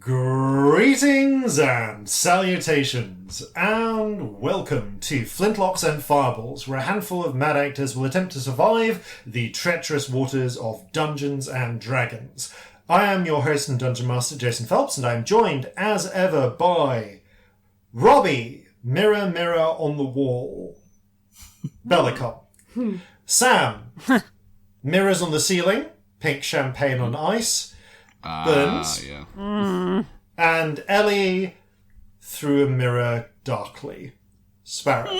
Greetings and salutations, and welcome to Flintlocks and Fireballs, where a handful of mad actors will attempt to survive the treacherous waters of Dungeons and Dragons. I am your host and Dungeon Master Jason Phelps, and I am joined, as ever, by Robbie, Mirror, Mirror on the Wall, Bellekom, Sam, Mirrors on the Ceiling, Pink Champagne on Ice, Burns, and Ellie, Through a Mirror Darkly, Sparrow.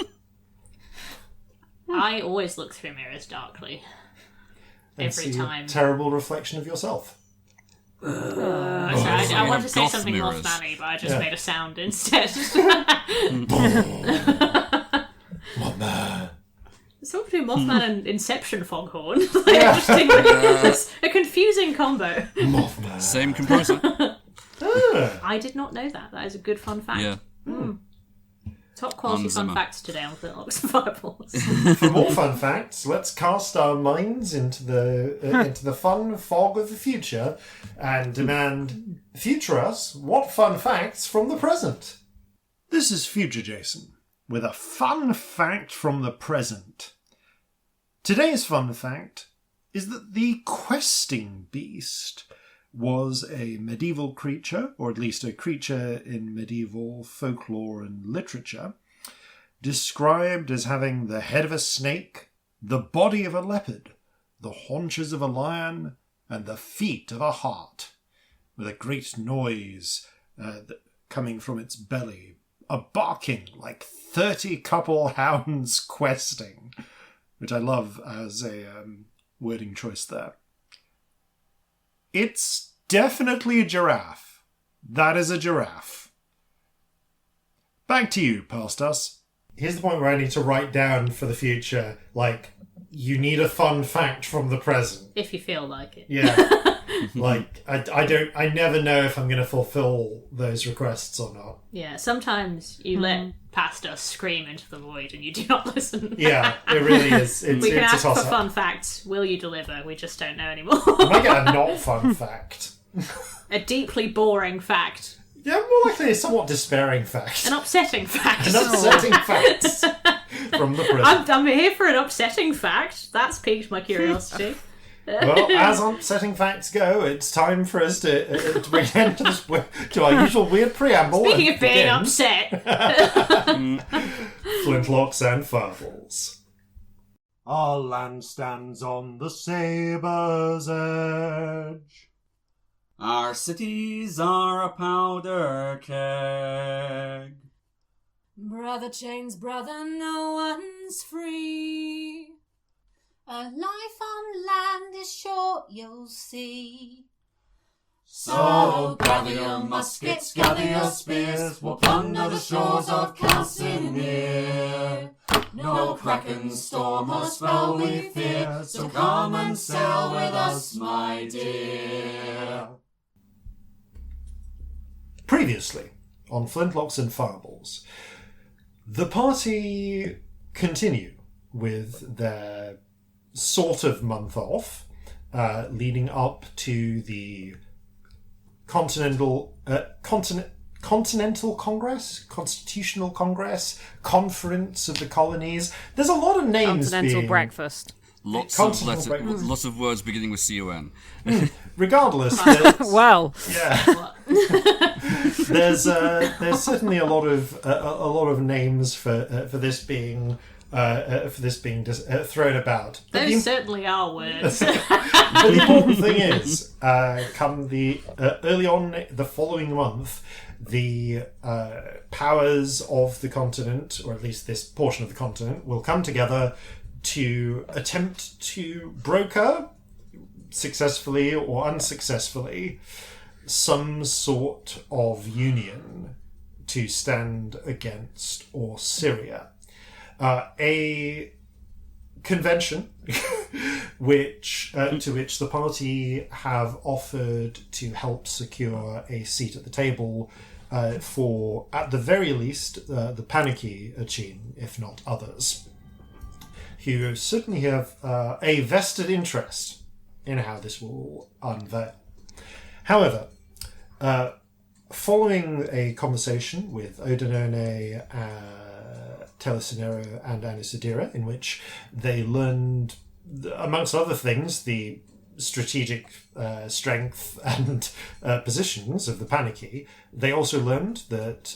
I always look through mirrors darkly. And Every see time. A terrible reflection of yourself. I wanted to say something mirrors. Mothman-y, but I just made a sound instead. Mothman. Something between Mothman and Inception Foghorn. It's a confusing combo. Mothman. Same composer. I did not know that. That is a good fun fact. Yeah. Top quality fun Zimmer. facts today on Flintlocks and Fireballs. For more fun facts, let's cast our minds into the fun fog of the future and demand, future us, what fun facts from the present? This is Future Jason with a fun fact from the present. Today's fun fact is that the questing beast was a medieval creature, or at least a creature in medieval folklore and literature, described as having the head of a snake, the body of a leopard, the haunches of a lion, and the feet of a hart, with a great noise coming from its belly, a barking like 30 couple hounds questing, which I love as a wording choice there. It's definitely a giraffe. That is a giraffe. Back to you, past us. Here's the point where I need to write down for the future, like, you need a fun fact from the present. If you feel like it. Yeah. Like, I never know if I'm going to fulfill those requests or not. Yeah, sometimes you let past us scream into the void and you do not listen. Yeah, it really is. We can it's ask a for toss-up. fun facts. Will you deliver? We just don't know anymore. I might get a not fun fact. A deeply boring fact. Yeah, more likely a somewhat despairing fact. An upsetting fact. An upsetting fact from the present. I'm here for an upsetting fact. That's piqued my curiosity. Well, as upsetting facts go, it's time for us to bring an end to this to our usual weird preamble. Speaking of being Again, upset, Flintlocks and Fireballs. Our land stands on the sabre's edge. Our cities are a powder keg. Brother chains, brother, no one's free. A life on land is short, you'll see. So gather your muskets, gather your spears, we'll plunder the shores of Calcinea. No kraken, storm or spell we fear, so come and sail with us, my dear. Previously, on Flintlocks and Fireballs, the party continue with their sort of month off, leading up to the Continental Congress, Constitutional Congress, Conference of the Colonies. There's a lot of names Continental being... breakfast. Lots of words beginning with C-O-N. Regardless, Well, yeah, there's certainly a lot of names for this being thrown about. But those certainly are words. the important thing is, come the early on the following month, the powers of the continent, or at least this portion of the continent, will come together to attempt to broker, successfully or unsuccessfully, some sort of union to stand against Syria. A convention which to which the party have offered to help secure a seat at the table for, at the very least, the Panicky Achin, if not others, who certainly have a vested interest in how this will unveil. However, following a conversation with Odinone, Telesinero, and Anisadira, in which they learned, amongst other things, the strategic strength and positions of the Panicky, they also learned that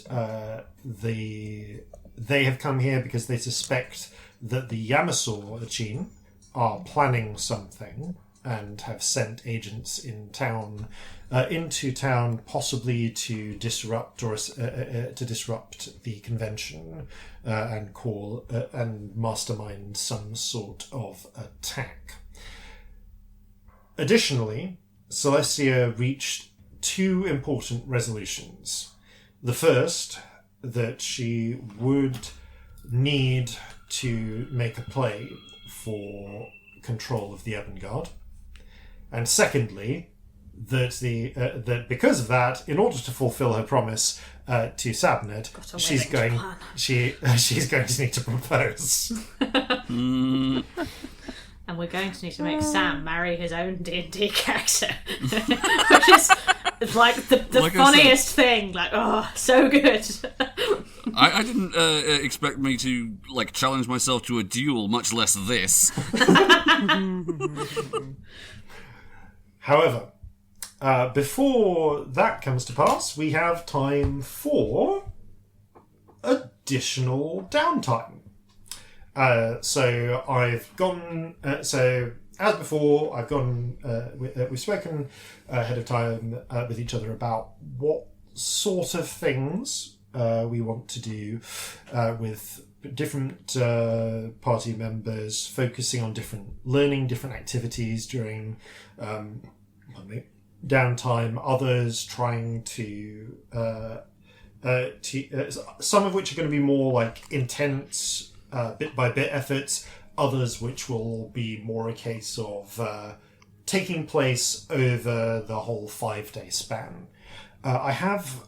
they have come here because they suspect that the Yamasor Achin are planning something and have sent agents into town, possibly to disrupt the convention and mastermind some sort of attack. Additionally, Celestia reached 2 important resolutions. The first, that she would need to make a play for control of the Ebengard. And secondly, that because of that, in order to fulfill her promise to Sabned, she's going to need to propose. And we're going to need to make Sam marry his own D&D character, which is like the funniest thing. Like, oh, so good. I didn't expect me to challenge myself to a duel, much less this. However, before that comes to pass, we have time for additional downtime. So I've gone. So as before, I've gone. We've spoken ahead of time with each other about what sort of things we want to do with different party members, focusing on learning different activities during downtime. Others trying to some of which are going to be more intense. Bit by bit efforts, others which will be more a case of taking place over the whole 5-day span. I have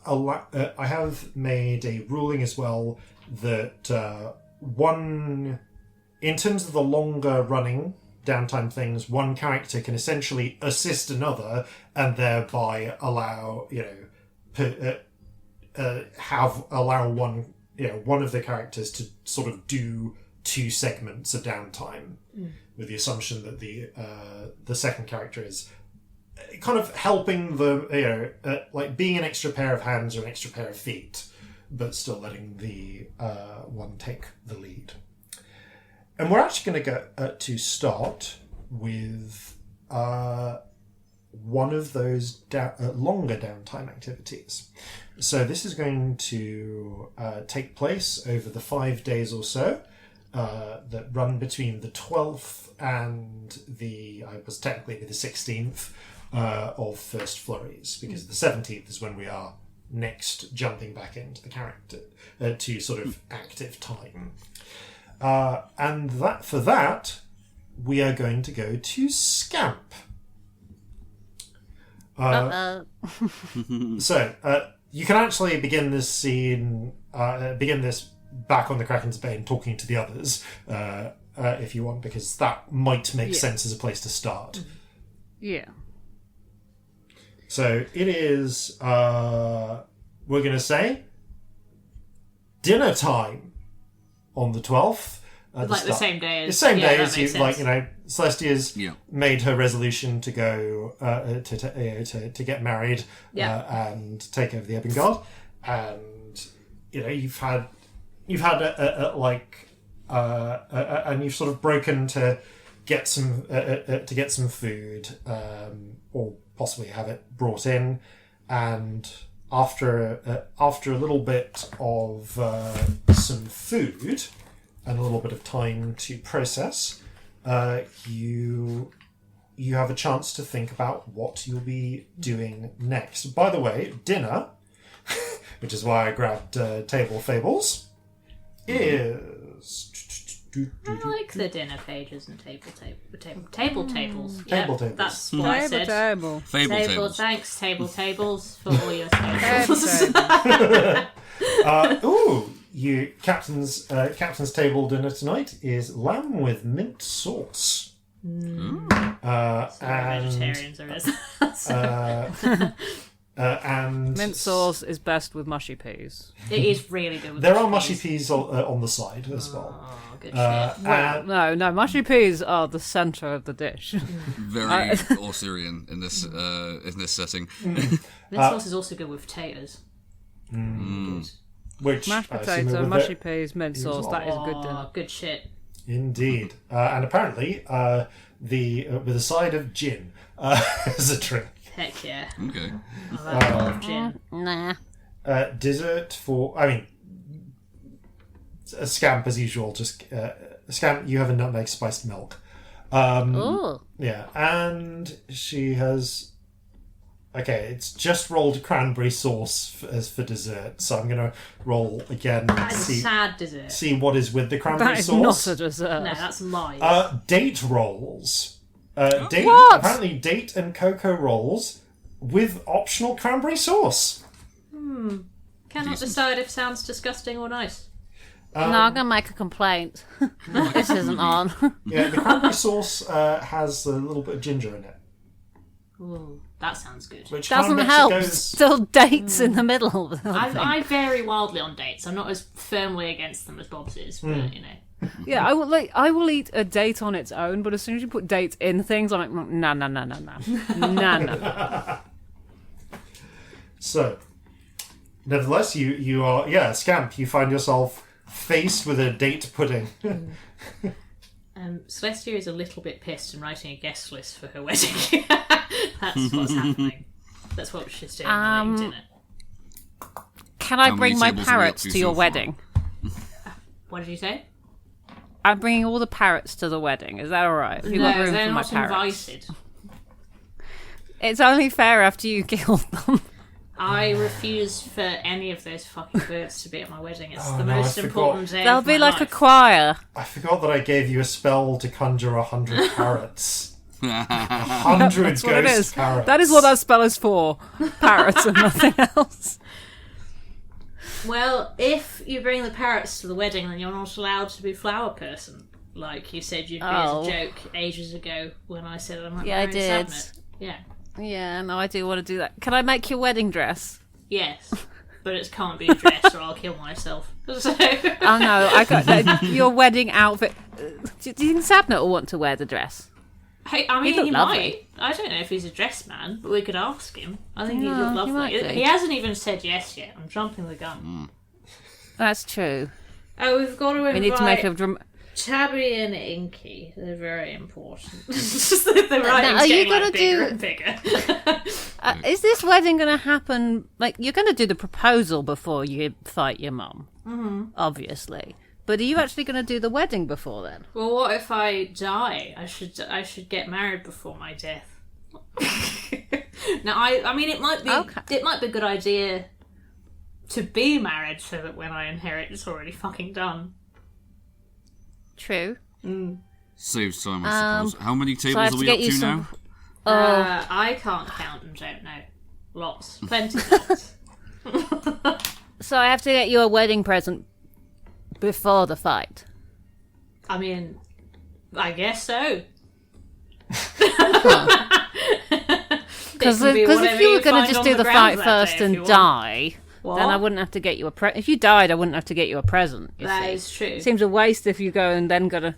made a ruling as well that in terms of the longer running downtime things, one character can essentially assist another and thereby allow one of the characters to sort of do 2 segments of downtime, with the assumption that the second character is kind of helping being an extra pair of hands or an extra pair of feet, but still letting the one take the lead. And we're actually going to go to start with one of those longer downtime activities. So this is going to take place over the 5 days or so that run between the 12th and the 16th of First Flurries, because the 17th is when we are next jumping back into the character to sort of active time. And for that, we are going to go to Scamp. So, you can actually begin this scene, back on the Kraken's Bane, talking to the others, if you want, because that might make sense as a place to start. Yeah. So, it is, we're going to say, dinner time on the 12th. The same day as... The same day as you, Celestia's made her resolution to go to get married and take over the Ebengard, and you've had and you've sort of broken to get some food, or possibly have it brought in, and after a little bit of some food and a little bit of time to process, you have a chance to think about what you'll be doing next. By the way, dinner, which is why I grabbed Table Fables, is... I like the dinner pages and table tables. Table tables. That's what I said. Table. Fable tables. Thanks, table tables, for all your tables. Captain's table dinner tonight is lamb with mint sauce. Vegetarians are and Mint sauce is best with mushy peas. It is really good with there are mushy peas on the side as well. Oh, good shit. Well, no, mushy peas are the centre of the dish. Very Austrian in this setting. Mint sauce is also good with potatoes. Good. Which Mashed I assume potato, with mushy it- peas, mint sauce, that is a good dinner. Oh, good shit. Indeed, and apparently with a side of gin as a drink. Heck yeah. Okay. I love a lot of gin. Nah. Dessert for, a Scamp as usual. Just Scamp, you have a nutmeg spiced milk. Ooh. Yeah, and she has. Okay, it's just rolled cranberry sauce as for dessert, so I'm gonna roll again and That is a sad dessert. see what is with the cranberry That is sauce. not a dessert. No, that's lies. Date rolls. What? Apparently, date and cocoa rolls with optional cranberry sauce. Cannot decide if sounds disgusting or nice. No, I'm going to make a complaint. This isn't on. Yeah, the cranberry sauce has a little bit of ginger in it, Ooh, that sounds good. which kind Doesn't of makes help. it goes. Still dates in the middle. I vary wildly on dates. I'm not as firmly against them as Bob's is, but you know. Yeah, I will eat a date on its own, but as soon as you put dates in things, I'm like, no. So, nevertheless, you are Scamp. You find yourself faced with a date pudding. Celestia is a little bit pissed and writing a guest list for her wedding. That's what's happening. That's what she's doing at dinner. Can I How bring many my tables are we up parrots to to your so far? wedding? What did you say? I'm bringing all the parrots to the wedding. Is that all right? Have you got No, room they're for my not parrots? invited. It's only fair after you kill them. I refuse for any of those fucking birds to be at my wedding. It's Oh, the no, most I forgot. important day They'll of be my like a life. choir. I forgot that I gave you a spell to conjure 100 parrots. 100 That's what it ghost is. parrots. That is what that spell is for. Parrots and nothing else. Well, if you bring the parrots to the wedding, then you're not allowed to be flower person. Like you said you'd be Oh. as a joke ages ago when I said I'm not Yeah, I marrying did. Sabnet. Yeah. Yeah, no, I do want to do that. Can I make your wedding dress? Yes. But it can't be a dress or I'll kill myself. So... Oh no, I got your wedding outfit. Do you think Sabnet will want to wear the dress? Hey, I mean, He'd look he lovely. might. I don't know if he's a dress man, but we could ask him. I think he'd Yeah, look he lovely. might be. He hasn't even said yes yet. I'm jumping the gun. That's true. Oh, we've got to invite We need to make a Tabby and Inky. They're very important. The writing's are you getting gonna like, bigger do- and bigger. Is this wedding going to happen? Like, you're going to do the proposal before you fight your mum, obviously. But are you actually going to do the wedding before then? Well, what if I die? I should get married before my death. Now, I mean, it might be a good idea to be married so that when I inherit, it's already fucking done. True. Saves time, I suppose. How many I tables have are to we get up you to some- now? I can't count and don't know. Lots. Plenty lots. So I have to get you a wedding present before the fight. I mean, I guess so. Because if you were going to just do the fight first and die, then I wouldn't have to get you a present. If you died, I wouldn't have to get you a present. That see. is true. It seems a waste if you go and then gotta.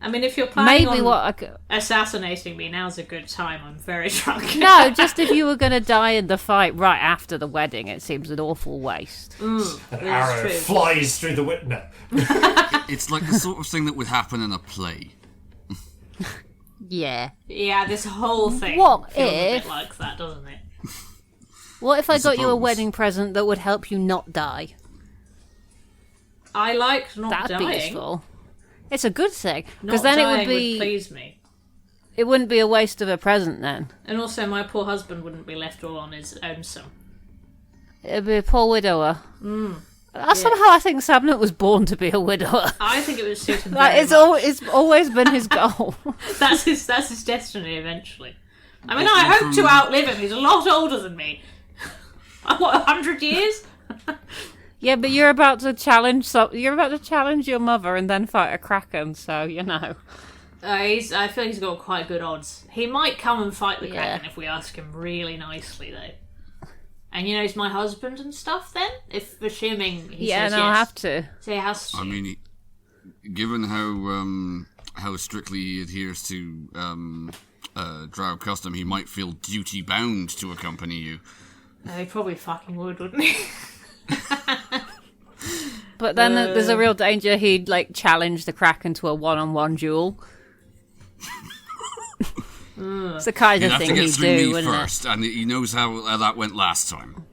I mean, if you're planning Maybe on what I could. assassinating me, now's a good time. I'm very drunk. No, just if you were going to die in the fight right after the wedding, it seems an awful waste. An That's arrow true. flies through the window. It's like the sort of thing that would happen in a play. Yeah. Yeah, this whole thing What feels a if- bit like that, doesn't it? What if I got you a suppose. wedding present that would help you not die? I like not That'd dying. be useful. It's a good thing Not because then it dying would be. please me. It wouldn't be a waste of a present then. And also, my poor husband wouldn't be left all on his own son. It'd be a poor widower. Somehow I think Sabnet was born to be a widower. I think it would suit him Like, very much. it's always been his goal. That's his destiny eventually. I mean, I hope to outlive him. He's a lot older than me. What, 100 years? Yeah, but you're about to challenge your mother and then fight a kraken. So you know. I feel he's got quite good odds. He might come and fight the Yeah. Kraken if we ask him really nicely, though. And he's my husband and stuff then? If assuming he Yeah, says no, yes. I have to. So he has to. I mean, given how strictly he adheres to drow custom, he might feel duty bound to accompany you. He probably fucking would, wouldn't he? But then there's a real danger he'd challenge the Kraken to a one-on-one duel. It's the kind of He'd have thing to get he'd through do, me wouldn't first, and he knows how that went last time.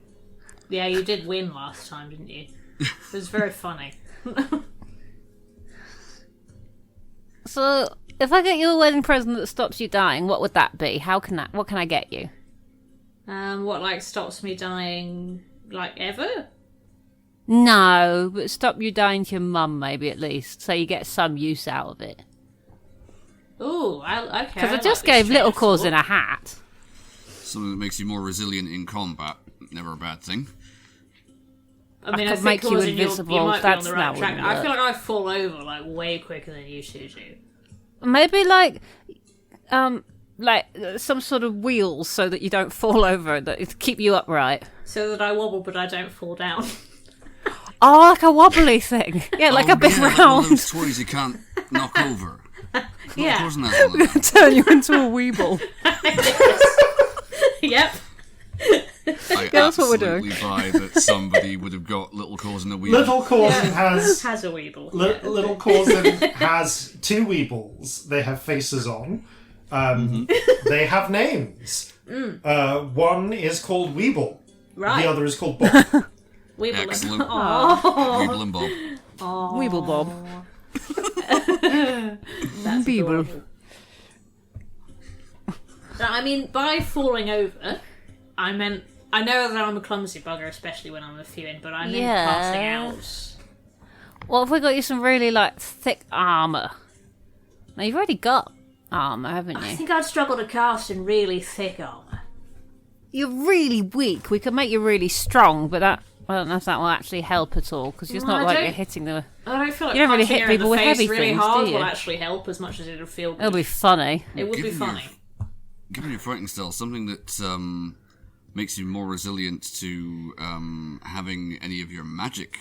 Yeah, you did win last time, didn't you? It was very funny. So, if I get you a wedding present that stops you dying, what would that be? What can I get you? What stops me dying ever? No, but stop you dying to your mum, maybe at least, so you get some use out of it. Ooh, okay. Because I just gave little Corzin a hat. Something that makes you more resilient in combat. Never a bad thing. I mean, I I could think make you Corzin, invisible. You might That's be on the right not track. wouldn't I feel work. like I fall over way quicker than you two do. Maybe some sort of wheels so that you don't fall over, that keep you upright. So that I wobble, but I don't fall down. Oh, like a wobbly thing. Yeah, like a big Like one of round. those toys you can't knock over. Yeah. Of course not one of them. Turn you into a weeble. Yep. I that's what we're doing. absolutely buy that somebody would have got little Corzin a wee. Little Corzin has Has a weeble. Little Corzin has two weebles. They have faces on. They have names. One is called Weeble. Right. The other is called Bob. Weeble. Excellent. Aww. Weeble and Bob. Weeble Bob. That's Weeble. adorable. I mean, by falling over, I meant... I know that I'm a clumsy bugger, especially when I'm a few in, but I meant passing out. What if we got you some really, thick armour? Now, you've already got armour, haven't I you? think I'd struggle to cast in really thick armour. You're really weak. We could make you really strong, but I don't know if that will actually help at all, because it's not like you're hitting the... I don't feel like You don't really punching hit her in people the with face heavy really things, hard do you? will actually help as much as it'll feel good. It'll be funny. It would be Given funny. Given your fighting style, something that makes you more resilient to having any of your magic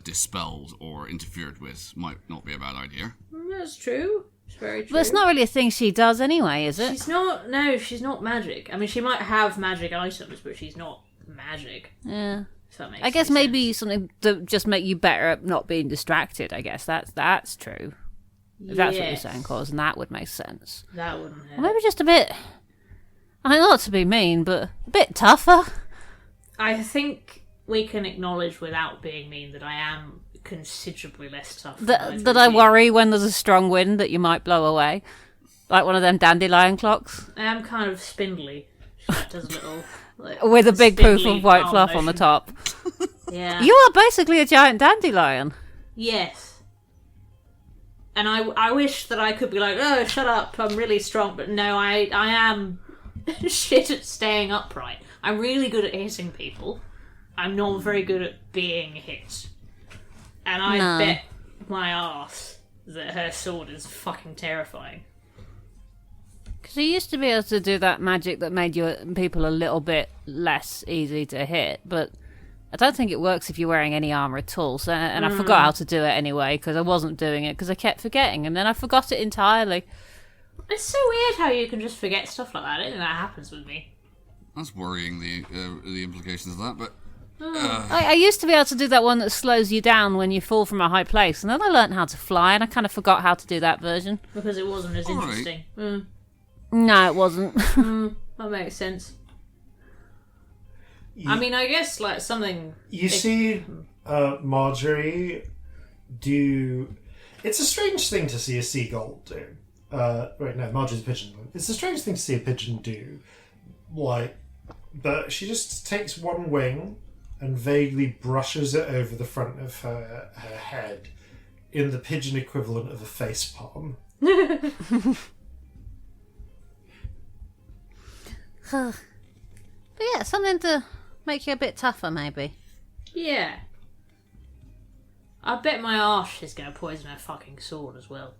dispelled or interfered with might not be a bad idea. That's true. It's very true. But it's not really a thing she does anyway, is it? She's not... No, she's not magic. I mean, she might have magic items, but she's not magic. Yeah. If that makes I guess any maybe sense. something to just make you better at not being distracted, I guess. That's true. If that's what you're Yes. saying, Cause, and that would make sense. That wouldn't Or hurt. maybe just a bit... I mean, not to be mean, but a bit tougher. I think we can acknowledge without being mean that I am considerably less tough. That I worry when there's a strong wind that you might blow away. Like one of them dandelion clocks. I am kind of spindly. She does a little... With a big poof spindly of white arm fluff on the motion. top. Yeah. You are basically a giant dandelion. Yes. And I wish that I could be like, oh, shut up, I'm really strong. But no, I am shit at staying upright. I'm really good at hitting people. I'm not very good at being hit. And I No. bet my ass that her sword is fucking terrifying. Because you used to be able to do that magic that made your people a little bit less easy to hit, but I don't think it works if you're wearing any armour at all. So, and I forgot how to do it anyway, because I wasn't doing it, because I kept forgetting, and then I forgot it entirely. It's so weird how you can just forget stuff like that. I don't think that happens with me. That's worrying, the implications of that, but I used to be able to do that one that slows you down when you fall from a high place, and then I learnt how to fly, and I kind of forgot how to do that version. Because it wasn't as Alright. interesting. No, it wasn't. That makes sense. I mean, I guess, something... You see Marjorie do... It's a strange thing to see a seagull do. Wait, no, Marjorie's a pigeon. It's a strange thing to see a pigeon do. But she just takes one wing and vaguely brushes it over the front of her head in the pigeon equivalent of a face palm. But yeah, something to make you a bit tougher, maybe. Yeah. I bet my arse is going to poison her fucking sword as well.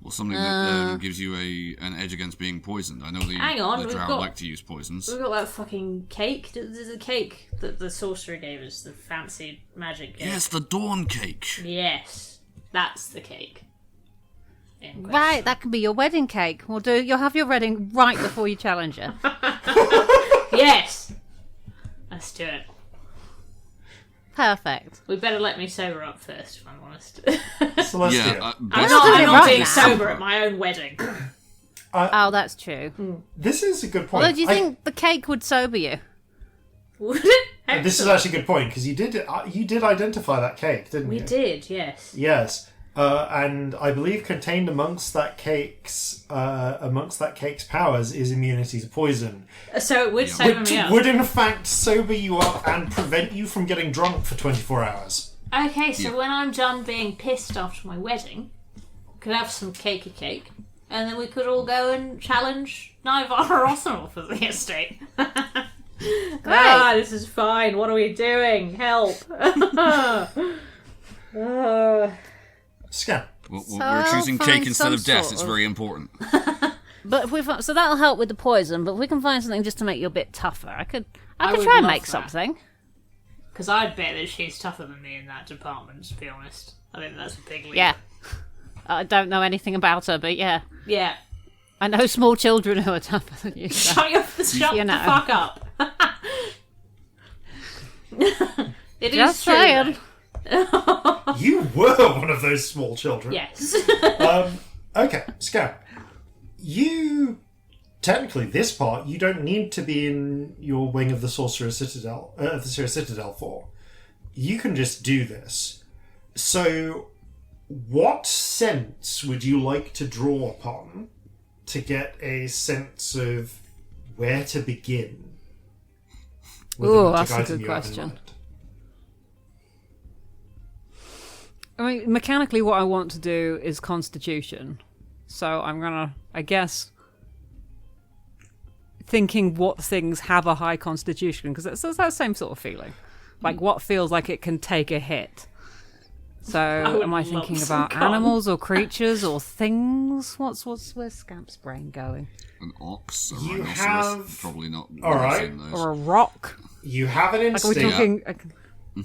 Well, something that gives you an edge against being poisoned. I know the drow like to use poisons. We've got that fucking cake. There's a cake that the sorcerer gave us, the fancy magic cake. Yes, the dawn cake. Yes, that's the cake. Right, that could be your wedding cake. You'll have your wedding right before you challenge her. Yes! Let's do it. Perfect. We better let me sober up first, if I'm honest. Celestia. I'm not being sober at my own wedding. That's true. This is a good point. Although, do you think the cake would sober you? Would it? This is actually a good point, because you did identify that cake, didn't you? We did, yes. Yes. And I believe contained amongst that cake's powers is immunity to poison. So it would sober me up. Would in fact sober you up and prevent you from getting drunk for 24 hours. Okay, so when I'm done being pissed after my wedding, could have some cake, and then we could all go and challenge Naivar Arsenal for the estate. This is fine. What are we doing? Help. Scamp. We're choosing cake instead of death. It's very important. But so that'll help with the poison. But if we can find something just to make you a bit tougher, I could would try and love make that. something. Because I'd bet that she's tougher than me in that department, to be honest. I think that's a big leap. Yeah. I don't know anything about her, but yeah. Yeah. I know small children who are tougher than you. So. Shut the fuck up. It is true. Saying. You were one of those small children. Yes. Okay, Scamp. You technically this part you don't need to be in your wing of the Sorcerer's Citadel for. You can just do this. So, what sense would you like to draw upon to get a sense of where to begin? Oh, that's a good question. I mean, mechanically, what I want to do is Constitution. So I'm gonna, I guess, thinking what things have a high Constitution, because it's that same sort of feeling. Like, what feels like it can take a hit. So, am I thinking about animals or creatures or things? Where's Scamp's brain going? An ox, a You rhinoceros, have... probably not. All right. Or a rock? You have an instinct. Like, are we talking...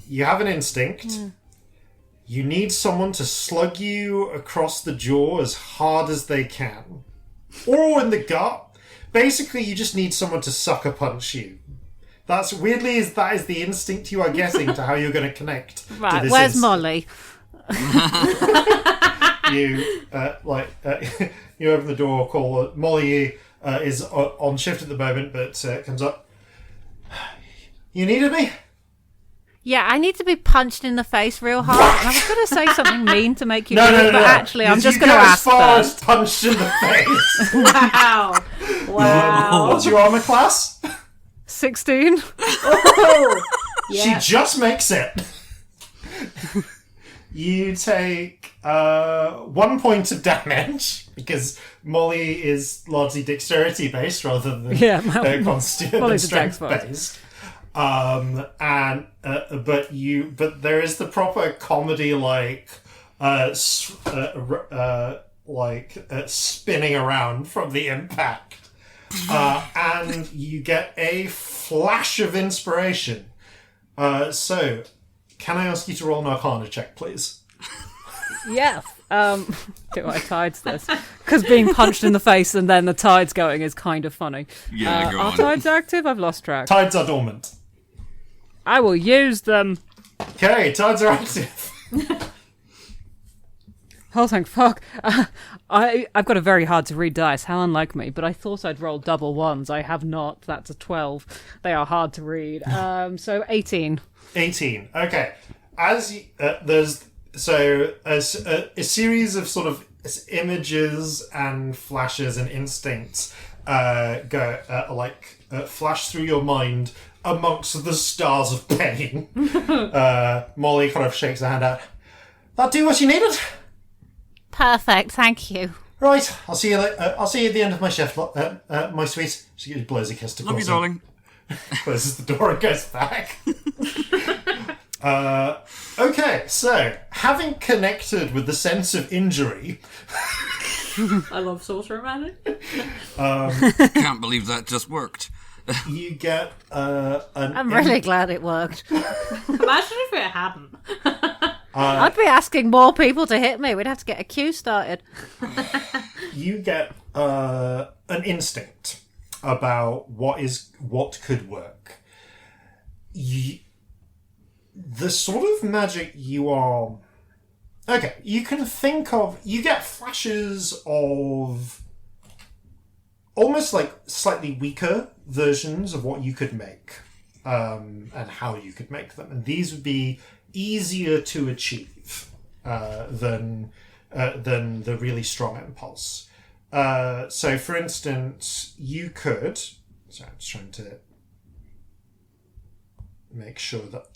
You have an instinct. You need someone to slug you across the jaw as hard as they can. Or in the gut. Basically, you just need someone to sucker punch you. That is the instinct you are getting to how you're going to connect. Right, to this where's instinct. Molly? You open the door, call Molly is on shift at the moment, but comes up. You needed me? Yeah, I need to be punched in the face real hard. And I was going to say something mean to make you do it, but actually I'm just going to ask as first. punched in the face. Wow. What's your armor class? 16. Oh, yeah. She just makes it. You take 1 point of damage because Molly is largely dexterity based rather than strength based. But there is the proper comedy spinning around from the impact, and you get a flash of inspiration. So, can I ask you to roll an Arcana check, please? Yes. Do I tides this? Because being punched in the face and then the tides going is kind of funny. Yeah, go are on. tides active? I've lost track. Tides are dormant. I will use them. Okay, tides are active. Oh, thank fuck. I've got a very hard to read dice. How unlike me. But I thought I'd roll double ones. I have not. That's a 12. They are hard to read. So 18. 18. Okay. There's a series of sort of images and flashes and instincts flash through your mind amongst the stars of pain. Molly kind of shakes her hand out. That do what you needed? Perfect, thank you. Right, I'll see you at the end of my shift, my sweet. She blows a kiss to Love you, Corzin. darling. Closes the door and goes back. Okay, so having connected with the sense of injury, I love sorcerer magic. Can't believe that just worked. You get I'm really glad it worked. Imagine if it hadn't. I'd be asking more people to hit me. We'd have to get a queue started. You get an instinct about what could work. The sort of magic you are... Okay, you can think of... You get flashes of almost like slightly weaker versions of what you could make, and how you could make them. And these would be easier to achieve than the really strong impulse. So, for instance, you could... Sorry, I'm just trying to make sure that...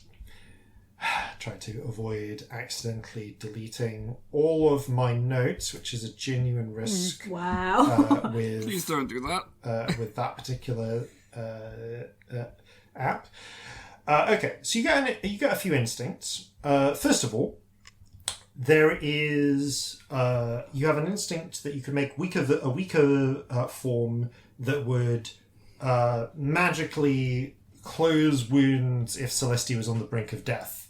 Try to avoid accidentally deleting all of my notes, which is a genuine risk. Wow. Please don't do that. With that particular app. Okay, so you get a few instincts. First of all, there is you have an instinct that you could make a weaker form that would magically close wounds if Celestia was on the brink of death.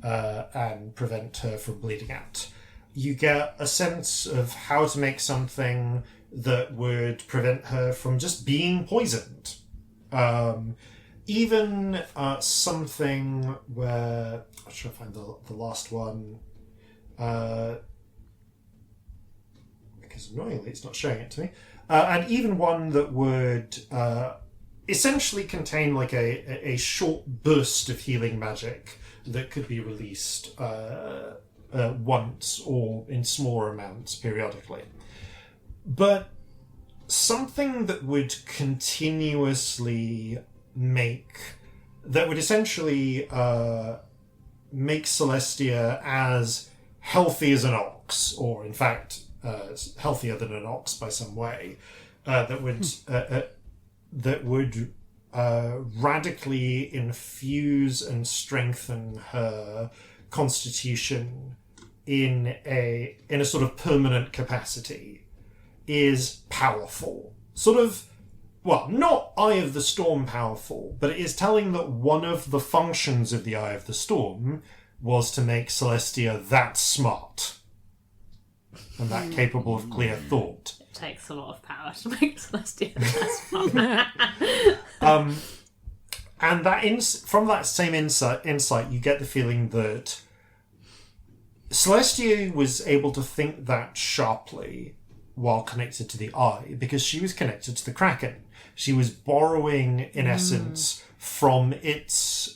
And prevent her from bleeding out. You get a sense of how to make something that would prevent her from just being poisoned. Even something where... I'm trying to find the last one. Because annoyingly it's not showing it to me. And even one that would essentially contain like a short burst of healing magic that could be released once or in smaller amounts periodically. But something that would continuously that would essentially make Celestia as healthy as an ox, or in fact healthier than an ox by some way, that would radically infuse and strengthen her constitution in a sort of permanent capacity is powerful. Sort of, well, not Eye of the Storm powerful, but it is telling that one of the functions of the Eye of the Storm was to make Celestia that smart and that capable of clear thought. Takes a lot of power to make Celestia that smart. And that from that same insight, you get the feeling that Celestia was able to think that sharply while connected to the eye because she was connected to the Kraken. She was borrowing, in essence, from its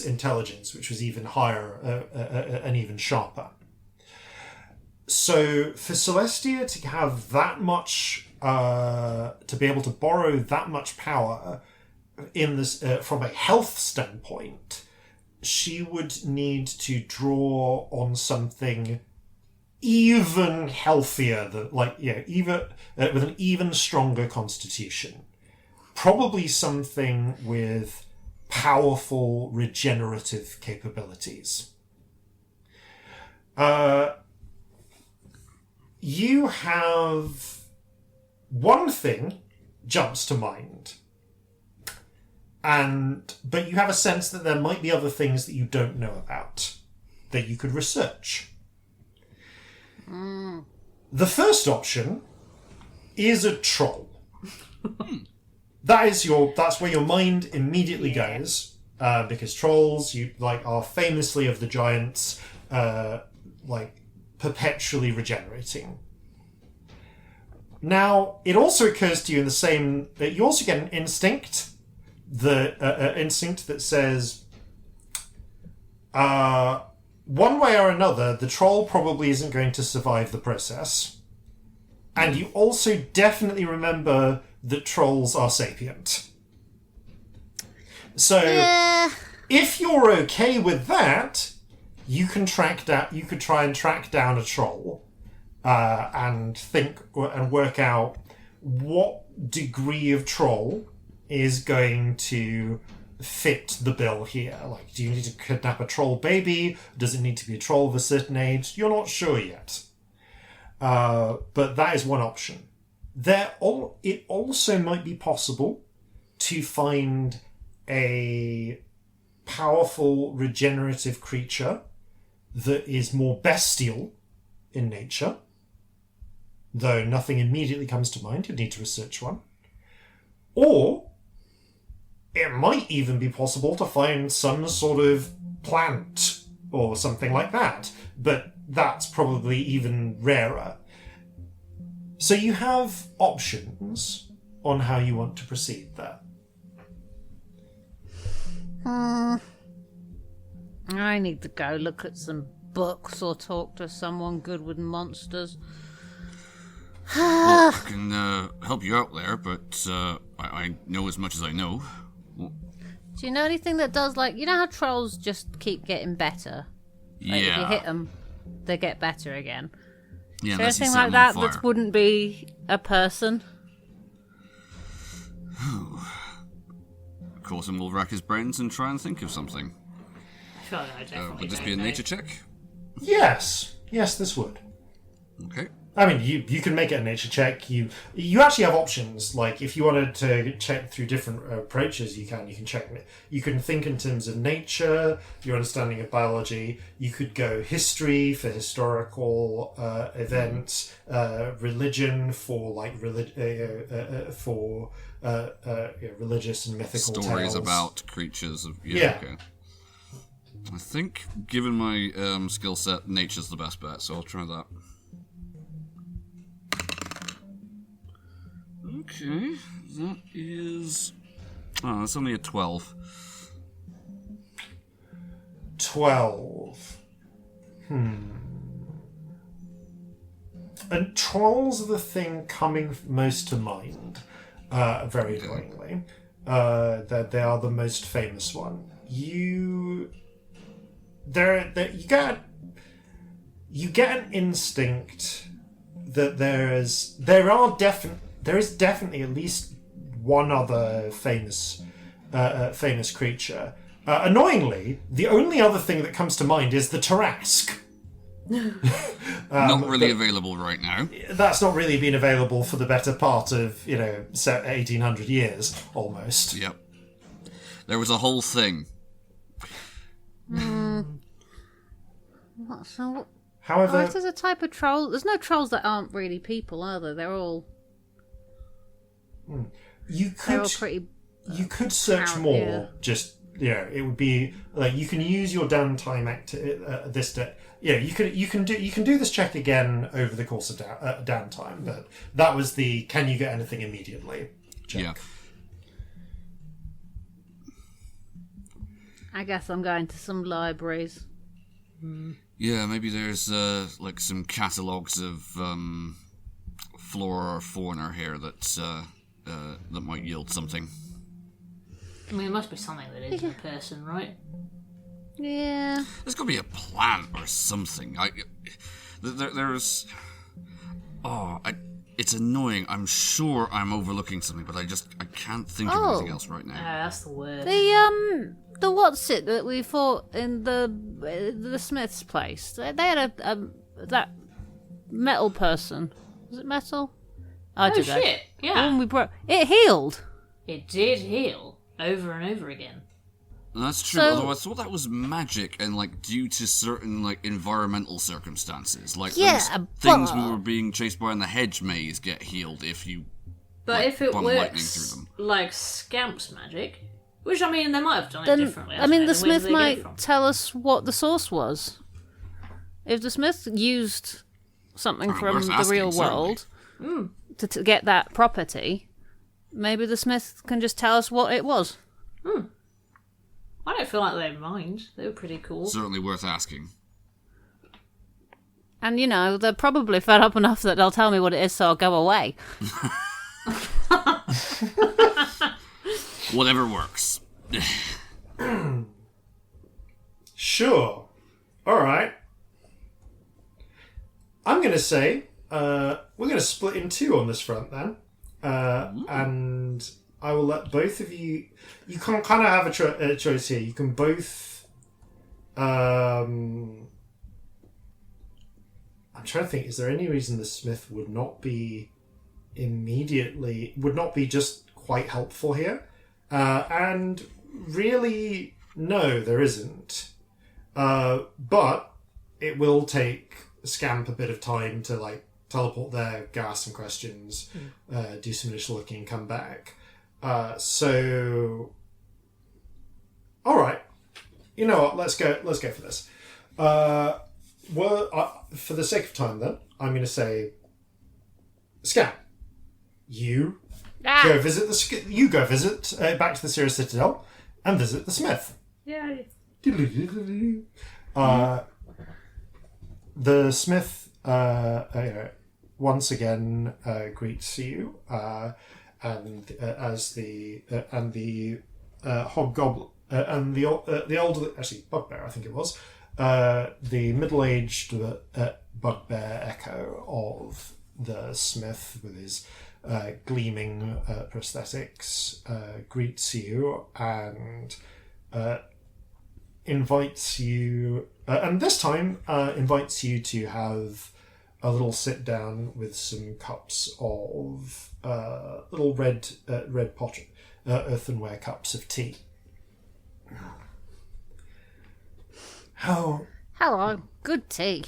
intelligence, which was even higher and even sharper. So for Celestia to have that much, to be able to borrow that much power in this from a health standpoint, she would need to draw on something even healthier, even with an even stronger constitution. Probably something with powerful regenerative capabilities. You have one thing jumps to mind, but you have a sense that there might be other things that you don't know about that you could research. The first option is a troll. That's where your mind immediately goes, because trolls are famously of the giants, perpetually regenerating. Now, it also occurs to you in the same... you also get an instinct, instinct that says, one way or another, the troll probably isn't going to survive the process. And you also definitely remember that trolls are sapient. So, if you're okay with that, you could try and track down a troll, and think and work out what degree of troll is going to fit the bill here. Like, do you need to kidnap a troll baby? Does it need to be a troll of a certain age? You're not sure yet. But that is one option. It also might be possible to find a powerful regenerative creature that is more bestial in nature, though nothing immediately comes to mind. You'd need to research one. Or it might even be possible to find some sort of plant or something like that, but that's probably even rarer. So you have options on how you want to proceed there. I need to go look at some books or talk to someone good with monsters. Well, I can help you out there, but I know as much as I know. Well, do you know anything that does, like, you know how trolls just keep getting better? Like, yeah. if you hit them, they get better again. Yeah, Is there anything like that that wouldn't be a person? Corzin will rack his brains and try and think of something. I feel like I definitely Would this don't be a know. nature check? Yes, this would. Okay. I mean, you can make it a nature check. You actually have options. Like, if you wanted to check through different approaches, you can check. You can think in terms of nature, your understanding of biology. You could go history for historical events, religion for like religious and mythical Stories tales. about creatures of Yeah. Okay. I think, given my skill set, nature's the best bet, so I'll try that. Okay, that is... Oh, that's only a 12. 12. And trolls are the thing coming most to mind, very annoyingly. That they are the most famous one. You get an instinct that there is definitely at least one other famous creature. Annoyingly, the only other thing that comes to mind is the Tarrasque. Not really available right now. That's not really been available for the better part of 1800 years almost. Yep. There was a whole thing. So, However, if there's a type of troll, there's no trolls that aren't really people, are there? They're all you they're all could pretty. you could search Power, more. yeah. Just it would be like you can use your downtime this day. Yeah, you can do this check again over the course of downtime. But that was the can you get anything immediately check. Yeah. I guess I'm going to some libraries. Yeah, maybe there's like some catalogues of flora or fauna here that might yield something. I mean, it must be something that isn't a person, right? Yeah. There's got to be a plant or something. There's. It's annoying. I'm sure I'm overlooking something, but I can't think of anything else right now. That's the word. The what's it that we fought in the Smith's place? They had a that metal person. Was it metal? Oh did they? shit! The Yeah, one we broke. It healed. it did heal over and over again. That's true, So- although I thought that was magic and, like, due to certain, like, environmental circumstances. Like, Yeah, those things but- we were being chased by in the hedge maze get healed if you... But Like, if it bomb lightning works through them. like Scamp's magic, which I mean, they might have done it Then differently. I mean, the don't know. Where Smith did they get it might from? tell us what the source was. If the Smith used something from worth the asking, real certainly. world to get that property, maybe the Smith can just tell us what it was. I don't feel like they'd mind. They were pretty cool. Certainly worth asking. And, they're probably fed up enough that they'll tell me what it is, so I'll go away. Whatever works. Sure. All right. I'm going to say we're going to split in two on this front then. And I will let both of you... You can kind of have a choice here. You can both I'm trying to think, is there any reason the smith would not be just quite helpful here? And really, no, there isn't. But it will take Scamp a bit of time to, like, teleport there, gas some questions, do some initial looking, and come back. So, all right, you know what? Let's go for this. For the sake of time, then I'm going to say, Scamp, you go visit back to the Sirius Citadel and visit the smith. Yay! The smith once again greets you, and the hobgoblin and the older, actually bugbear, I think it was, the middle-aged bugbear echo of the smith with his gleaming prosthetics greets you and invites you, and this time invites you to have a little sit down with some cups of little red pot earthenware cups of tea. Hello, good tea.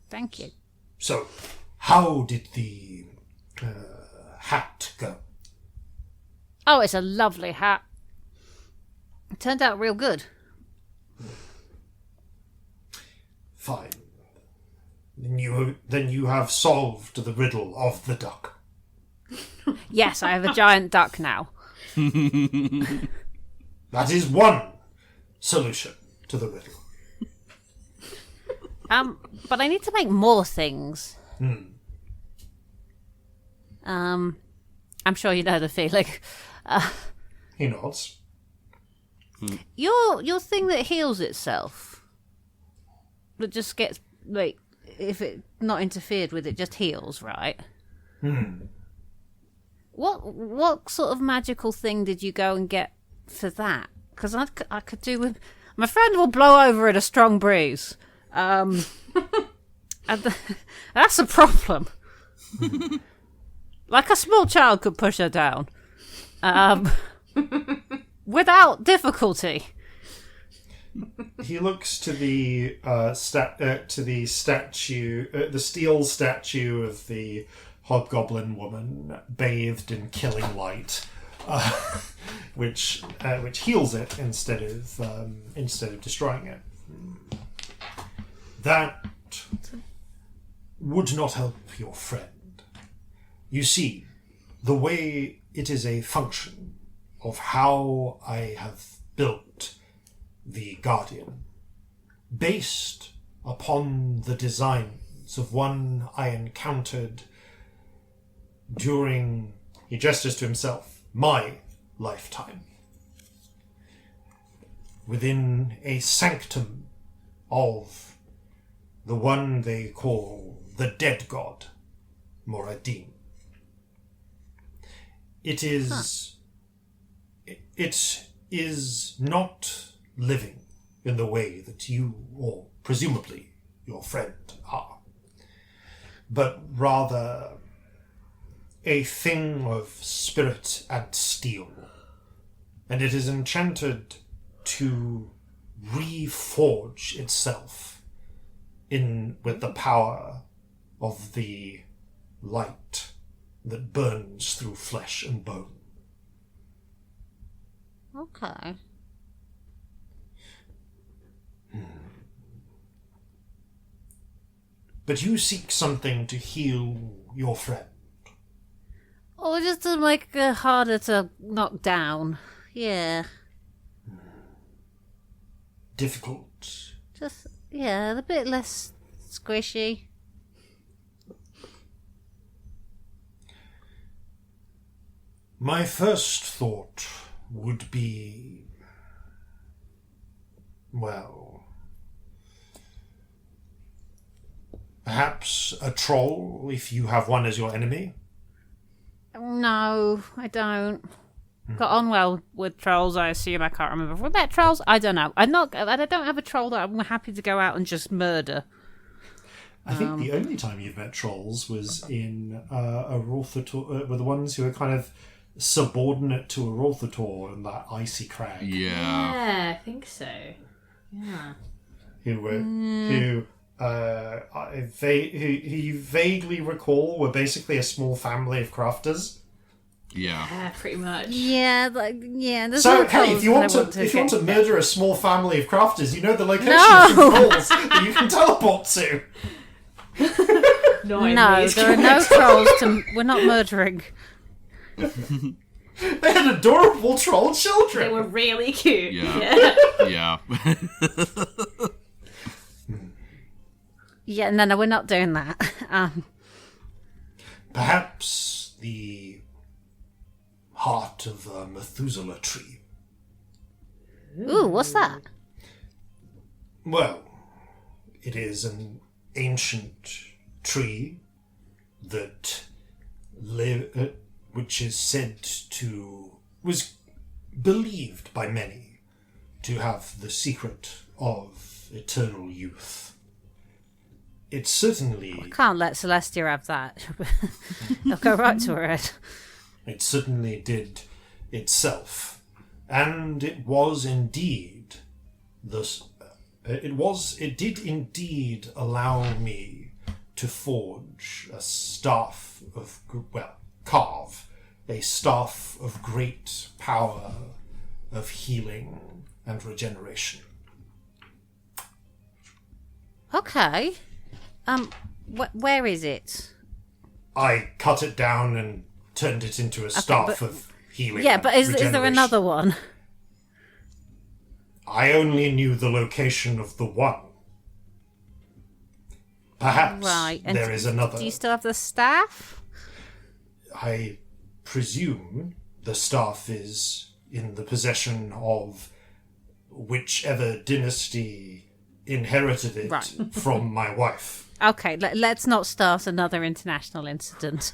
Thank you. So, how did the hat go? Oh, it's a lovely hat. It turned out real good. Fine. Then you have solved the riddle of the duck. Yes, I have a giant duck now. That is one solution to the riddle. But I need to make more things. I'm sure you know the feeling. He nods. Your thing that heals itself, that just gets, like, if it not interfered with, it just heals, right? What sort of magical thing did you go and get for that? Because I could do with... My friend will blow over at a strong breeze. And that's a problem. Like a small child could push her down. Without difficulty. He looks to the statue, the steel statue of the hobgoblin woman bathed in killing light, which heals it instead of destroying it. That would not help your friend. You see, the way it is a function of how I have built the Guardian, based upon the designs of one I encountered during, he gestures to himself, my lifetime, within a sanctum of the one they call the dead god, Moradin. It is not living in the way that you, or presumably your friend, are, but rather a thing of spirit and steel, and it is enchanted to reforge itself with the power of the light that burns through flesh and bone. Okay. But you seek something to heal your friend. Or just to make it harder to knock down. Yeah. Difficult. Just, yeah, a bit less squishy. My first thought would be, well, perhaps a troll, if you have one as your enemy. No, I don't. Got on well with trolls, I assume. I can't remember. Have we met trolls? I don't know. I don't have a troll that I'm happy to go out and just murder. I think the only time you've met trolls was in Arorthator, were the ones who are kind of subordinate to Arorthator and that icy crag. Yeah, I think so. Yeah. Who you vaguely recall were basically a small family of crafters. Yeah, pretty much. Yeah, there's So no hey, trolls if you want that to murder a small family of crafters, you know the location of some trolls that you can teleport to. No, there are no trolls. We're not murdering. They had adorable troll children. They were really cute. Yeah. Yeah, no, we're not doing that. Perhaps the heart of a Methuselah tree. Ooh, what's that? Well, it is an ancient tree that which is said to was believed by many to have the secret of eternal youth. It certainly Can't let Celestia have that. They'll go right to her head. It certainly did itself, and it was indeed it did indeed allow me to forge a staff of carve a staff of great power of healing and regeneration. Okay. Where is it? I cut it down and turned it into a staff of healing. Yeah, and but is there regeneration. another one? I only knew the location of the one. Perhaps Right. And there is another. Do you still have the staff? I presume the staff is in the possession of whichever dynasty inherited it from my wife. Okay, let's not start another international incident.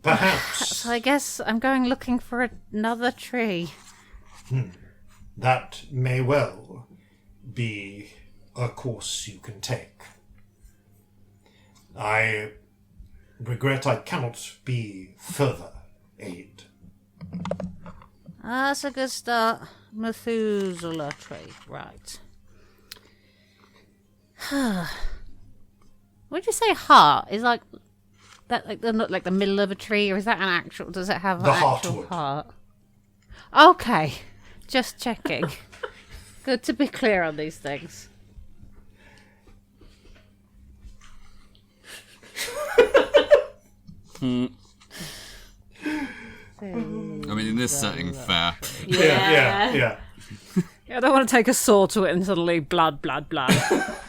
Perhaps So I guess I'm going looking for another tree. that may well be a course you can take. I regret I cannot be further aid. That's a good start. Methuselah tree, right. Would you say heart is like that, like the middle of a tree, or is that an actual? Does it have an actual heart? Okay, just checking. Good to be clear on these things. I mean, in this setting, fair. Yeah. I don't want to take a saw to it and suddenly blood.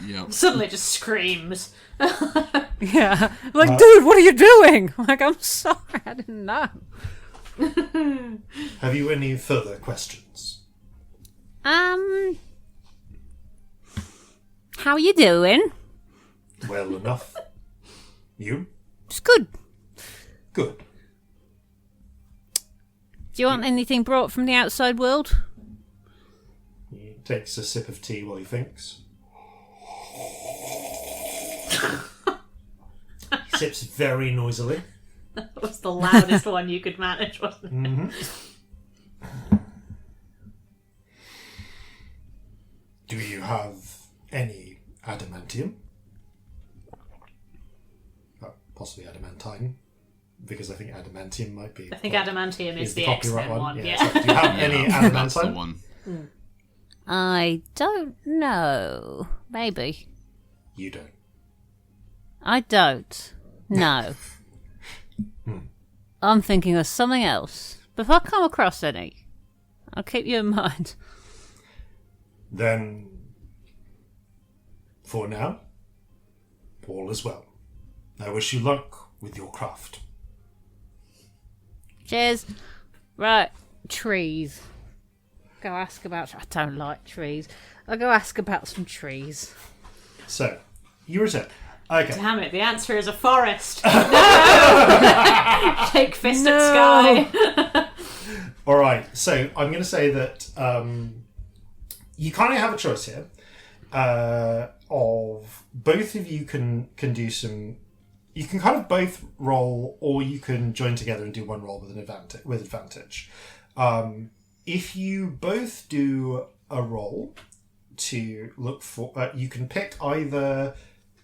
Yeah. Suddenly just screams. Yeah. Like, dude, what are you doing? Like, I'm sorry, I didn't know. Have you any further questions? How are you doing? Well enough. You? It's good. Good. Do you want anything brought from the outside world? He takes a sip of tea while he thinks. He sips very noisily. That was the loudest one you could manage, wasn't it? Mm-hmm. Do you have any adamantium? Possibly adamantine, because I think adamantium might be. I think adamantium is the copyright X-Men one. So Yeah. do you have any That's the adamantine? one. I don't know. Maybe. You don't. I don't. No. I'm thinking of something else. But if I come across any, I'll keep you in mind. Then, for now, all is well. I wish you luck with your craft. Cheers. Right. Trees. Go ask about... I don't like trees. I'll go ask about some trees. So, you return. Okay. Damn it, the answer is a forest. No! Shake fist at sky. Alright, so I'm going to say that you kind of have a choice here. of both of you can do some. You can kind of both roll, or you can join together and do one roll with advantage. If you both do a roll to look for, you can pick either.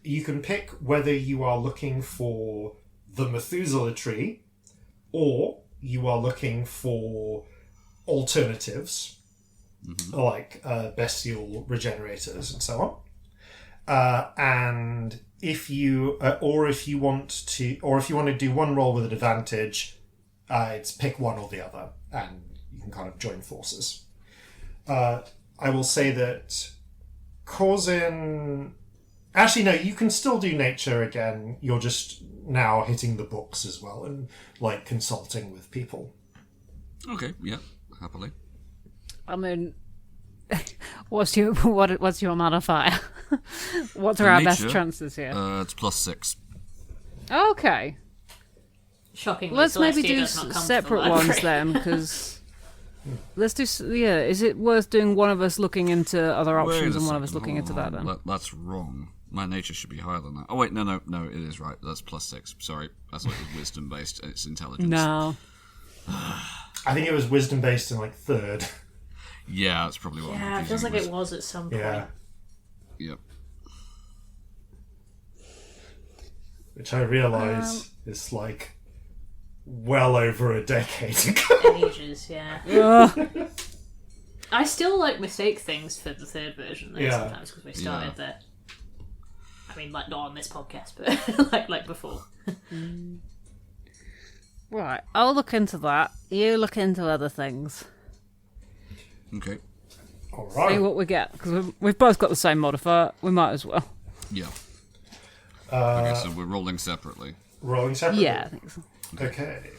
You can pick whether you are looking for the Methuselah tree, or you are looking for alternatives, like bestial regenerators and so on. And if you want to do one roll with an advantage, it's pick one or the other, and you can kind of join forces. I will say that Corzin. Actually, no, you can still do nature again. You're just now hitting the books as well and, like, consulting with people. Okay, yeah, happily. I mean, what's your modifier? What are our best chances here? It's +6. Okay. Shockingly, Let's maybe Celestia do does not come to the separate library. ones then, because let's do. Yeah, is it worth doing one of us looking into other options and one of us looking into that then? That's wrong. My nature should be higher than that. Oh wait, no, it is right. That's +6. Sorry, I thought it was wisdom based. It's intelligence. No. I think it was wisdom based in like third. Yeah, that's probably what. Yeah, I'm it feels like with. it was at some point. Yeah. Yep. Which I realise is like well over a decade ago. Ages, yeah. I still like mistake things for the third version though, sometimes because we started there. I mean, like not on this podcast, but like before. Right, I'll look into that. You look into other things. Okay. All See right. what we get, because we've both got the same modifier. We might as well. Yeah. Okay, so we're rolling separately. Rolling separately. Yeah, I think so. Okay.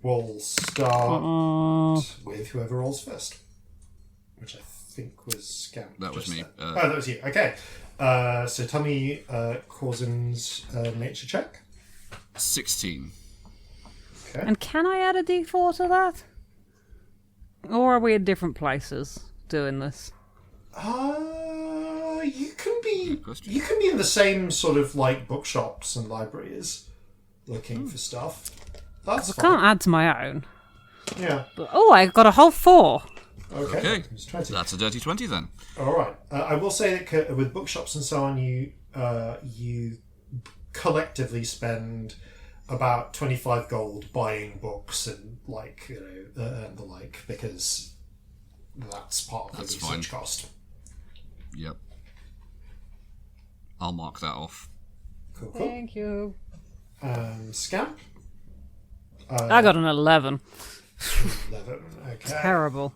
We'll start with whoever rolls first, which I think was Scamp. That was me. That was you. Okay. So tell me Corzin's nature check. 16. Okay. And can I add a d4 to that? Or are we in different places doing this? You can be. question. You can be in the same sort of like bookshops and libraries, looking for stuff. That's I fine. can't add to my own. Yeah. But, I got a whole 4. Okay. It's 20. That's a dirty 20 then. All right. I will say that with bookshops and so on, you collectively spend about 25 gold buying books and and the like, because that's part of the research cost. Yep. I'll mark that off. Cool. Thank you. Scamp. I got an 11. 11. Okay. Terrible.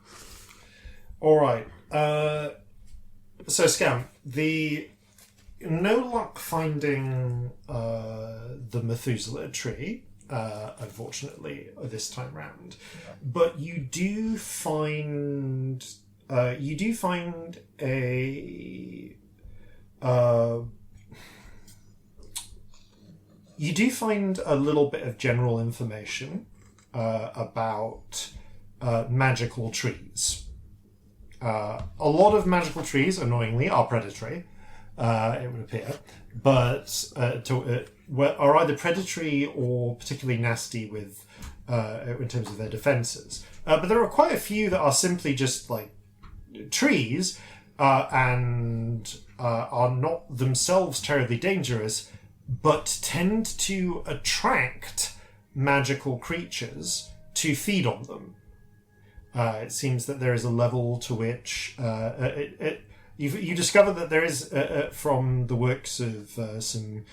All right. So Scamp, no luck finding the Methuselah tree, unfortunately, this time round. But you do find a little bit of general information about magical trees. A lot of magical trees, annoyingly, are predatory. It would appear, but are either predatory or particularly nasty with in terms of their defenses. But there are quite a few that are simply just like trees and are not themselves terribly dangerous, but tend to attract magical creatures to feed on them. It seems that there is a level to which you discover that there is, from the works of some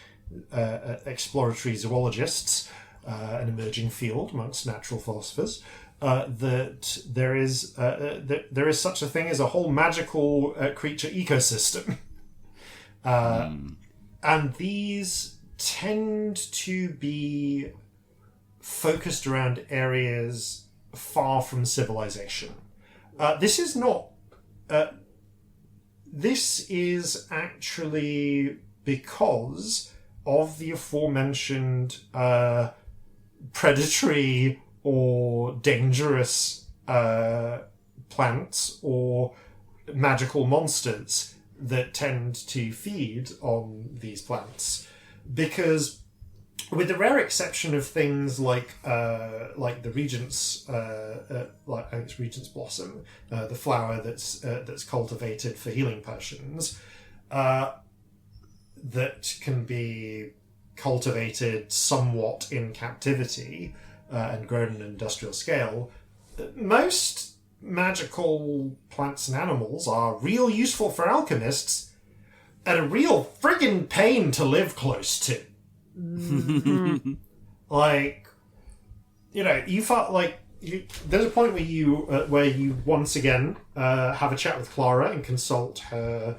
exploratory zoologists, an emerging field amongst natural philosophers, that there is such a thing as a whole magical creature ecosystem, and these tend to be focused around areas far from civilization. This is not. This is actually because of the aforementioned predatory or dangerous plants or magical monsters that tend to feed on these plants, because with the rare exception of things like the Regent's like I think it's Regent's Blossom, the flower that's cultivated for healing potions, that can be cultivated somewhat in captivity and grown on an industrial scale, most magical plants and animals are real useful for alchemists and a real friggin' pain to live close to. Like, you know, you felt like there's a point where you once again have a chat with Clara and consult her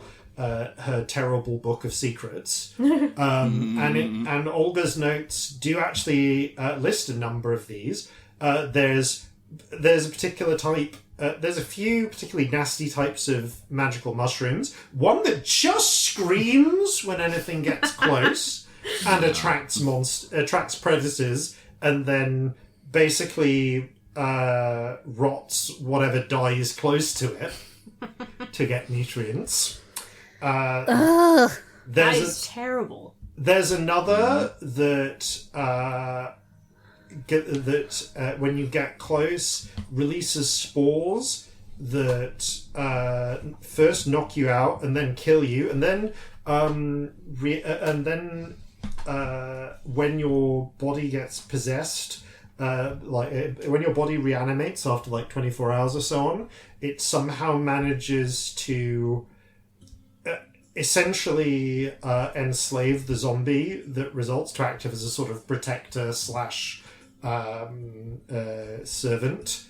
terrible book of secrets, and Olga's notes do actually list a number of these. There's a particular type. There's a few particularly nasty types of magical mushrooms. One that just screams when anything gets close and attracts predators, and then basically rots whatever dies close to it to get nutrients. That is terrible. There's another that when you get close releases spores that first knock you out and then kill you, and then when your body gets possessed, when your body reanimates after like 24 hours or so on, it somehow manages to essentially enslave the zombie that results, to act as a sort of protector / servant.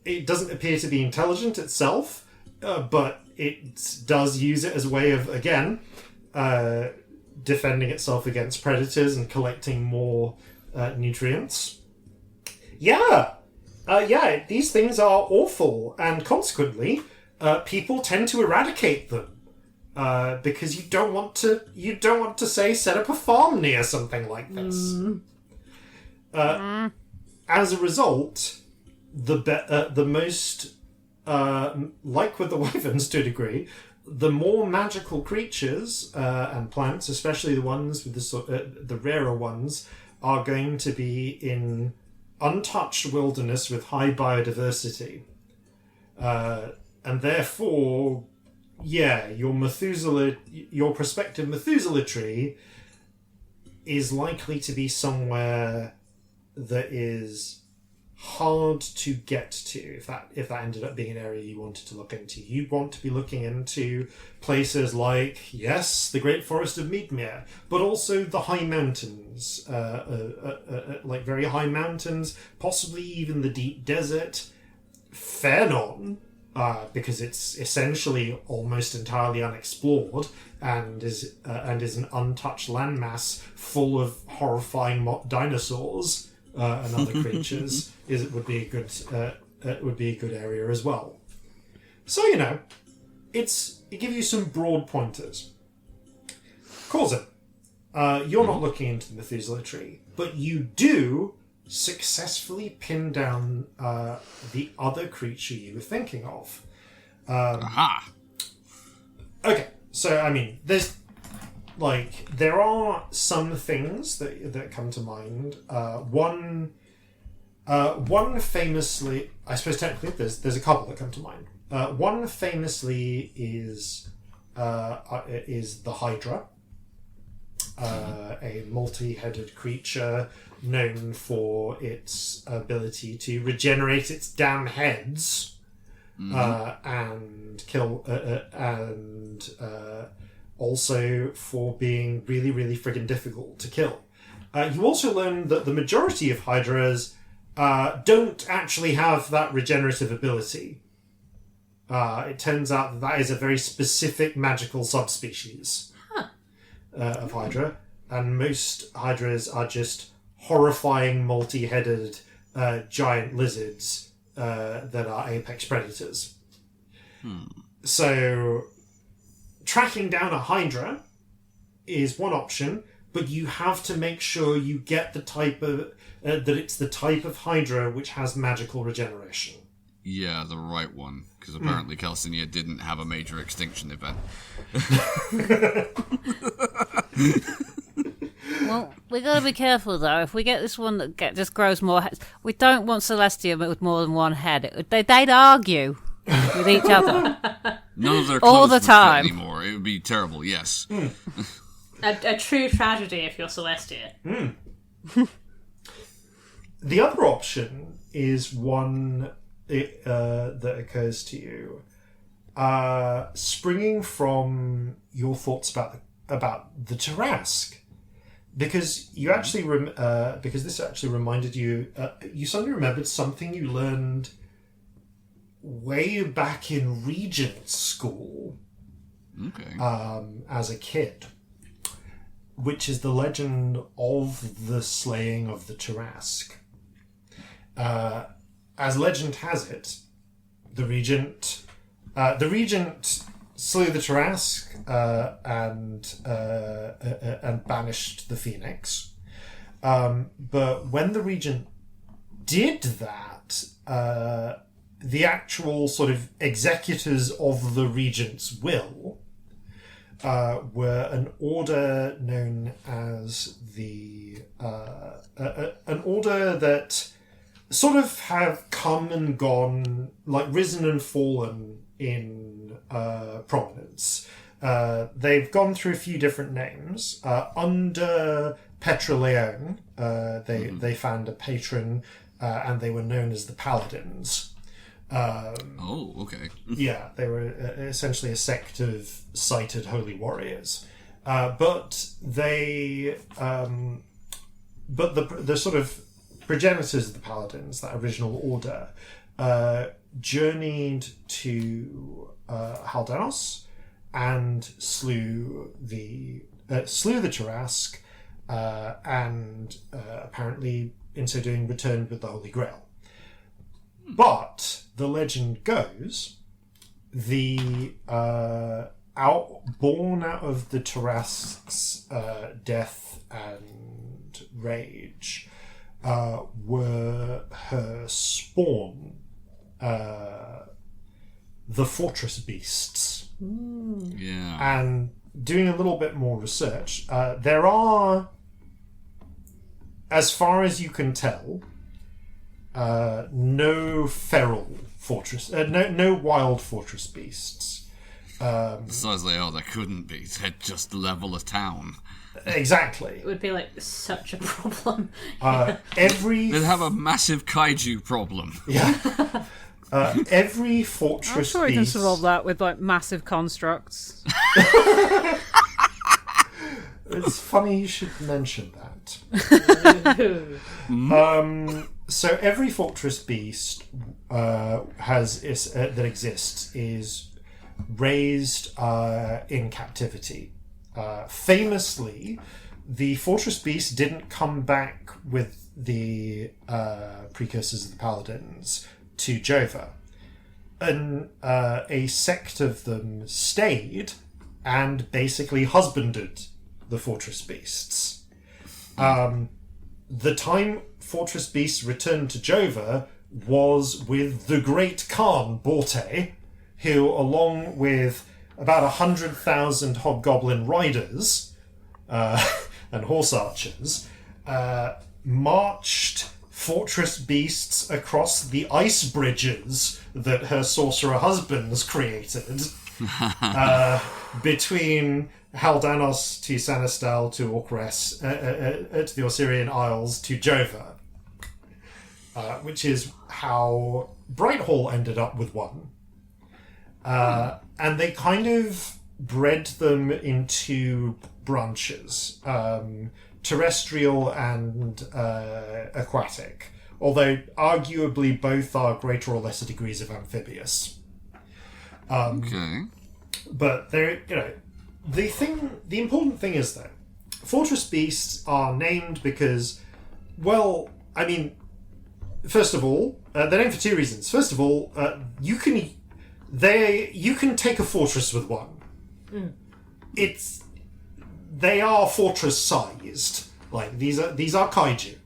It doesn't appear to be intelligent itself, but it does use it as a way of, again, defending itself against predators and collecting more nutrients. Yeah, these things are awful, and consequently, people tend to eradicate them. Because you don't want to say set up a farm near something like this. As a result, the most like with the wyverns to a degree, the more magical creatures and plants, especially the ones with the rarer ones, are going to be in untouched wilderness with high biodiversity, and therefore. Yeah, your prospective Methuselah tree is likely to be somewhere that is hard to get to if that ended up being an area you wanted to look into. You'd want to be looking into places like, yes, the Great Forest of Meadmere, but also the high mountains, like very high mountains, possibly even the deep desert, Fairnon. Because it's essentially almost entirely unexplored and is an untouched landmass full of horrifying dinosaurs and other creatures, would be a good area as well. So it gives you some broad pointers. Corzin, you're not looking into the Methuselah tree, but you do successfully pin down the other creature you were thinking of. Aha! Okay, so I mean, there are some things that come to mind. One famously, I suppose technically there's a couple that come to mind. One famously is the Hydra, a multi-headed creature known for its ability to regenerate its damn heads, and kill, and also for being really, really friggin' difficult to kill. You also learn that the majority of Hydras don't actually have that regenerative ability. It turns out that is a very specific magical subspecies of Hydra, and most Hydras are just horrifying multi-headed giant lizards that are apex predators. So tracking down a Hydra is one option, but you have to make sure you get the type of that it's the type of Hydra which has magical regeneration. Yeah, the right one, because apparently Calcinea didn't have a major extinction event. Well, we got to be careful though. If we get this one that just grows more heads, we don't want Celestia with more than one head. They'd argue with each other. None of their all clothes the would time fit anymore. It would be terrible. Yes. A true tragedy if you're Celestia. The other option is one that occurs to you, springing from your thoughts about the Tarrasque, because you actually because this actually reminded you. You suddenly remembered something you learned way back in Regent School, as a kid, which is the legend of the slaying of the Tarrasque. As legend has it, the regent slew the Tarrasque and banished the Phoenix. But when the regent did that, the actual sort of executors of the regent's will were an order known as an order that sort of have come and gone, like risen and fallen in prominence. They've gone through a few different names. Under Petra Leone, they found a patron, and they were known as the Paladins. Yeah, they were essentially a sect of sighted holy warriors. But the sort of progenitors of the Paladins, that original order, journeyed to Haldanos and slew the Tarrasque, and apparently in so doing returned with the Holy Grail. But the legend goes, born out of the Tarrasque's death and rage, were her spawn, the fortress beasts. Yeah. And doing a little bit more research, there are, as far as you can tell, no feral fortress, no wild fortress beasts. Besides, there couldn't be. They'd just level a town. Exactly. It would be like such a problem. They'd have a massive kaiju problem. Yeah. Every fortress I'm sure beast... you can solve that with like massive constructs. It's funny you should mention that. So every fortress beast that exists is raised in captivity. Famously, the fortress beast didn't come back with the precursors of the Paladins to Jova. A sect of them stayed and basically husbanded the fortress beasts. The time fortress beasts returned to Jova was with the Great Khan Borte, who, along with about 100,000 hobgoblin riders and horse archers, marched fortress beasts across the ice bridges that her sorcerer husbands created between Haldanos to Sanistal to Orcres, to the Osirian Isles to Jova, which is how Brighthall ended up with one. And they kind of bred them into branches, terrestrial and aquatic, although arguably both are greater or lesser degrees of amphibious. But they're, the important thing is that fortress beasts are named because, well, I mean, first of all, they're named for two reasons. First of all, you can take a fortress with one. They are fortress sized. Like these are kaiju.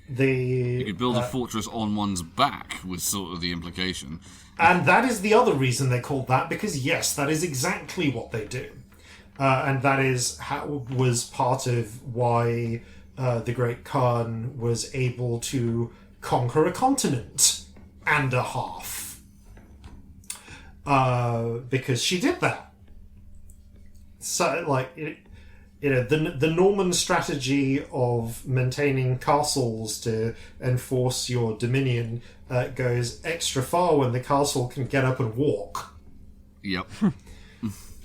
You could build a fortress on one's back, was sort of the implication. And that is the other reason they called that, because yes, that is exactly what they do. And that is was part of why the Great Khan was able to conquer a continent and a half. Because she did that. So, like, the Norman strategy of maintaining castles to enforce your dominion goes extra far when the castle can get up and walk. Yep.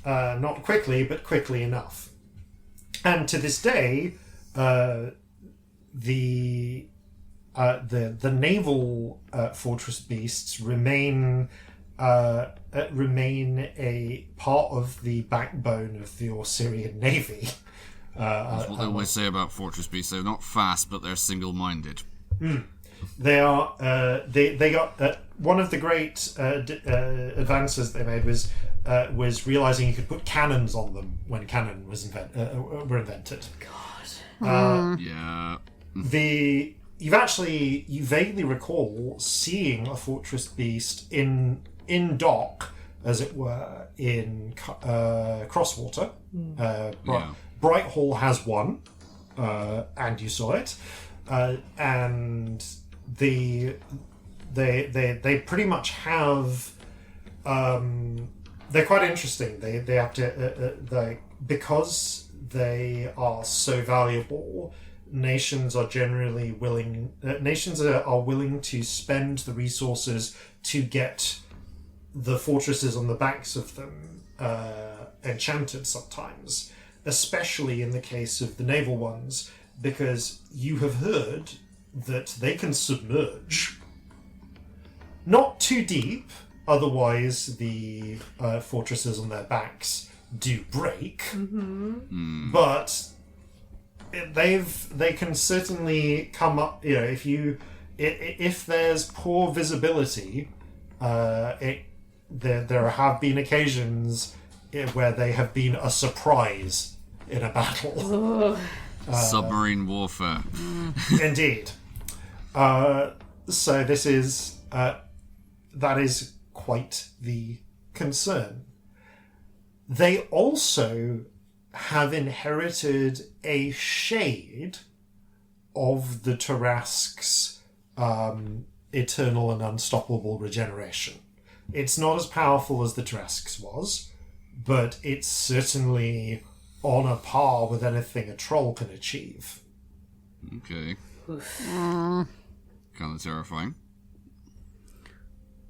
Not quickly, but quickly enough. And to this day, the naval fortress beasts remain a part of the backbone of the Osirian navy. That's what they always say about fortress beasts. They're not fast, but they're single-minded. They are. They got one of the great advances they made was realizing you could put cannons on them when cannon was were invented. God. Yeah. You vaguely recall seeing a fortress beast in dock, as it were, in Crosswater. Brighthall has one, and you saw it, and they pretty much have. They're quite interesting. They have to because they are so valuable. Nations are generally willing. Nations are willing to spend the resources to get the fortresses on the backs of them enchanted sometimes, especially in the case of the naval ones, because you have heard that they can submerge. Not too deep, otherwise the fortresses on their backs do break. But they can certainly come up. If there's poor visibility, there have been occasions where they have been a surprise in a battle. Submarine warfare. Indeed. So this is that is quite the concern. They also have inherited a shade of the Tarrasque's eternal and unstoppable regeneration. It's not as powerful as the Tarrasque's was, but it's certainly on a par with anything a troll can achieve. Okay. Kind of terrifying.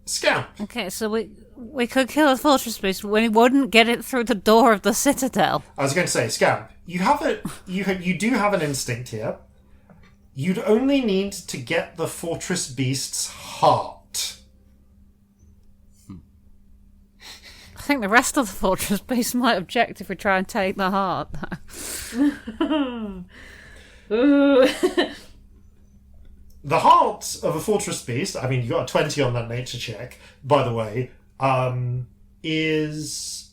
Scamp. Okay, so we could kill a fortress beast, but we wouldn't get it through the door of the citadel. I was going to say, Scamp, you do have an instinct here. You'd only need to get the fortress beast's heart. I think the rest of the fortress beast might object if we try and take the heart. The heart of a fortress beast, I mean, you got a 20 on that nature check, by the way, is...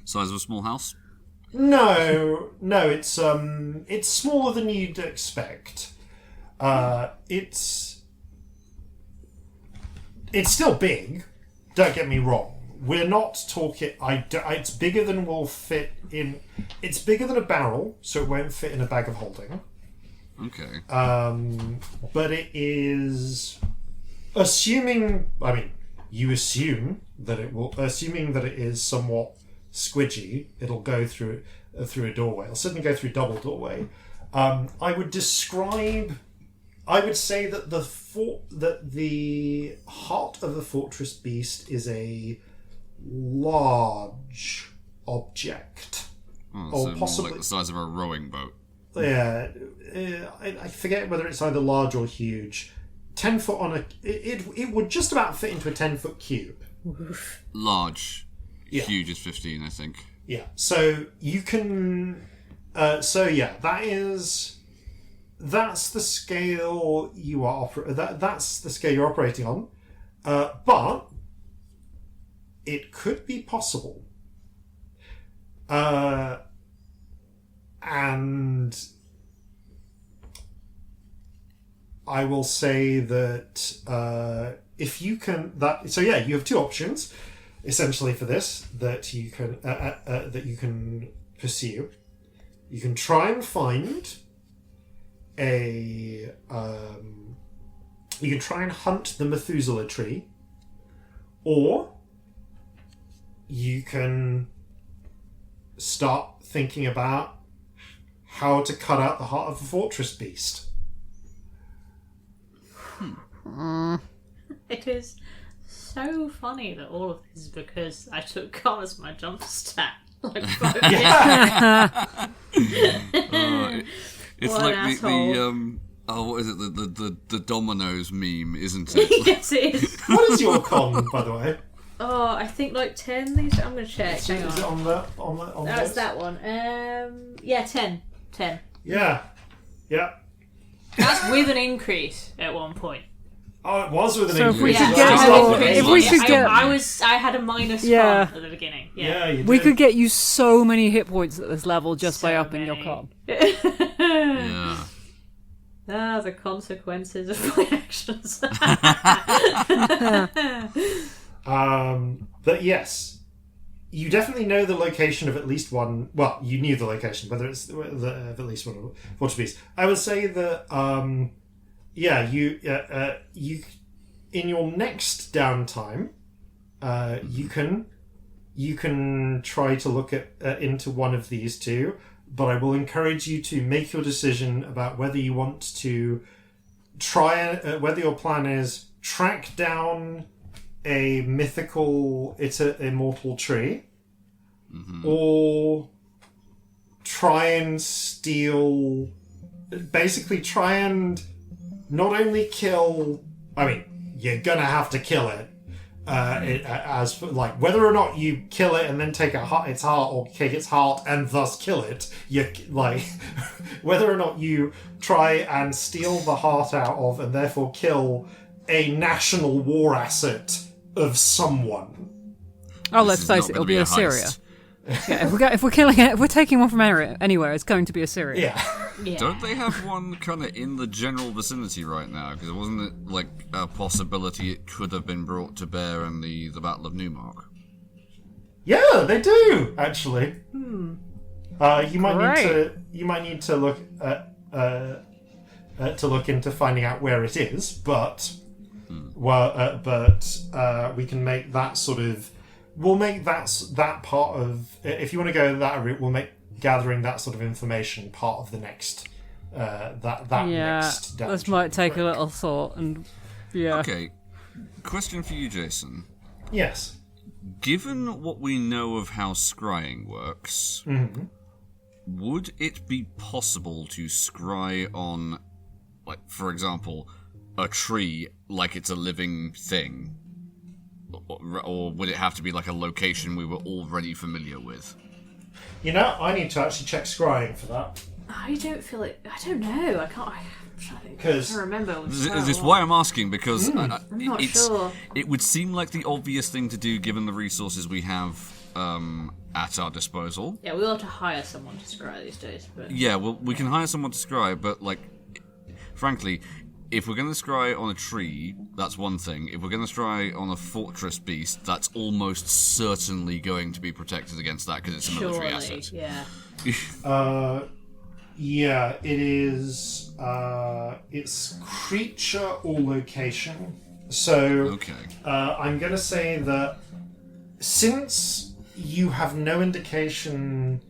Size of a small house? No, it's smaller than you'd expect. It's still big, don't get me wrong. We're not talking... it's bigger than will fit in... It's bigger than a barrel, so it won't fit in a bag of holding. Okay. But it is... Assuming... I mean, you assume that it will... Assuming that it is somewhat squidgy, it'll go through a doorway. It'll certainly go through a double doorway. I would describe... I would say that the heart of the fortress beast is a large object. So possibly like the size of a rowing boat. Yeah, I forget whether it's either large or huge. 10 foot on a... It would just about fit into a 10-foot cube. Large. Yeah. Huge is 15, I think. Yeah, so you can... That's the scale you are that's the scale you're operating on. But it could be possible. And I will say that if you can you have two options essentially for this that you can pursue. You can try and find you can try and hunt the Methuselah tree, or you can start thinking about how to cut out the heart of a fortress beast. It is so funny that all of this is because I took Carl as my jump stat. Like 5 It's What like an the asshole. what is it? The dominoes meme, isn't it? Yes, it is. What is your con, by the way? Oh, I think like 10. These I'm gonna check. Is Hang it on. on That's this? that one. Yeah, 10. 10. Yeah. That's with an increase at one point. Oh, it was with an So if we increase. could Yeah, get I your- had a- if we could get- I had a minus Yeah. con at the beginning. Yeah, you We did. could get you so many hit points at this level just by So upping your many. con. Yeah. The consequences of my actions. But yes, you definitely know the location of at least one. Well, you knew the location, whether it's of at least one fortress beast. I would say that you in your next downtime, you can try to look at into one of these two. But I will encourage you to make your decision about whether you want to try whether your plan is track down a mythical immortal tree, or try and steal. Basically, try and not only kill. I mean, you're gonna have to kill it. As like whether or not you kill it and then take its heart, or kick its heart and thus kill it, you like whether or not you try and steal the heart out of and therefore kill a national war asset of someone. Oh, let's This is face not it, gonna it'll be a Assyria. heist. Yeah, if we're killing it, if we're taking one from anywhere, it's going to be Assyria. Yeah. Yeah. Don't they have one kind of in the general vicinity right now? Because wasn't it like a possibility it could have been brought to bear in the Battle of Newmark? Yeah, they do actually. You might need to look into finding out where it is, but we can make that sort of. We'll make that part of. If you want to go that route, we'll make gathering that sort of information part of the next. Next. This might take a little thought, and yeah. Okay, question for you, Jason. Yes. Given what we know of how scrying works, would it be possible to scry on, like, for example, a tree like it's a living thing? Or would it have to be like a location we were already familiar with? You know, I need to actually check scrying for that. I don't feel it. I don't know. I can't. I'm trying to think. I 'Cause- can't remember. Is this why I'm asking? Because I'm not sure. it would seem like the obvious thing to do given the resources we have at our disposal. Yeah, we ought to hire someone to scry these days. But Yeah, well, we can hire someone to scry, but, like, frankly, if we're going to scry on a tree, that's one thing. If we're going to scry on a fortress beast, that's almost certainly going to be protected against that because it's a military surely, asset. yeah. Yeah, it is. It's creature or location. So, Okay. I'm going to say that since you have no indication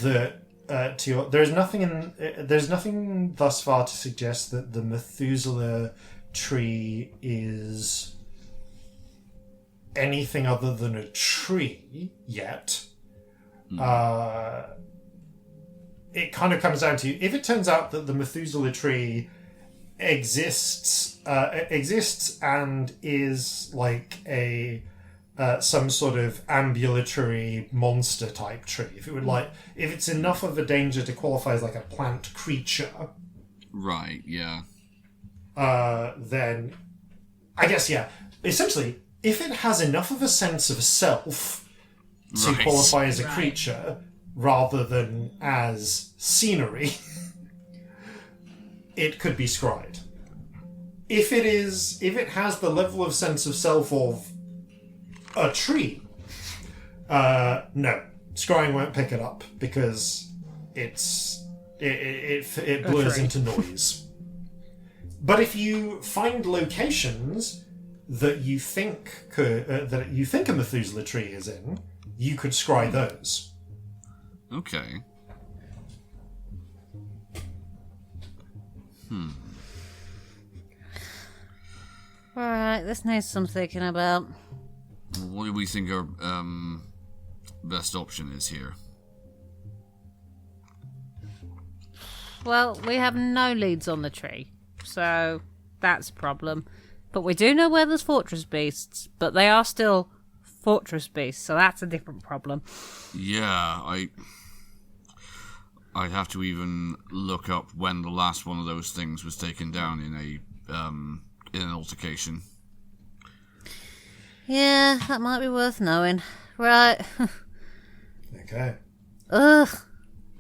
that there's nothing thus far to suggest that the Methuselah tree is anything other than a tree yet. It kind of comes down to if it turns out that the Methuselah tree exists and is like a some sort of ambulatory monster type tree. If it's enough of a danger to qualify as like a plant creature, Right, yeah. then I guess essentially, if it has enough of a sense of self to Right. qualify as a Right. creature rather than as scenery, it could be scried. if it has the level of sense of self of a tree, no, scrying won't pick it up because it blurs into noise. But if you find locations that you think a Methuselah tree is in, you could scry those. Okay. Alright, this needs some thinking about. What do we think our best option is here? Well, we have no leads on the tree, so that's a problem. But we do know where there's fortress beasts, but they are still fortress beasts, so that's a different problem. Yeah, I'd have to even look up when the last one of those things was taken down in an altercation. Yeah, that might be worth knowing. Right. Okay. Ugh.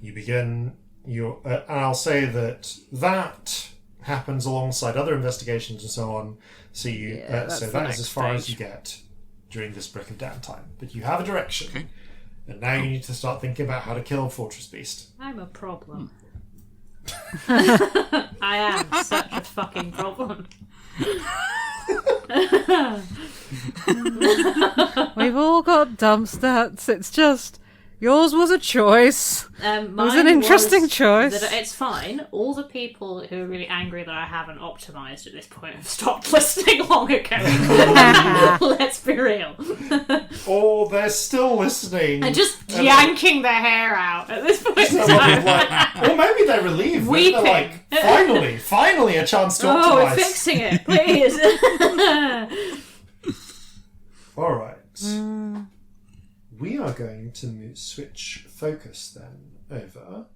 You begin your... and I'll say that happens alongside other investigations and so on. So you, so that is as far as you get during this brick of downtime. But you have a direction. Okay. And now you need to start thinking about how to kill a fortress beast. I'm a problem. I am such a fucking problem. We've all got dump stats. It's just yours was a choice. It was an interesting choice. It's fine. All the people who are really angry that I haven't optimised at this point have stopped listening long ago. Let's be real. Or they're still listening. And just yanking their hair out at this point. Or maybe they're relieved. Maybe they're like, finally a chance to optimise. Oh, we're fixing it, please. All right. We are going to switch focus then over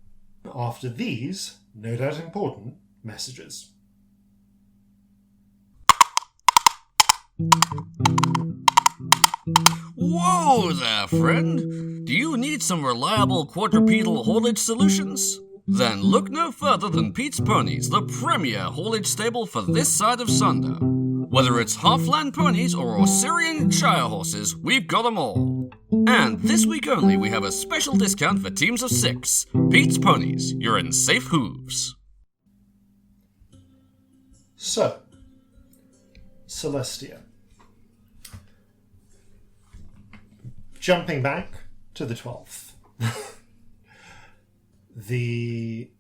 after these, no doubt important, messages. Whoa there, friend! Do you need some reliable quadrupedal haulage solutions? Then look no further than Pete's Ponies, the premier haulage stable for this side of sundown. Whether it's Halfland ponies or Osirian Shire horses, we've got them all. And this week only, we have a special discount for teams of 6. Pete's Ponies, you're in safe hooves. So, Celestia. Jumping back to the 12th. The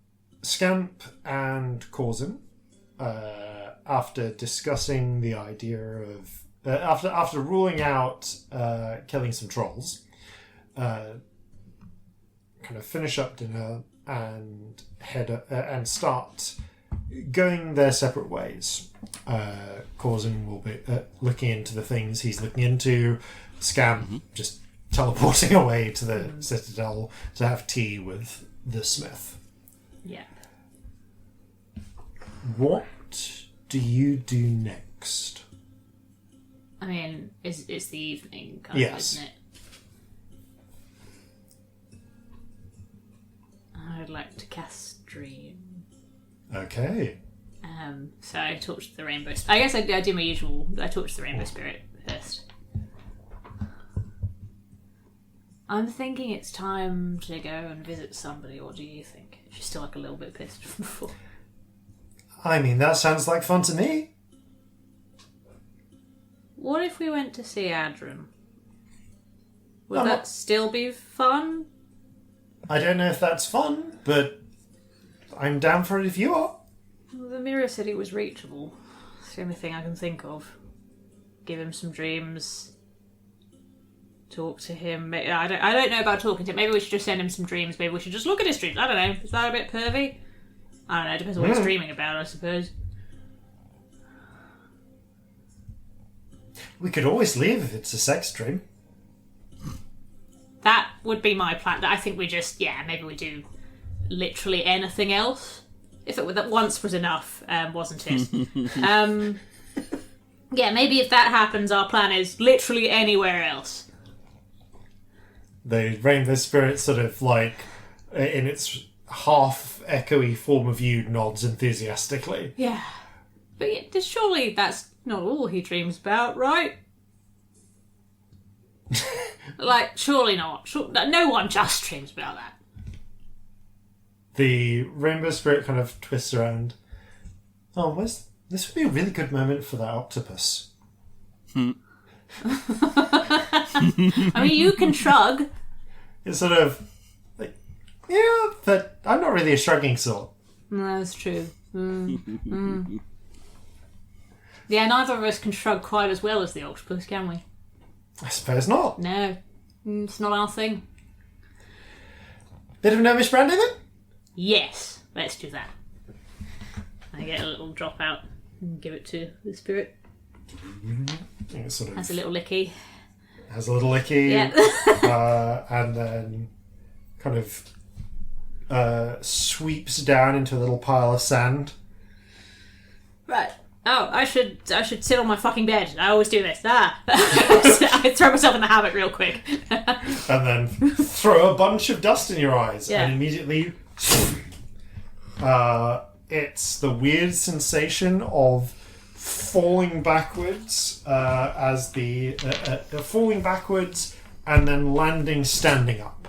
Scamp and Corzin, after discussing the idea of... after ruling out killing some trolls, kind of finish up dinner and head and start going their separate ways. Corzin will be looking into the things he's looking into. Scamp just teleporting away to the Citadel to have tea with the Smith. Yeah. What do you do next? I mean, it's the evening, kind of, isn't it? I'd like to cast Dream. Okay. So I torch the Rainbow... I guess I do my usual... I torch the Rainbow Spirit first. I'm thinking it's time to go and visit somebody. What do you think? She's still like a little bit pissed from before. I mean, that sounds like fun to me. What if we went to see Adrian? Would that still be fun? I don't know if that's fun, but I'm down for it if you are. Well, the mirror said he was reachable. It's the only thing I can think of. Give him some dreams. Talk to him. I don't know about talking to him. Maybe we should just send him some dreams. Maybe we should just look at his dreams. I don't know. Is that a bit pervy? I don't know. It depends on what he's dreaming about, I suppose. We could always leave if it's a sex dream. That would be my plan. I think we just, maybe we do literally anything else. If it were that once was enough, wasn't it? Maybe if that happens, our plan is literally anywhere else. The Rainbow Spirit sort of like, in its half echoey form of you, nods enthusiastically. Yeah. But surely that's not all he dreams about, right? Like, surely not. No one just dreams about that. The rainbow spirit kind of twists around. Oh, this would be a really good moment for that octopus. I mean, you can shrug. It's sort of like, yeah, but I'm not really a shrugging sort. No, that's true. Yeah, neither of us can shrug quite as well as the octopus, can we? I suppose not. No, it's not our thing. Bit of gnomish brandy then? Yes, let's do that. I get a little drop out and give it to the spirit. It sort of Has a little licky. Yeah. And then kind of sweeps down into a little pile of sand. Right. Oh, I should sit on my fucking bed. I always do this. I throw myself in the habit real quick. And then throw a bunch of dust in your eyes. Yeah. And immediately it's the weird sensation of falling backwards falling backwards and then landing standing up.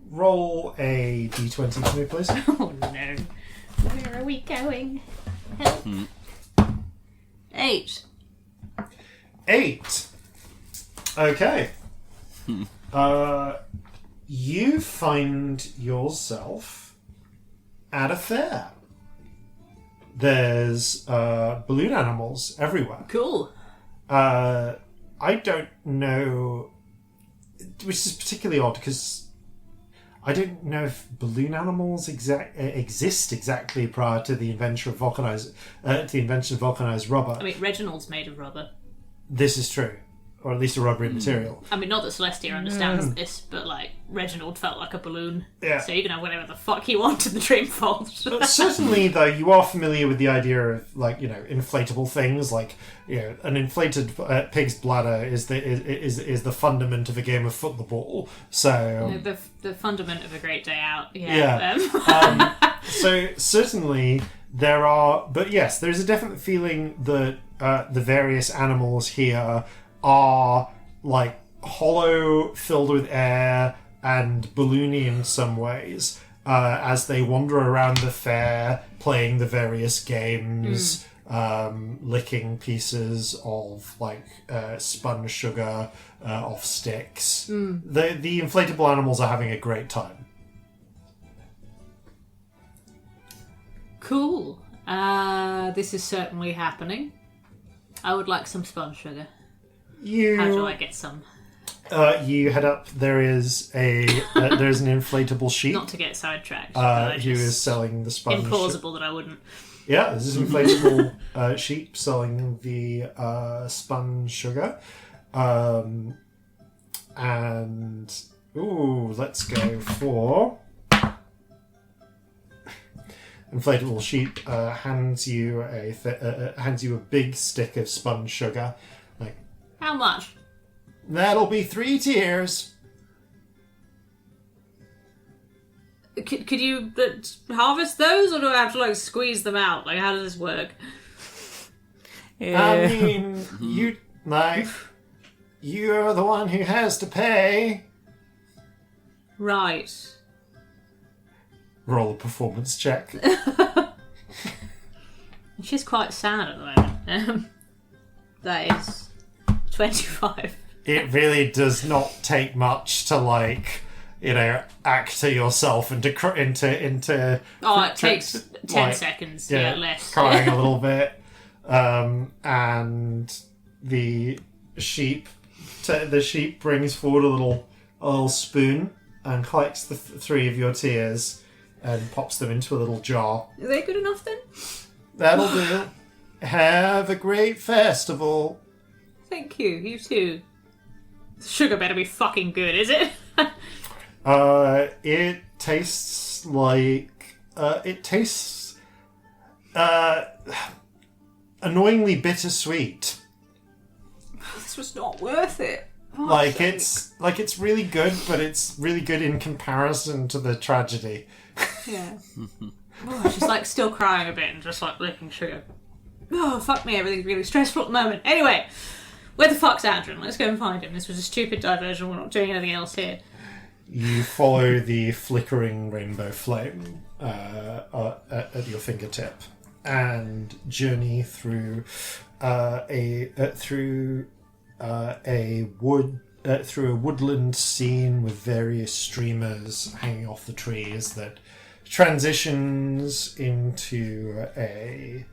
Roll a d20 for me, please. Oh no. Where are we going? Help. 8. 8. Okay. You find yourself at a fair. There's balloon animals everywhere. Cool. I don't know, which is particularly odd because I don't know if balloon animals exist exactly prior to the invention of vulcanized rubber. I mean, Reginald's made of rubber. This is true, or at least a rubbery material. I mean, not that Celestia understands this, but like Reginald felt like a balloon. Yeah. So you can have whatever the fuck you want in the Dreamfold. Certainly, though, you are familiar with the idea of, like, you know, inflatable things. Like, you know, an inflated pig's bladder is the fundament of a game of football. So the fundament of a great day out. Yeah. So certainly there are, but yes, there is a definite feeling that the various animals here are like hollow, filled with air, and balloony in some ways, as they wander around the fair, playing the various games, licking pieces of like spun sugar off sticks. The inflatable animals are having a great time. Cool. This is certainly happening. I would like some spun sugar. How do I get some? You head up. There's an inflatable sheep. Not to get sidetracked. Who is selling the spun. Implausible that I wouldn't. Yeah, this is an inflatable sheep selling the spun sugar, and let's go for inflatable sheep. Hands you a big stick of spun sugar. Like, how much? That'll be 3 tiers. Could you harvest those, or do I have to like squeeze them out? Like, how does this work? Yeah. I mean, you're the one who has to pay. Right. Roll a performance check. She's quite sad at the moment. That is 25. It really does not take much to, like, you know, actor yourself into. It takes 10 seconds. Yeah, less. Crying a little bit, and the sheep brings forward a little spoon and collects the 3 of your tears and pops them into a little jar. Are they good enough then? That'll do. Have a great festival. Thank you. You too. Sugar better be fucking good, is it? It tastes like annoyingly bittersweet. This was not worth it. It's really good, but it's really good in comparison to the tragedy. Yeah. She's like still crying a bit and just like licking sugar. Oh, fuck me, everything's really stressful at the moment. Anyway, where the fuck's Adrian? Let's go and find him. This was a stupid diversion. We're not doing anything else here. You follow the flickering rainbow flame at your fingertip and journey through a woodland scene with various streamers hanging off the trees that transitions into a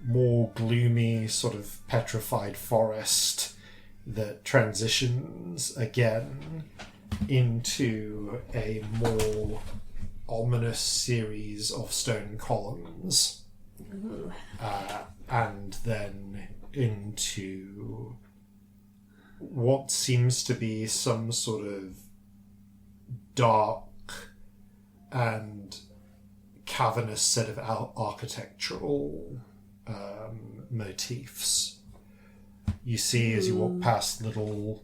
more gloomy sort of petrified forest that transitions again into a more ominous series of stone columns, and then into what seems to be some sort of dark and cavernous set of architectural motifs. You see as you walk past little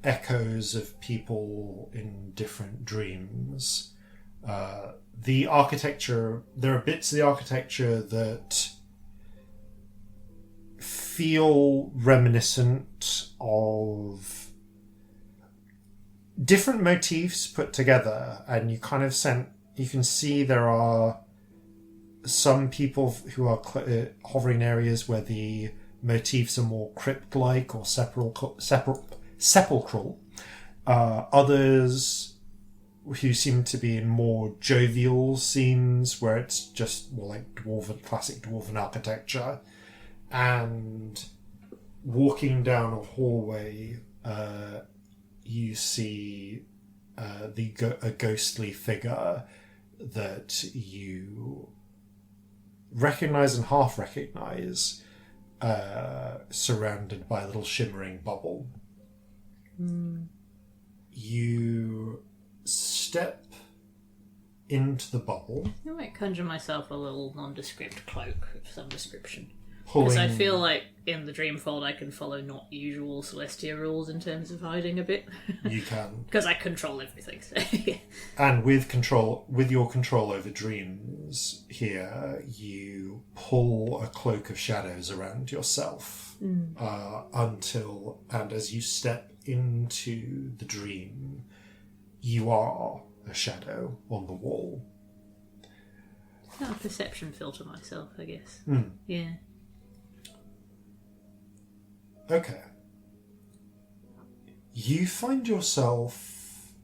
echoes of people in different dreams. The architecture, there are bits of the architecture that feel reminiscent of different motifs put together, and you kind of you can see there are some people who are hovering in areas where the motifs are more crypt-like or sepulchral. Others who seem to be in more jovial scenes where it's just more like classic dwarven architecture. And walking down a hallway, you see a ghostly figure that you recognize and half recognize, surrounded by a little shimmering bubble. You step into the bubble. I might conjure myself a little nondescript cloak of some description. Because I feel like in the Dreamfold I can follow not usual Celestia rules in terms of hiding a bit. You can. Because I control everything. So. And with your control over dreams here, you pull a cloak of shadows around yourself until, and as you step into the dream, you are a shadow on the wall. It's not a perception filter myself, I guess. Yeah. Okay. You find yourself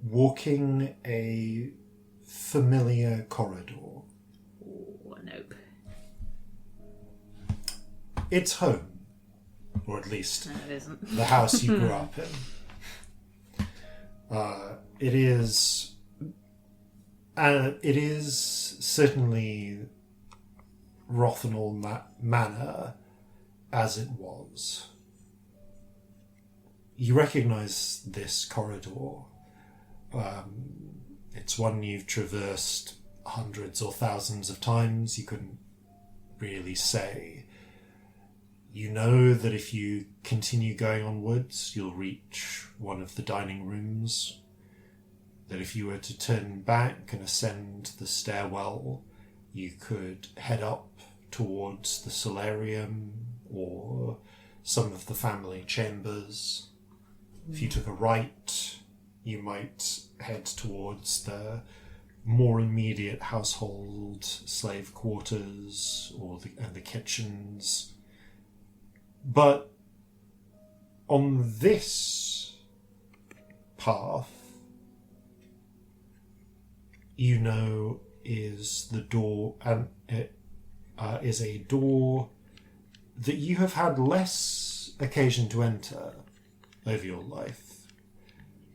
walking a familiar corridor. Oh, nope. It's home. Or at least no, it isn't. the house you grew up in. It is certainly Rothenal Manor as it was. You recognise this corridor. It's one you've traversed hundreds or thousands of times. You couldn't really say. You know that if you continue going onwards, you'll reach one of the dining rooms. That if you were to turn back and ascend the stairwell, you could head up towards the solarium or some of the family chambers. If you took a right, you might head towards the more immediate household slave quarters and the kitchens. But on this path, you know, is the door, and it is a door that you have had less occasion to enter over your life.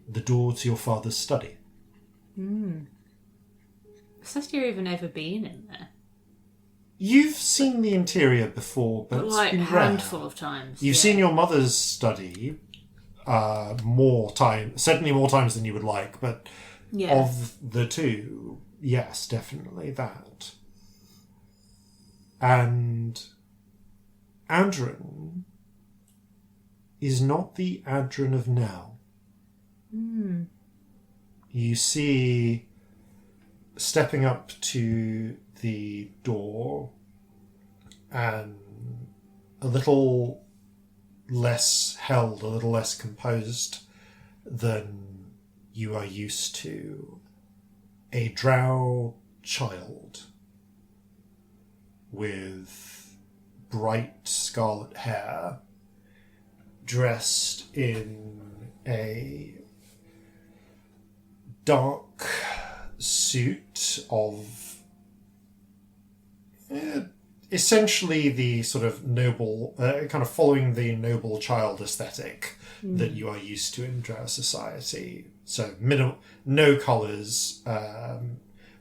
The door to your father's study. Has Celestia even ever been in there? You've seen the interior before, but it's like been a rare. handful of times. You've seen your mother's study certainly more times than you would like, but of the two, yes, definitely that. And Adrian is not the Adrian of now. You see stepping up to the door and a little less held, a little less composed than you are used to, a drow child with bright scarlet hair, dressed in a dark suit of essentially the sort of noble, kind of following the noble child aesthetic that you are used to in drow society. So no colours,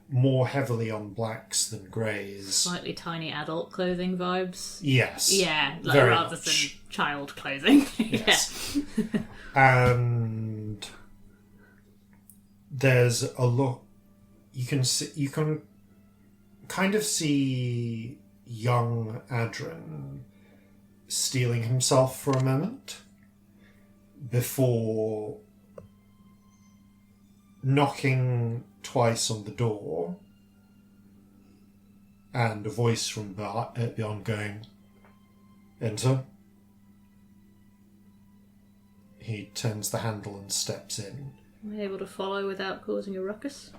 more heavily on blacks than greys. Slightly tiny adult clothing vibes. Yes. Yeah, very rather much. than child clothing. Yes. And there's a look. You can kind of see young Adren steeling himself for a moment before knocking twice on the door and a voice from beyond going, "Enter." He turns the handle and steps in. Am I able to follow without causing a ruckus?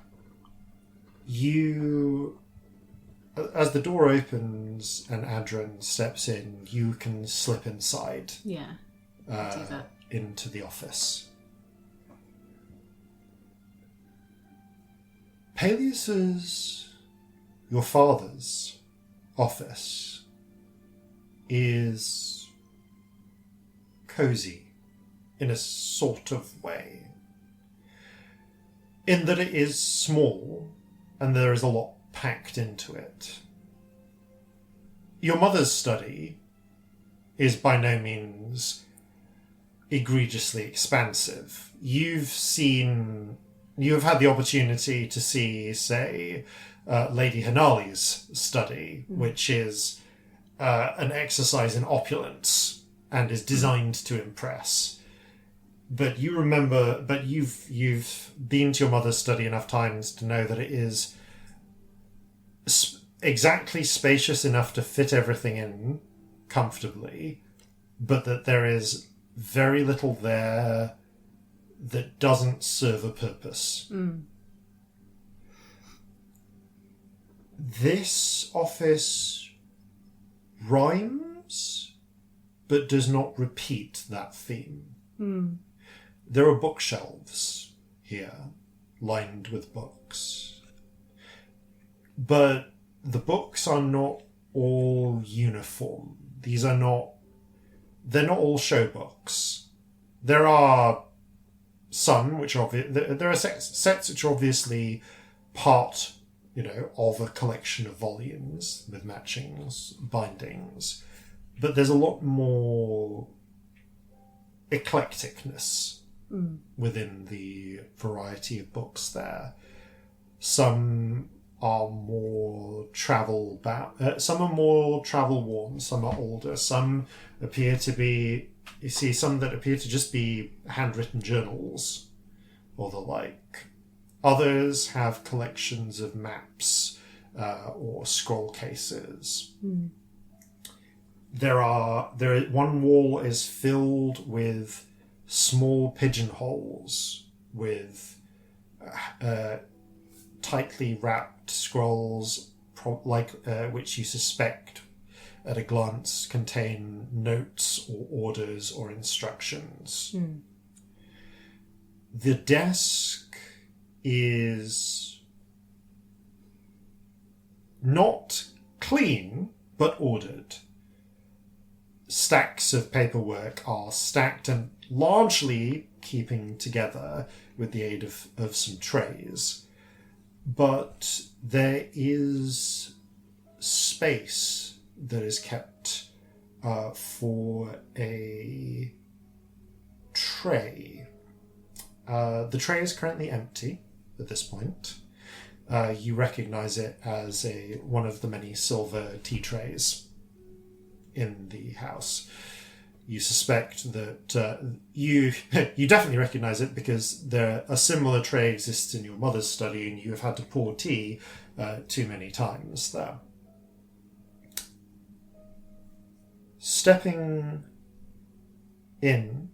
You, as the door opens and Adren steps in, you can slip inside. Yeah, I'll do that. Into the office. Peleus's, your father's, office is cozy in a sort of way, in that it is small and there is a lot packed into it. Your mother's study is by no means egregiously expansive. You have had the opportunity to see, say, Lady Hanali's study, which is an exercise in opulence and is designed to impress. But you've been to your mother's study enough times to know that it is exactly spacious enough to fit everything in comfortably, but that there is very little there that doesn't serve a purpose. This office rhymes, but does not repeat that theme. There are bookshelves here, lined with books. But the books are not all uniform. They're not all show books. There are some which are there are sets which are obviously part, of a collection of volumes with matching bindings, but there's a lot more eclecticness within the variety of books there. Some are more travel worn, some are older, some appear to be, you see some that appear to just be handwritten journals or the like. Others have collections of maps or scroll cases. One wall is filled with small pigeonholes with tightly wrapped scrolls, which you suspect at a glance contain notes or orders or instructions. The desk is not clean, but ordered. Stacks of paperwork are stacked and largely keeping together with the aid of some trays. But there is space that is kept for a tray. The tray is currently empty at this point. You recognize it as one of the many silver tea trays in the house. You suspect that you definitely recognise it because a similar tray exists in your mother's study, and you have had to pour tea too many times there. Stepping in,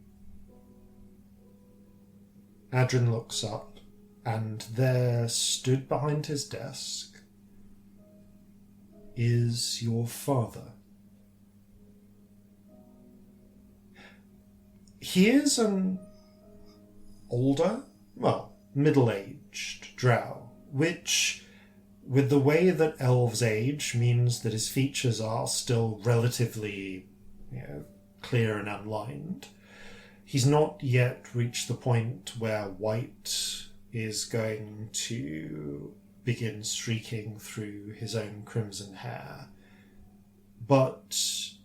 Adrian looks up, and there, stood behind his desk, is your father. He is an older, middle-aged drow, which, with the way that elves age, means that his features are still relatively, clear and unlined. He's not yet reached the point where white is going to begin streaking through his own crimson hair. But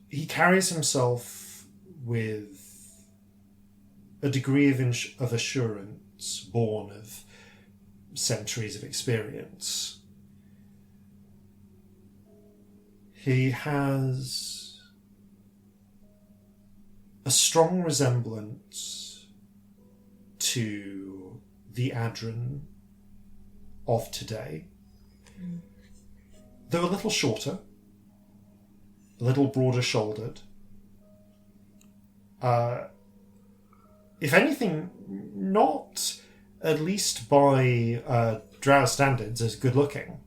he carries himself with a degree of assurance born of centuries of experience. He has a strong resemblance to the Adrian of today, though a little shorter, a little broader shouldered. If anything, not, at least by drow standards, as good looking.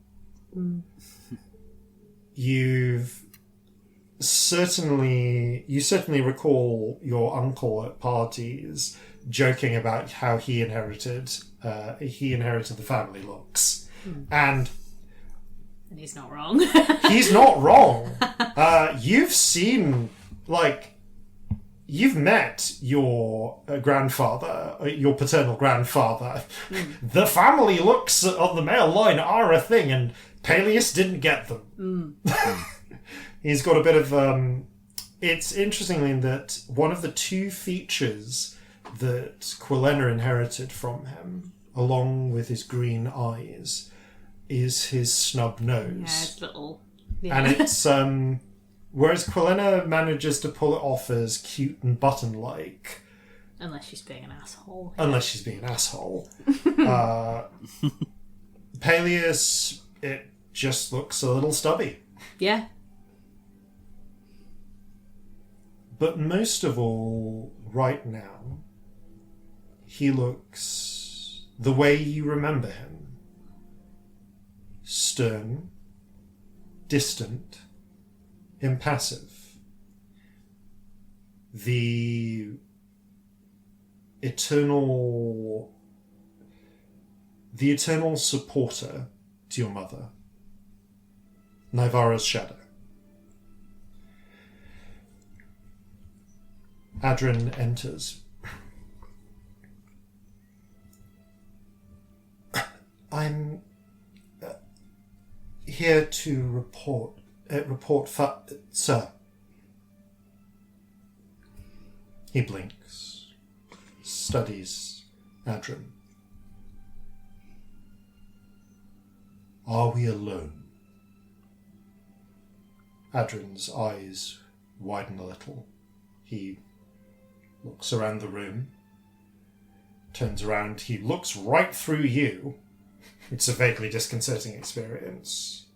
You certainly recall your uncle at parties joking about how he inherited the family looks, and he's not wrong. He's not wrong. You've met your grandfather, your paternal grandfather. The family looks on the male line are a thing, and Peleus didn't get them. He's got a bit of... it's interesting in that one of the two features that Quilena inherited from him, along with his green eyes, is his snub nose. Yeah, it's little... Yeah. And it's... whereas Quilena manages to pull it off as cute and button-like. Unless she's being an asshole. Peleus, it just looks a little stubby. Yeah. But most of all, right now, he looks the way you remember him. Stern, distant, impassive. The eternal supporter to your mother. Nivara's shadow. Adrian enters. I'm here to report, sir. He blinks, studies Adrian. Are we alone? Adrian's eyes widen a little. He looks around the room, turns around, he looks right through you. It's a vaguely disconcerting experience.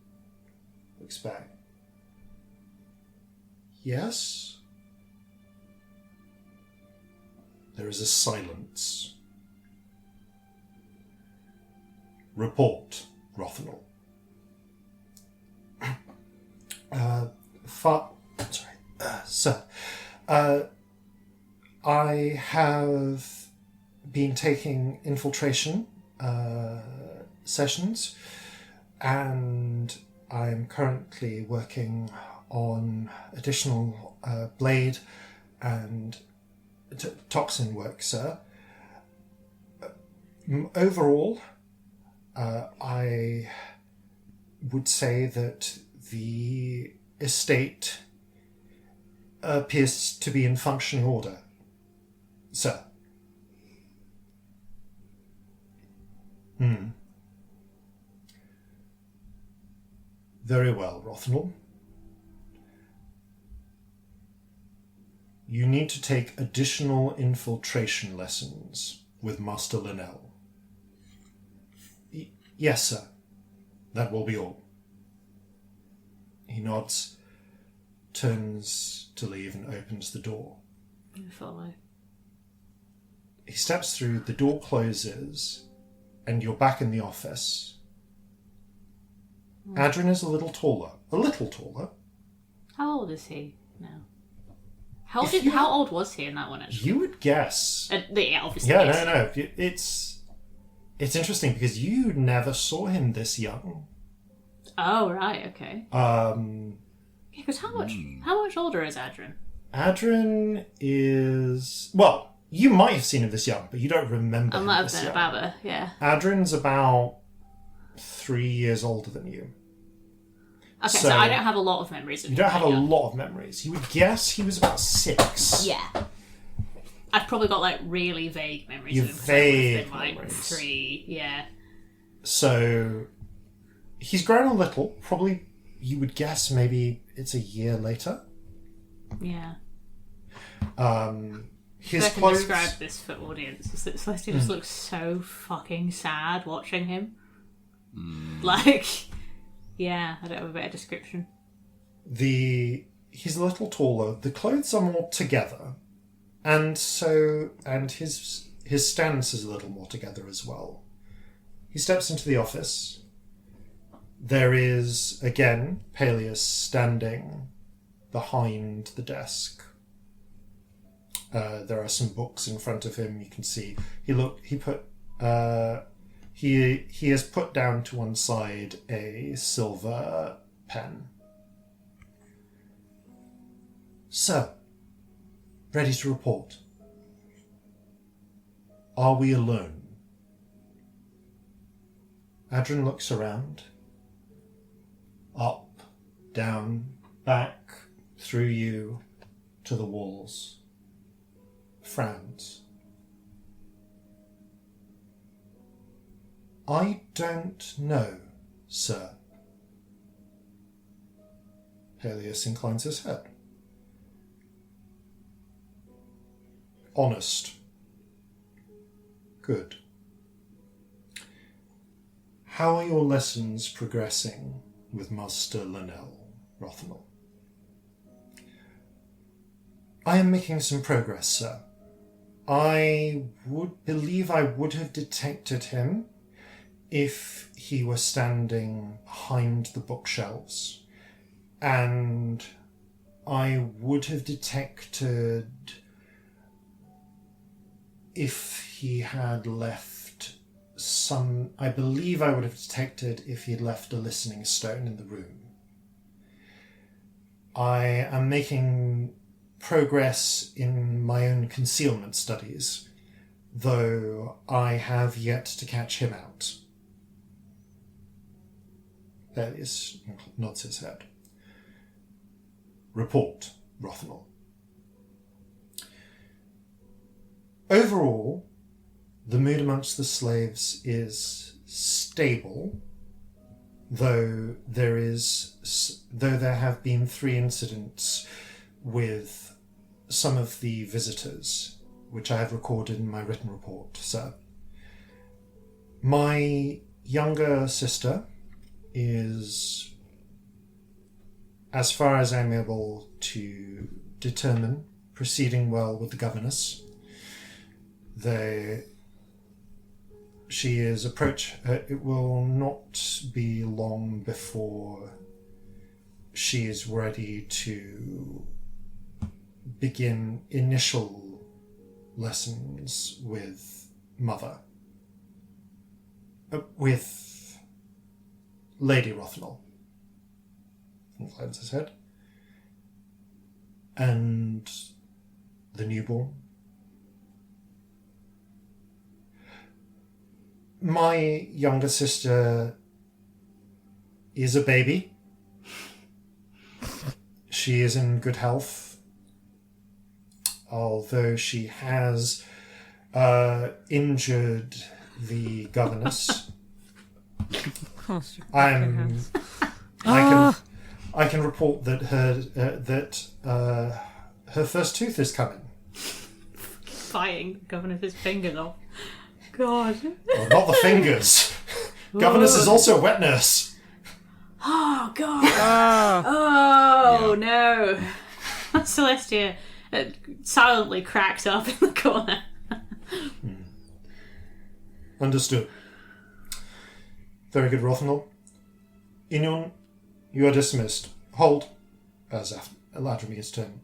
Looks back. Yes? There is a silence. Report, Rothenal. Sir. I have been taking infiltration sessions, and I'm currently working on additional blade and toxin work, sir. Overall, I would say that the estate appears to be in functioning order, sir. Very well, Rothenal. you need to take additional infiltration lessons with Master Linnell. Yes, sir. That will be all. He nods, turns to leave, and opens the door. I follow. He steps through, the door closes, and you're back in the office. Adrian is a little taller. A little taller. How old is he now? How old was he in that one, actually? You would guess. Yeah, obviously. Yeah, yes. no. It's interesting because you never saw him this young. Oh, right, okay. Because how much older is Adrian? Adrian is... Well, you might have seen him this young, but you don't remember him I might this have young. been about it, yeah. Adrian's about 3 years older than you. Okay, so I don't have a lot of memories of him. You don't have a lot of memories. You would guess he was about 6. Yeah. I've probably got, like, really vague memories of him. Vague been, like, memories. 3, yeah. So, he's grown a little. Probably, you would guess maybe it's a year later. Yeah. His I can clothes... describe this for audiences. Celestia just looks so fucking sad watching him. Like, yeah, I don't have a better description. He's a little taller. The clothes are more together. And his stance is a little more together as well. He steps into the office. There is, again, Peleus standing behind the desk. There are some books in front of him. You can see he has put down to one side a silver pen. Sir, ready to report. Are we alone? Adrian looks around. Up, down, back, through you, to the walls. Frowns. I don't know, sir. Peleus inclines his head. Honest. Good. How are your lessons progressing with Master Linnell, Rothnell? I am making some progress, sir. I would believe I would have detected him if he were standing behind the bookshelves, and I would have detected if he had left I believe I would have detected if he had left a listening stone in the room. I am making progress in my own concealment studies, though I have yet to catch him out. Peleus nods his head. Report, Rothnell. Overall, the mood amongst the slaves is stable, though there have been 3 incidents with some of the visitors, which I have recorded in my written report, sir. My younger sister is, as far as I'm able to determine, proceeding well with the governess. It will not be long before she is ready to begin initial lessons with Mother. With Lady Rothnell. Inclines his head. And the newborn. My younger sister is a baby. She is in good health, although she has injured the governess. Of course. I can report that her first tooth is coming. Biting Governess's fingers off. God. Well, not the fingers. Governess is also a wet nurse. Oh, God. Oh, no. Celestia silently cracked up in the corner. Understood. Very good, Rothnall. Inyon, you are dismissed. Hold, as Ladromir's turn.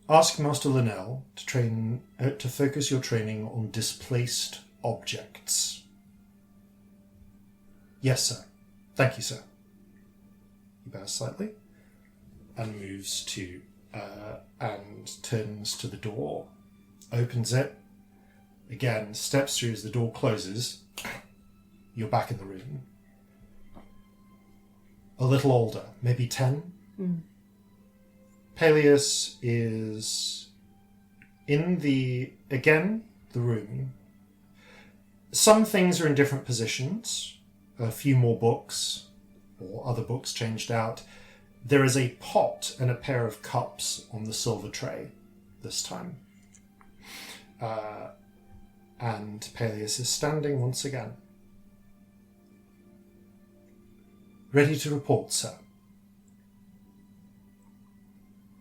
Ask Master Linnell to focus your training on displaced objects. Yes, sir. Thank you, sir. He bows slightly and moves to and turns to the door. Opens it. Again, steps through as the door closes. You're back in the room. A little older, maybe 10. Peleus is in the room. Some things are in different positions. A few more books, or other books changed out. There is a pot and a pair of cups on the silver tray this time. And Peleus is standing once again. Ready to report, sir.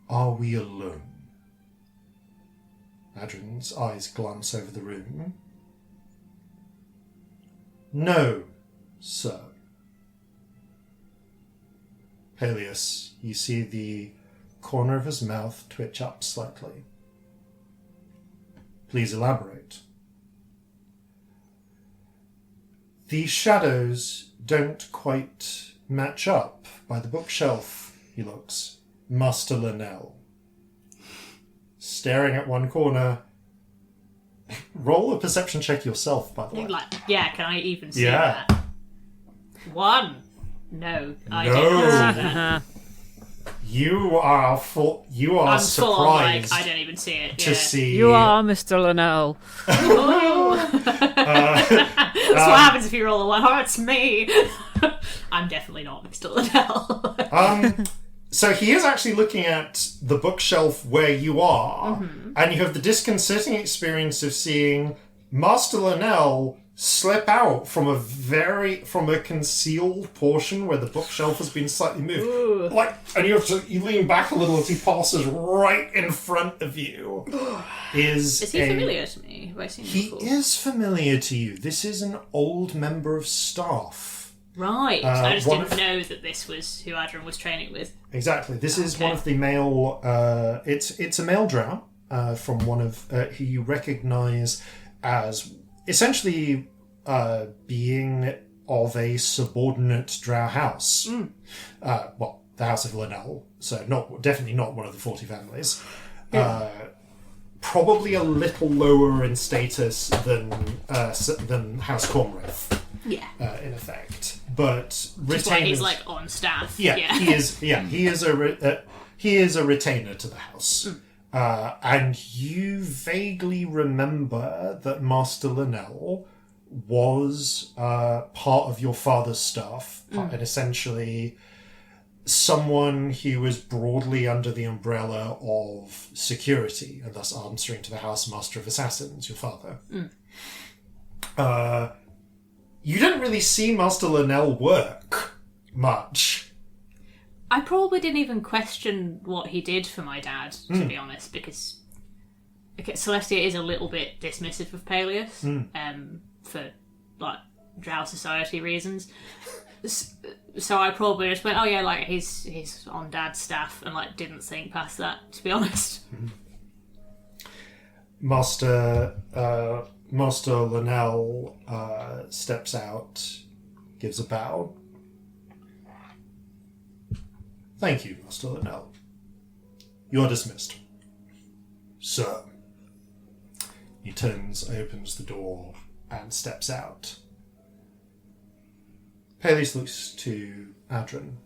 Are we alone? Adrian's eyes glance over the room. No, sir. Peleus, you see the corner of his mouth twitch up slightly. Please elaborate. The shadows don't quite match up. By the bookshelf, he looks. Master Linnell. Staring at one corner. Roll a perception check yourself, by the way. Can I even see that? 1. No, I did not see that. You are I'm surprised. Full on, I don't even see it. To see You are Mr. Linnell. That's what happens if you roll a 1. Oh, it's me. I'm definitely not Mr. Linnell. So he is actually looking at the bookshelf where you are, and you have the disconcerting experience of seeing Master Linnell slip out from a concealed portion where the bookshelf has been slightly moved. Ooh. And you lean back a little as he passes right in front of you. Is he familiar to me? Have I seen him before? He is familiar to you. This is an old member of staff. Right. I just didn't know that this was who Adrian was training with. Exactly. This is one of the male... it's a male drow from one of... who you recognise as essentially being of a subordinate drow house. The House of Linnell. So definitely not one of the 40 families. Probably a little lower in status than House Cornwraith. Yeah. In effect, but retainers. Why he's like on staff. Yeah. He is. Yeah, he is a retainer to the house, and you vaguely remember that Master Linnell was part of your father's staff, and essentially someone who was broadly under the umbrella of security, and thus answering to the House Master of Assassins, your father. You didn't really see Master Linnell work much. I probably didn't even question what he did for my dad, to be honest, because Celestia is a little bit dismissive of Peleus, for drow society reasons. So I probably just went, he's on Dad's staff, and didn't think past that, to be honest. Master Linnell steps out, gives a bow. Thank you, Master Linnell. You are dismissed. Sir. He opens the door, and steps out. Peleus looks to Adrian.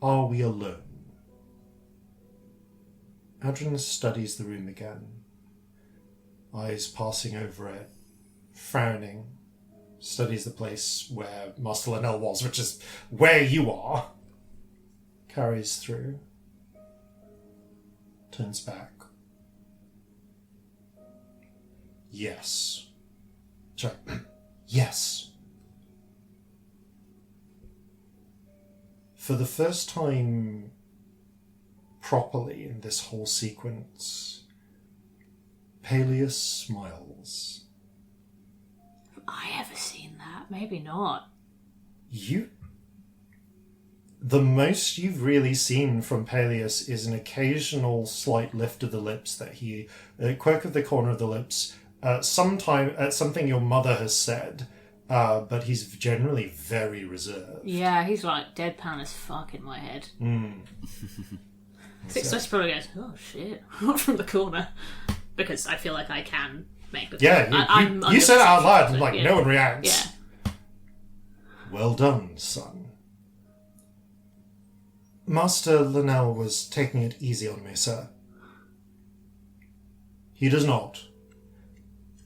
Are we alone? Adrian studies the room again. Eyes passing over it, frowning, studies the place where Master Linnell was, which is where you are. Carries through. turns back. Yes. Sorry. Yes. For the first time properly in this whole sequence, Peleus smiles. Have I ever seen that? Maybe not. The most you've really seen from Peleus is an occasional slight lift of the lips a quirk of the corner of the lips, something your mother has said, but he's generally very reserved. Yeah, he's like deadpan as fuck in my head. Success probably goes, oh shit, not from the corner. Because I feel like I can make the you said it out loud and no one reacts. Yeah. Well done, son. Master Linnell was taking it easy on me, sir. He does not.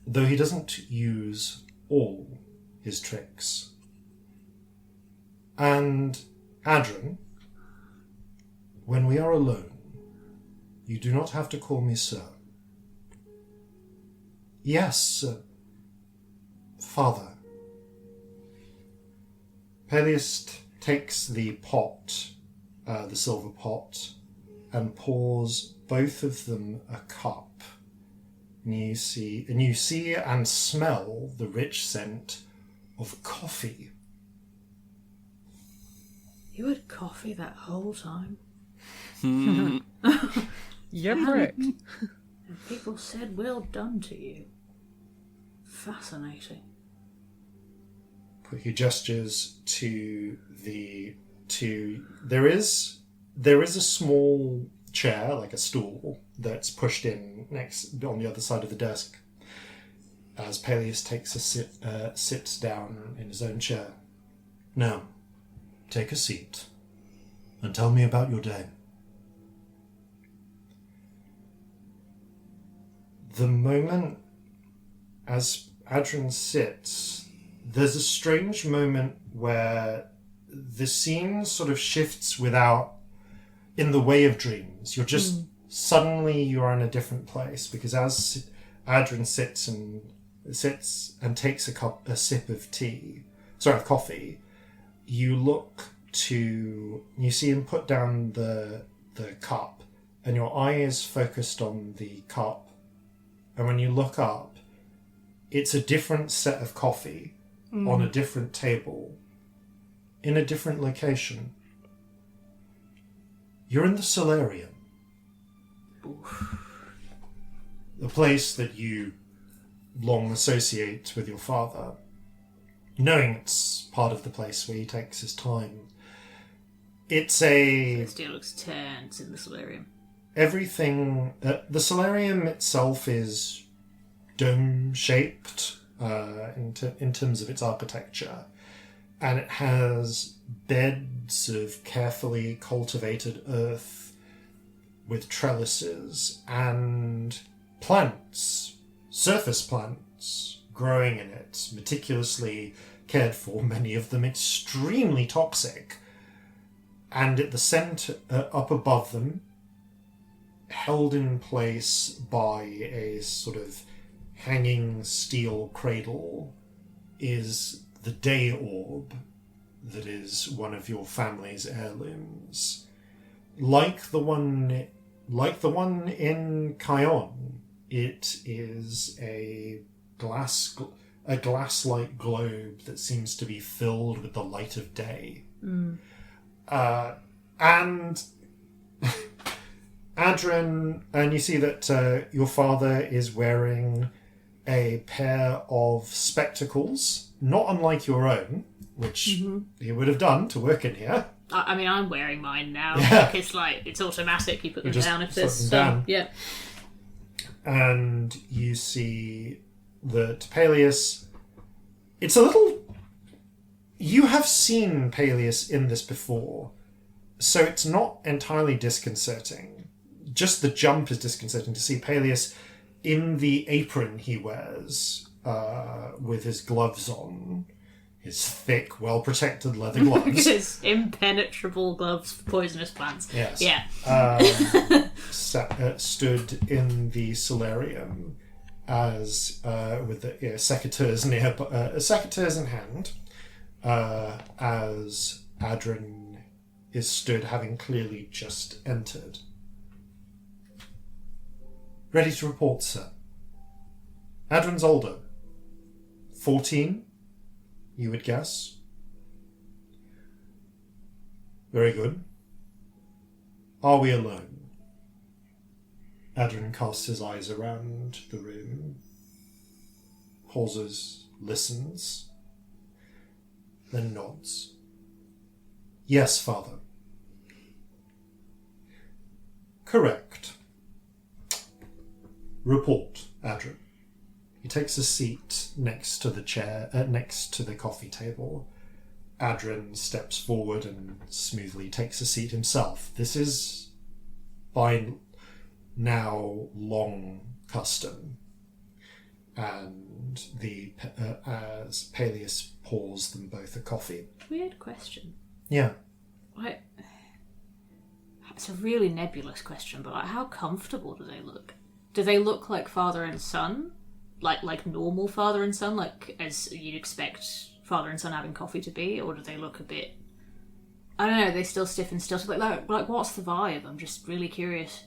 Though he doesn't use all his tricks. And, Adrian, when we are alone, you do not have to call me sir. Yes, father. Peleus takes the pot, the silver pot, and pours both of them a cup. And you see and smell the rich scent of coffee. You had coffee that whole time? You're correct. And people said well done to you. Fascinating. He gestures to there is a small chair, like a stool, that's pushed in next on the other side of the desk. As Peleus takes sits down in his own chair. Now, take a seat and tell me about your day. The moment as Adrian sits, there's a strange moment where the scene sort of shifts in the way of dreams. You're just suddenly you're in a different place, because as Adrian sits and takes a sip of coffee, you see him put down the cup, and your eye is focused on the cup. And when you look up, it's a different set of coffee on a different table in a different location. You're in the solarium. The place that you long associate with your father, knowing it's part of the place where he takes his time. Celestia looks tense in the solarium. Everything... the solarium itself is dome-shaped in terms of its architecture, and it has beds of carefully cultivated earth with trellises and plants, surface plants, growing in it, meticulously cared for, many of them extremely toxic. And at the centre, up above them, held in place by a sort of hanging steel cradle, is the day orb that is one of your family's heirlooms. Like the one in Kion, it is a glass-like globe that seems to be filled with the light of day. And Adrian, and you see that your father is wearing a pair of spectacles, not unlike your own, which he would have done to work in here. I mean, I'm wearing mine now. Because, it's automatic. You put them just down if put there's them down. Yeah. And you see that Peleus... It's a little... You have seen Peleus in this before, so it's not entirely disconcerting. Just the jump is disconcerting to see Peleus in the apron he wears, with his gloves on, his thick, well-protected leather gloves. His impenetrable gloves for poisonous plants. Yes. Yeah. stood in the solarium as with the secateurs secateurs in hand, as Adrin is stood, having clearly just entered. Ready to report, sir. Adrin's older. 14, you would guess. Very good. Are we alone? Adrin casts his eyes around the room, pauses, listens, then nods. Yes, Father. Correct. Report, Adrin. He takes a seat next to the chair, next to the coffee table. Adrin steps forward and smoothly takes a seat himself. This is, by now, long custom. And as Peleus pours them both a coffee. Weird question. Yeah. It's a really nebulous question, but how comfortable do they look? Do they look like father and son? Like normal father and son, like as you'd expect father and son having coffee to be, or do they look a bit? I don't know. Are they still stiff and still like what's the vibe? I'm just really curious.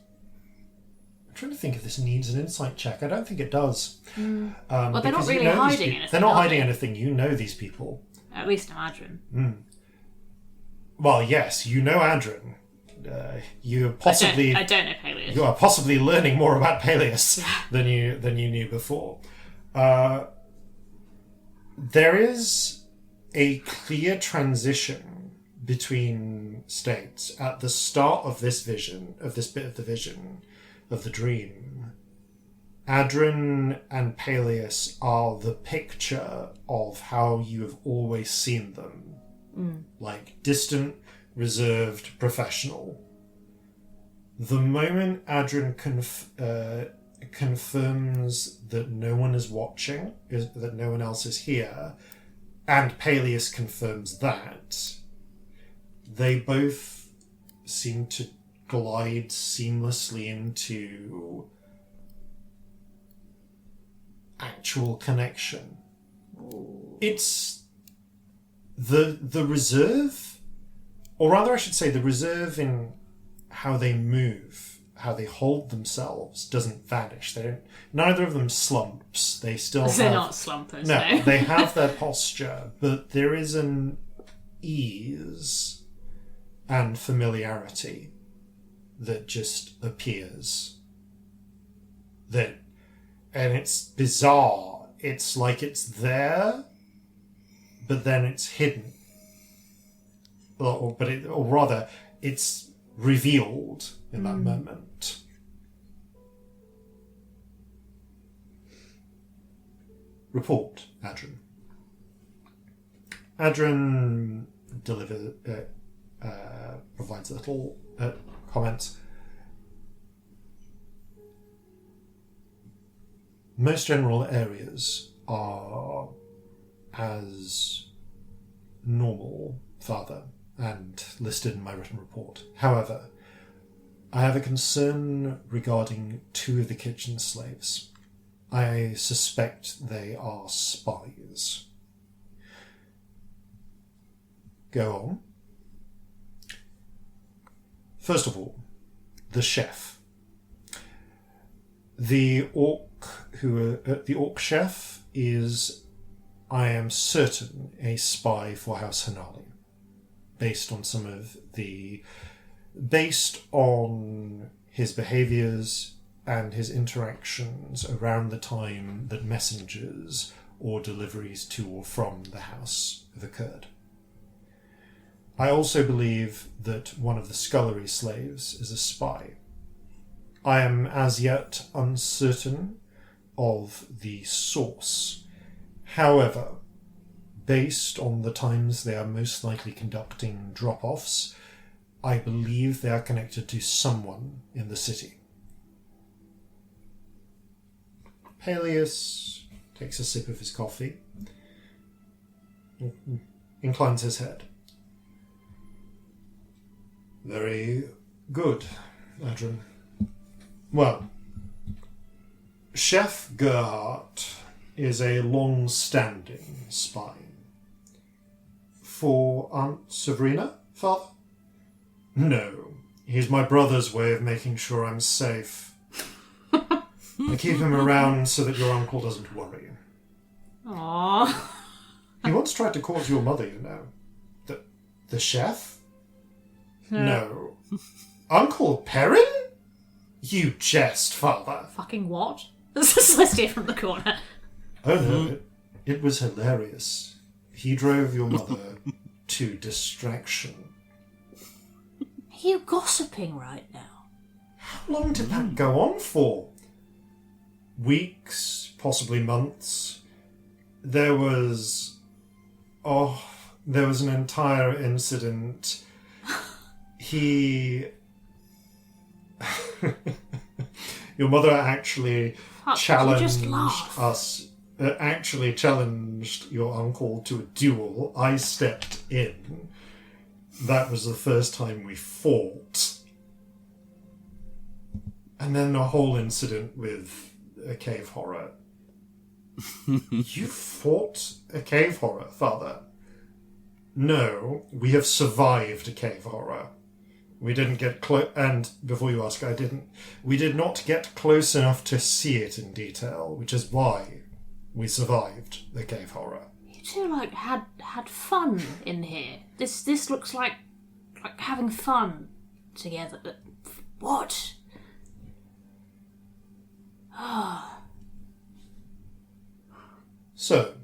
I'm trying to think if this needs an insight check. I don't think it does. Well, they're not really hiding anything. They're not hiding anything. You know these people. At least Adrin. Well, yes, you know Adrin. You possibly I don't know Peleus. You are possibly learning more about Peleus than you knew before. There is a clear transition between states at the start of this vision, of this bit of the vision, of the dream. Adrin and Peleus are the picture of how you have always seen them. Like distant, reserved, professional. The moment Adrin confirms that no one is watching, that no one else is here, and Peleus confirms that, they both seem to glide seamlessly into actual connection. It's the reserve, or rather I should say the reserve in how they move, how they hold themselves doesn't vanish. Neither of them slumps. They still They're not slumpers. No, they have their posture, but there is an ease and familiarity that just appears. And it's bizarre. It's like it's there, but then it's hidden. Or rather, it's revealed in that moment. Report, Adrin. Adrin provides a little comment. Most general areas are as normal, Father, and listed in my written report. However, I have a concern regarding 2 of the kitchen slaves. I suspect they are spies. Go on. First of all, the chef. The orc chef is, I am certain, a spy for House Hanali. Based on his behaviours and his interactions around the time that messengers or deliveries to or from the house have occurred. I also believe that one of the scullery slaves is a spy. I am as yet uncertain of the source. However, based on the times they are most likely conducting drop-offs, I believe they are connected to someone in the city. Peleus takes a sip of his coffee, inclines his head. Very good, Adrin. Well, Chef Gerhardt is a long-standing spy. For Aunt Sabrina, Father? No. He's my brother's way of making sure I'm safe. I keep him around so that your uncle doesn't worry. Aww. He once tried to cause your mother, you know. The chef? No. Uncle Perrin? You jest, Father. Fucking what? This is Celestia from the corner. Oh no, it was hilarious. He drove your mother to distraction. Are you gossiping right now? How long did that go on for? Weeks, possibly months. There was an entire incident. Your mother actually challenged us. Actually challenged your uncle to a duel. I stepped in. That was the first time we fought. And then the whole incident with a cave horror. You fought a cave horror, Father? No, we have survived a cave horror. We didn't get close, and before you ask, we did not get close enough to see it in detail, which is why we survived the cave horror. You two, had fun in here. This looks like having fun together. What? So,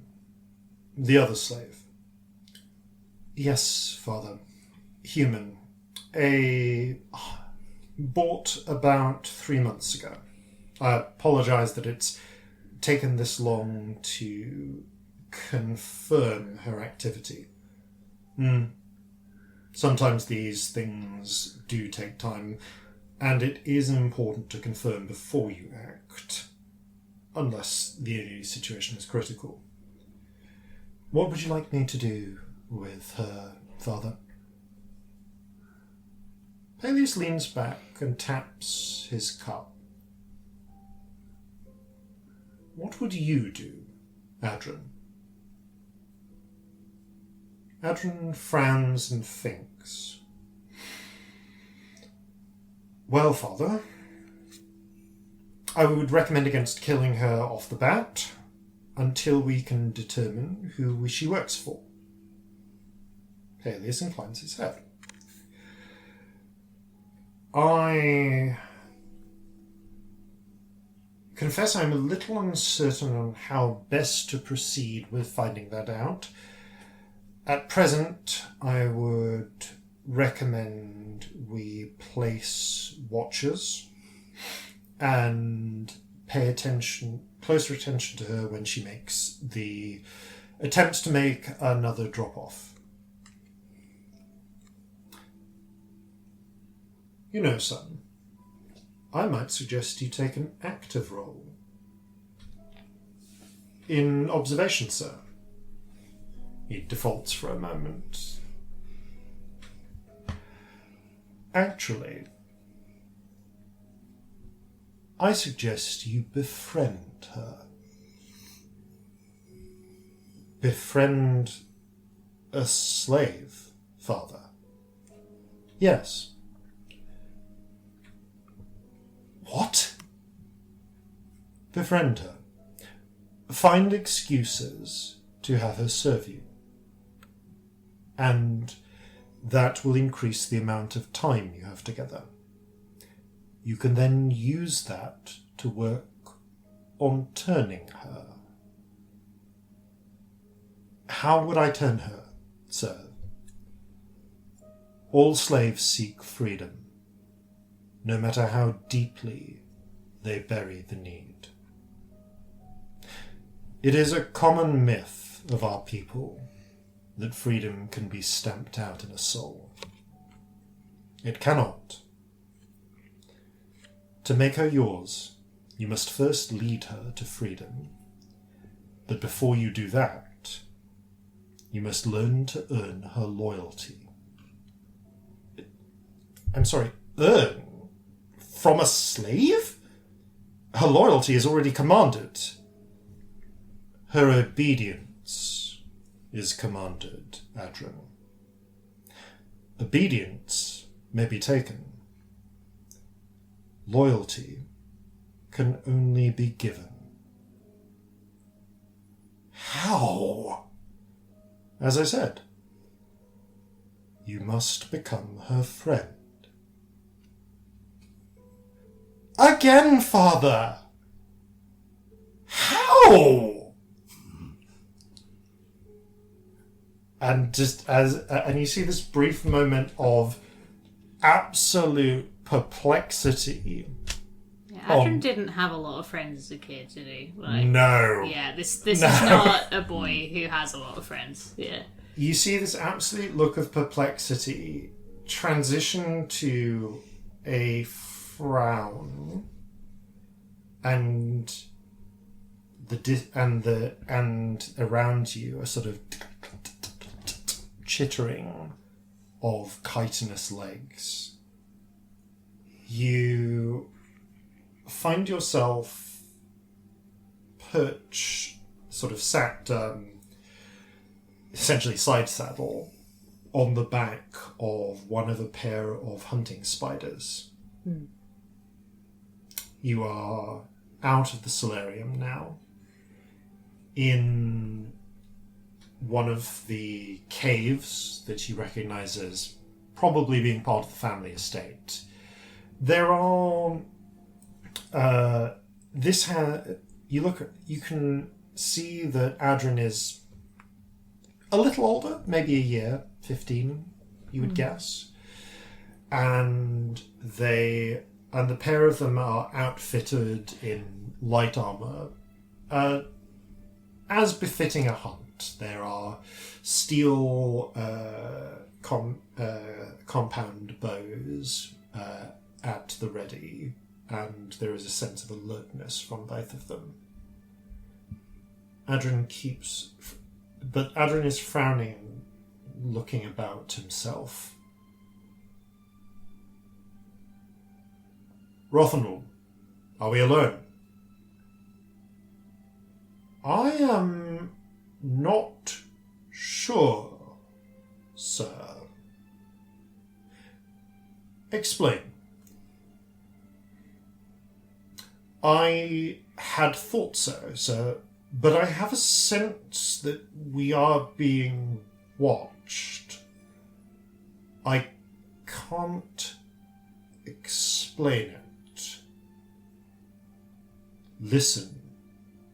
the other slave. Yes, Father. Human. Bought about 3 months ago. I apologise that it's taken this long to confirm her activity. Sometimes these things do take time, and it is important to confirm before you act, unless the situation is critical. What would you like me to do with her, Father? Peleus leans back and taps his cup. What would you do, Adren? Adren frowns and thinks. Well, Father, I would recommend against killing her off the bat until we can determine who she works for. Peleus inclines his head. I confess I'm a little uncertain on how best to proceed with finding that out. At present, I would recommend we place watchers and pay closer attention to her when she makes the attempts to make another drop-off. You know, son, I might suggest you take an active role. In observation, sir. He defaults for a moment. Actually, I suggest you befriend her. Befriend a slave, Father. Yes. What? Befriend her. Find excuses to have her serve you. And that will increase the amount of time you have together. You can then use that to work on turning her. How would I turn her, sir? All slaves seek freedom, no matter how deeply they bury the need. It is a common myth of our people that freedom can be stamped out in a soul. It cannot. To make her yours, you must first lead her to freedom. But before you do that, you must learn to earn her loyalty. I'm sorry, earn? From a slave? her loyalty is already commanded. Her obedience is commanded, Adrin. Obedience may be taken. Loyalty can only be given. How? As I said, you must become her friend. Again, Father! How? And and you see this brief moment of absolute perplexity. Yeah, Adrian didn't have a lot of friends as a kid, did he? No. Yeah, this is not a boy who has a lot of friends. Yeah. You see this absolute look of perplexity transition to a frown, and around you a sort of chittering of chitinous legs. You find yourself perched, sort of sat, essentially side saddle, on the back of one of a pair of hunting spiders. You are out of the solarium now, in one of the caves that you recognize as probably being part of the family estate. There are you can see that Adrin is a little older, maybe a year, 15, you would guess. And the pair of them are outfitted in light armor, as befitting a hunt. There are steel compound bows at the ready, and there is a sense of alertness from both of them. Adrin is frowning, looking about himself. Rothenwald, are we alone? I am not sure, sir. Explain. I had thought so, sir, but I have a sense that we are being watched. I can't explain it. Listen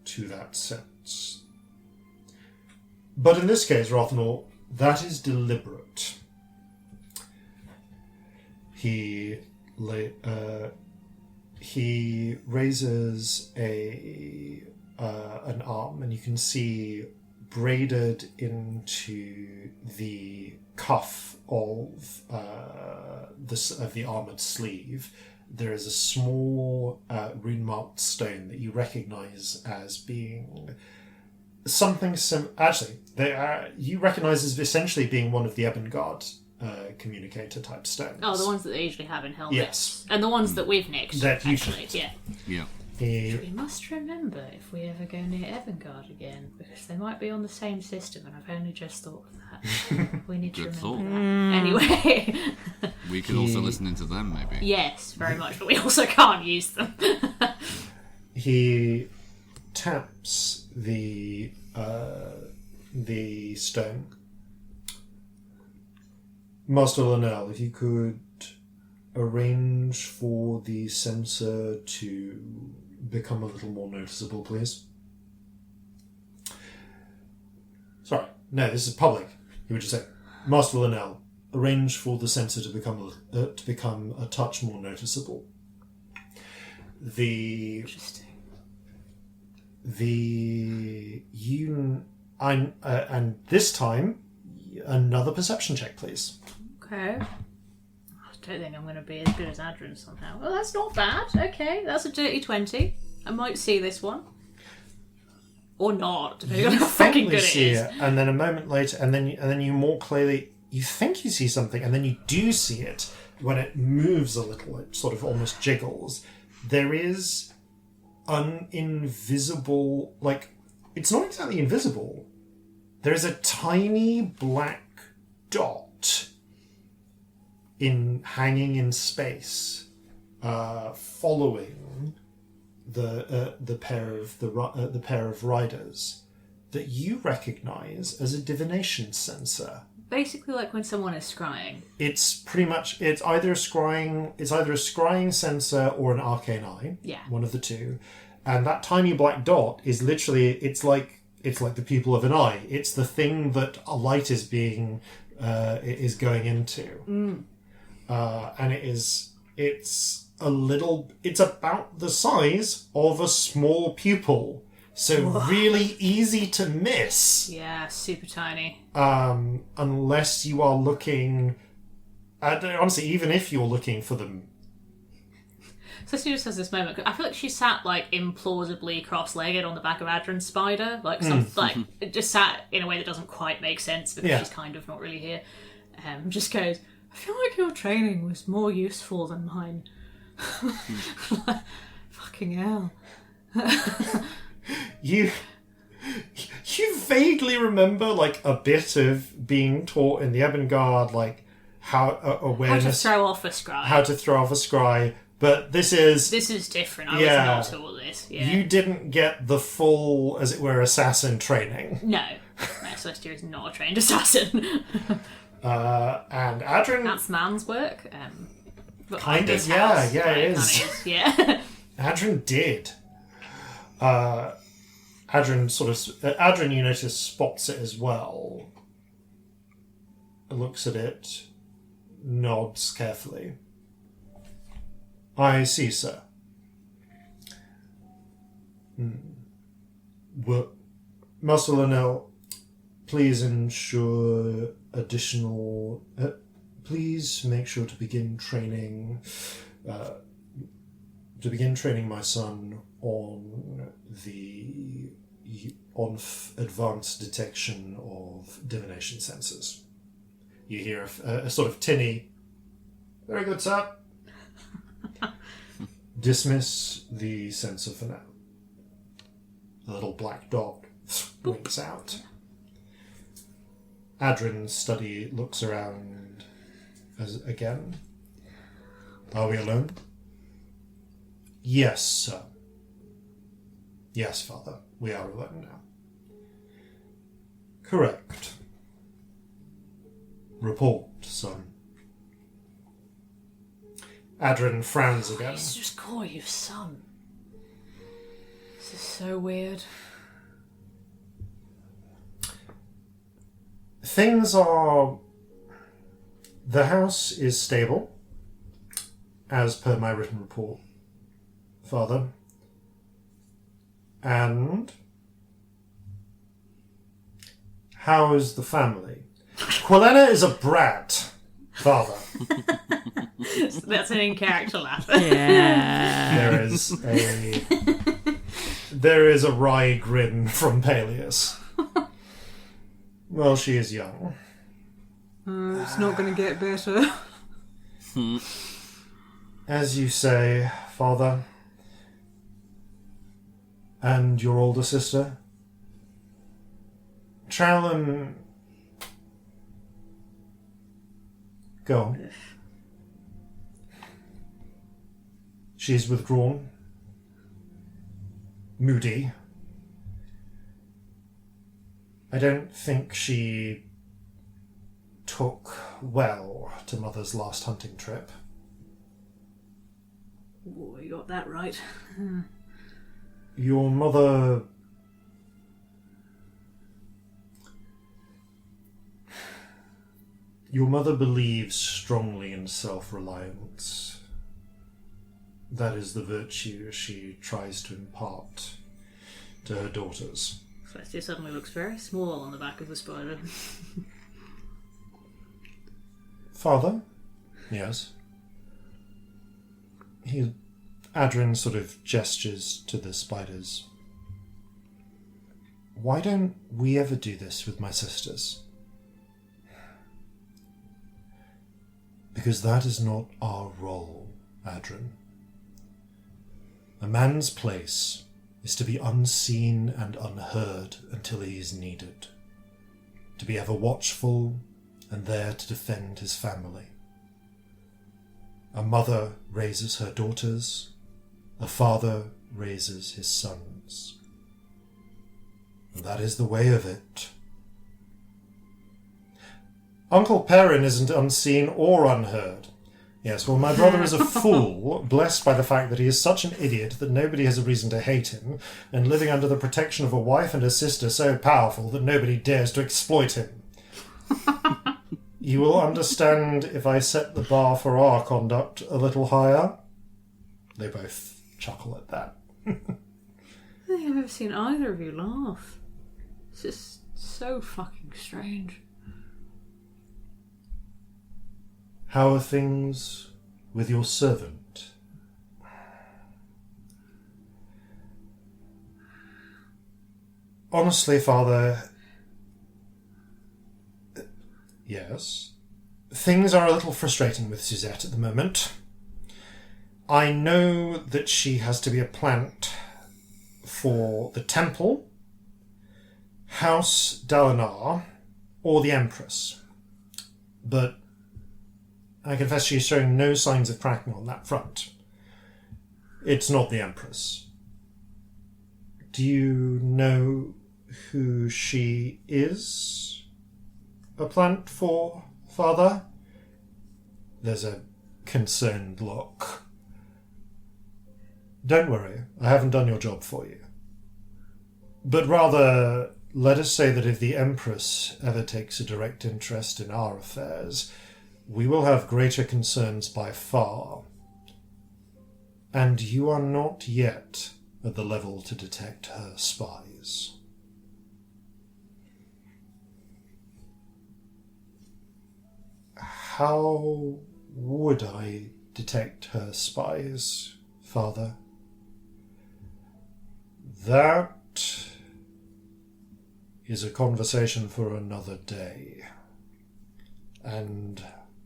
to that sense. But in this case, Rothenwald, that is deliberate. He raises an arm, and you can see braided into the cuff of the armored sleeve, there is a small rune-marked stone that you recognize as being something you recognize as essentially being one of the Ebengard communicator type stones. Oh, the ones that they usually have in helmets. Yes. And the ones that we've nicked, actually. Yeah. We must remember if we ever go near Evangard again, because they might be on the same system, and I've only just thought of that. We need to remember that. Anyway. We could also listen into them, maybe. Yes, very much, but we also can't use them. He taps the stone. Master Linnell, if you could arrange for the sensor to become a little more noticeable, please. Sorry, no, this is public. You would just say, Master Linnell, arrange for the sensor to become a touch more noticeable. Interesting. And this time, another perception check, please. Okay. I don't think I'm going to be as good as Adrian somehow. Oh, that's not bad. Okay, that's a dirty 20. I might see this one. Or not, depending on how fucking good it is. And then a moment later, and then you more clearly, you think you see something, and then you do see it when it moves a little. It sort of almost jiggles. There is invisible, like, it's not exactly invisible. There's a tiny black dot hanging in space, following the pair of riders that you recognise as a divination sensor. Basically, like when someone is scrying. It's either a scrying sensor or an arcane eye. Yeah. One of the two. And that tiny black dot is literally, it's like the pupil of an eye. It's the thing that a light is going into. And it's about the size of a small pupil. So really easy to miss. Yeah, super tiny. Unless you are looking... honestly, even if you're looking for them... So she just has this moment. I feel like she sat, like, implausibly cross-legged on the back of Adrin's spider. Like, just sat in a way that doesn't quite make sense because she's kind of not really here. Just goes, I feel like your training was more useful than mine. Fucking hell. You vaguely remember, like, a bit of being taught in the Ebon-Guard, like, how awareness... How to throw off a scry. How to throw off a scry. But this is different. I was not taught this. Yeah. You didn't get the full, as it were, assassin training. No, Celestia is not a trained assassin. And Adrin... That's man's work. But kind of, yeah, it is. Yeah. Adrin did. Adrin, you notice, spots it as well. Looks at it, nods carefully. I see, sir. Well, Master Linnell, please ensure additional... please make sure to begin training... my son on advanced detection of divination sensors. You hear a sort of tinny, very good, sir. Dismiss the sensor for now. The little black dot blinks out. Adrin's study looks around again. Are we alone? Yes, sir. Yes, Father. We are alone now. Correct. Report, son. Adrin frowns again. He's just call you son. This is so weird. Things are... The house is stable, as per my written report, Father. And... how is the family? Quilena is a brat, Father. That's an in-character laugh. Yeah. There is a wry grin from Peleus. Well, she is young. It's not going to get better. As you say, Father. And your older sister? Trowlan... Go on. She's withdrawn. Moody. I don't think she took well to Mother's last hunting trip. Oh, you got that right. Your mother... Your mother believes strongly in self-reliance. That is the virtue she tries to impart to her daughters. Celestia suddenly looks very small on the back of the spider. Father? Yes. Adrin sort of gestures to the spiders. Why don't we ever do this with my sisters? Because that is not our role, Adrin. A man's place is to be unseen and unheard until he is needed, to be ever watchful and there to defend his family. A mother raises her daughters, a father raises his sons. And that is the way of it. Uncle Perrin isn't unseen or unheard. Yes, well, my brother is a fool, blessed by the fact that he is such an idiot that nobody has a reason to hate him, and living under the protection of a wife and a sister so powerful that nobody dares to exploit him. You will understand if I set the bar for our conduct a little higher. They both chuckle at that. I don't think I've ever seen either of you laugh. It's just so fucking strange. How are things with your servant? Honestly, Father... Yes? Things are a little frustrating with Suzette at the moment. I know that she has to be a plant for the Temple, House Dalinar, or the Empress. But I confess she is showing no signs of cracking on that front. It's not the Empress. Do you know who she is? A plant for, Father? There's a concerned look. Don't worry, I haven't done your job for you. But rather, let us say that if the Empress ever takes a direct interest in our affairs, we will have greater concerns by far. And you are not yet at the level to detect her spies. How would I detect her spies, Father? That is a conversation for another day, and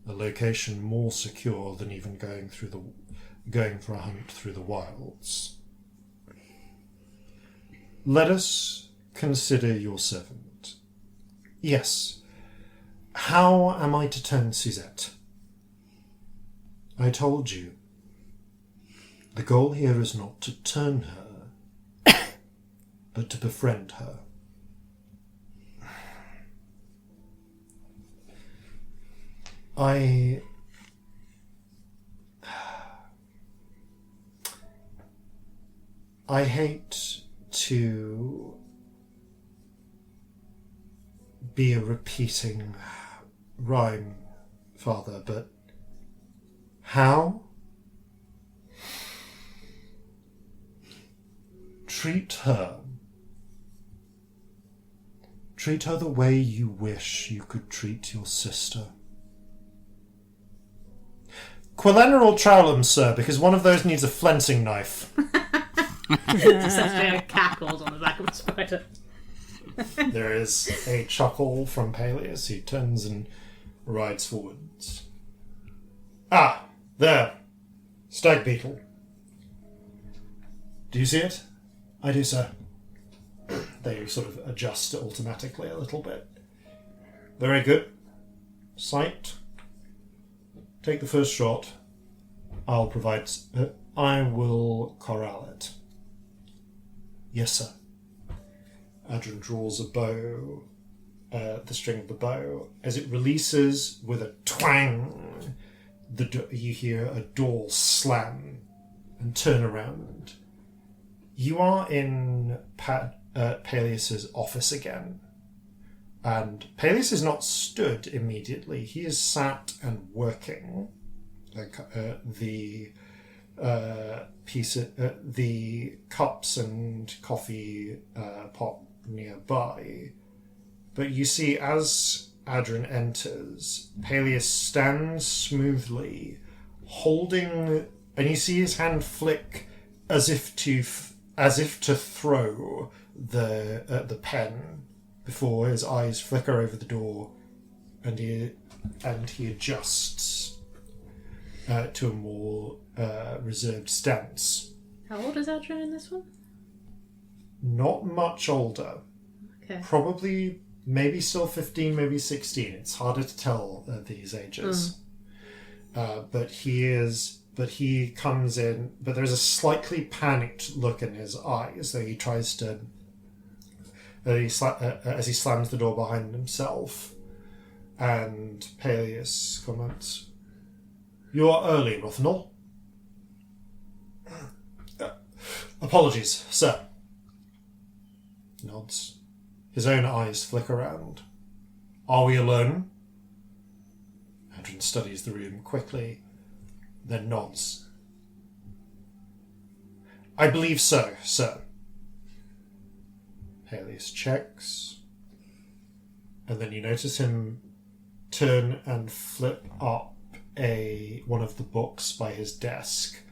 a location more secure than even going for a hunt through the wilds. Let us consider your servant. Yes. How am I to turn Suzette? I told you. The goal here is not to turn her, but to befriend her. I hate to be a repeating rhyme, Father, but how? Treat her the way you wish you could treat your sister. Quellenor or Trowlam, sir, because one of those needs a flensing knife. Celestia cackled on the back of a spider. There is a chuckle from Peleus. He turns and rides forwards. Ah, there. Stag beetle. Do you see it? I do, sir. They sort of adjust automatically a little bit. Very good. Sight. Take the first shot. I will corral it. Yes, sir. Adrian draws a bow, the string of the bow. As it releases with a twang, you hear a door slam and turn around. You are in Peleus's office again. And Peleus is not stood immediately. He is sat and working. The cups and coffee pot nearby. But you see, as Adrian enters, Peleus stands smoothly, holding, and you see his hand flick as if to throw the pen before his eyes flicker over the door, and he adjusts to a more reserved stance. How old is Adrian in this one? Not much older. Okay. Probably, maybe still 15, maybe 16. It's harder to tell at these ages. But he comes in, but there's a slightly panicked look in his eyes, though he tries to, as he slams the door behind himself. And Peleus comments, "You are early, Ruthnell." "Apologies, sir." Nods. His own eyes flick around. "Are we alone?" Adrian studies the room quickly, then nods. "I believe so, sir." Peleus checks, and then you notice him turn and flip up one of the books by his desk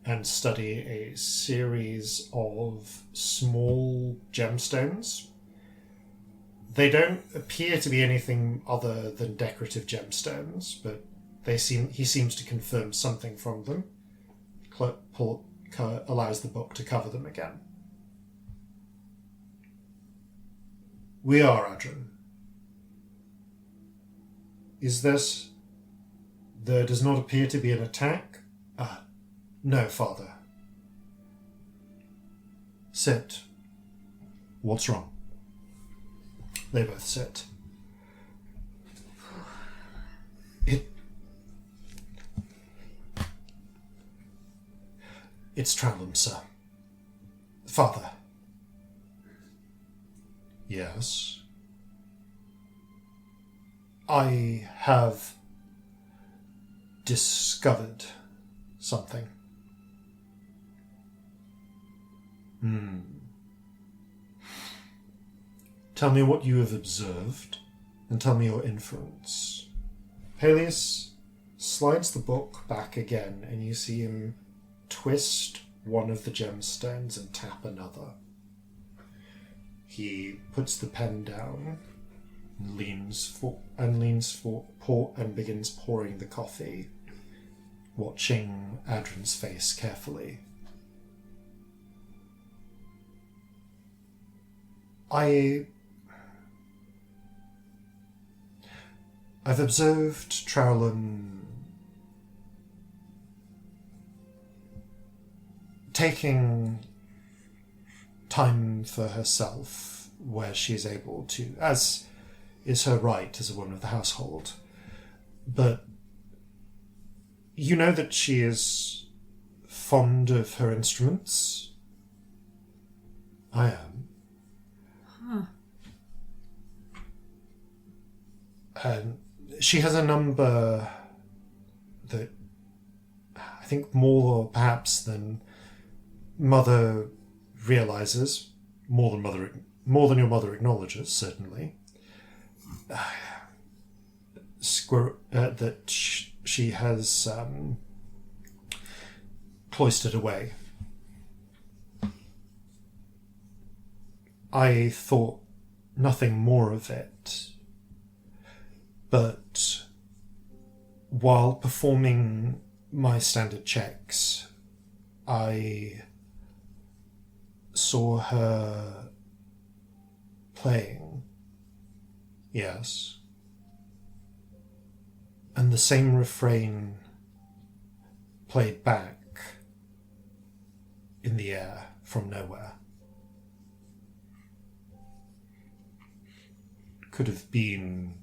and study a series of small gemstones. They don't appear to be anything other than decorative gemstones, but he seems to confirm something from them. Allows the book to cover them again. "We are, Adrian. Is this... There does not appear to be an attack?" "No, Father." "Sit. What's wrong?" They both sit. It's Trallum, sir." "Father." "Yes?" "I have discovered something." "Tell me what you have observed, and tell me your inference." Peleus slides the book back again, and you see him twist one of the gemstones and tap another. He puts the pen down, and begins pouring the coffee, watching Adrian's face carefully. I've observed Trowlin taking time for herself where she is able to, as is her right as a woman of the household. But you know that she is fond of her instruments? I am. And she has a number that I think more perhaps than Mother realizes, more than your mother acknowledges, certainly. That she has cloistered away. I thought nothing more of it, but while performing my standard checks, I saw her playing. Yes. And the same refrain played back in the air from nowhere. Could have been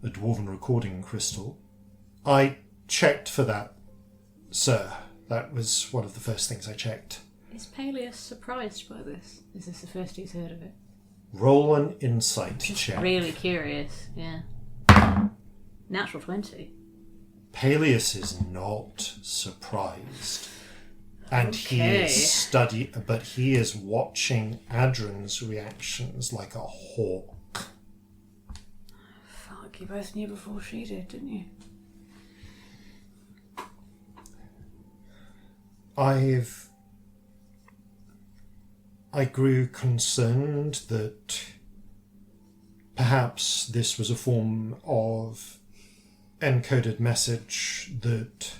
a dwarven recording crystal. I checked for that, sir. That was one of the first things I checked. Is Peleus surprised by this? Is this the first he's heard of it? Roll an insight check. Really curious, yeah. Natural 20. Peleus is not surprised. And he is watching Adrian's reactions like a hawk. Fuck, you both knew before she did, didn't you? I grew concerned that perhaps this was a form of encoded message that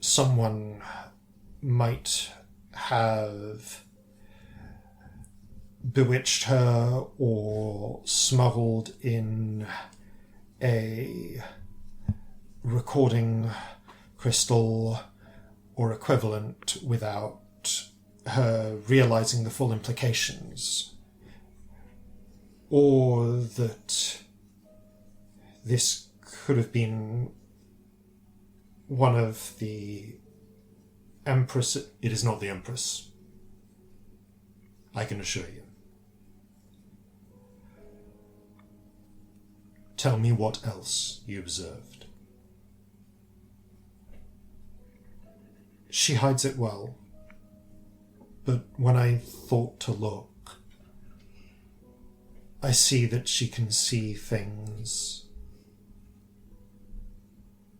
someone might have bewitched her or smuggled in a recording crystal or equivalent without her realizing the full implications, or that this could have been one of the Empress. It is not the Empress, I can assure you. Tell me what else you observed. She hides it well, but when I thought to look, I see that she can see things.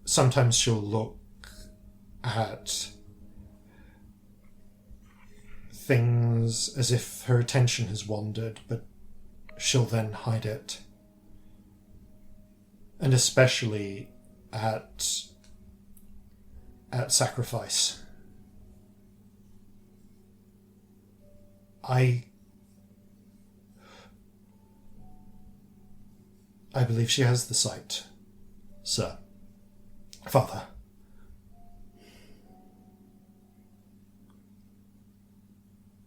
Sometimes she'll look at things as if her attention has wandered, but she'll then hide it. And especially at sacrifice. I believe she has the sight, sir. Father.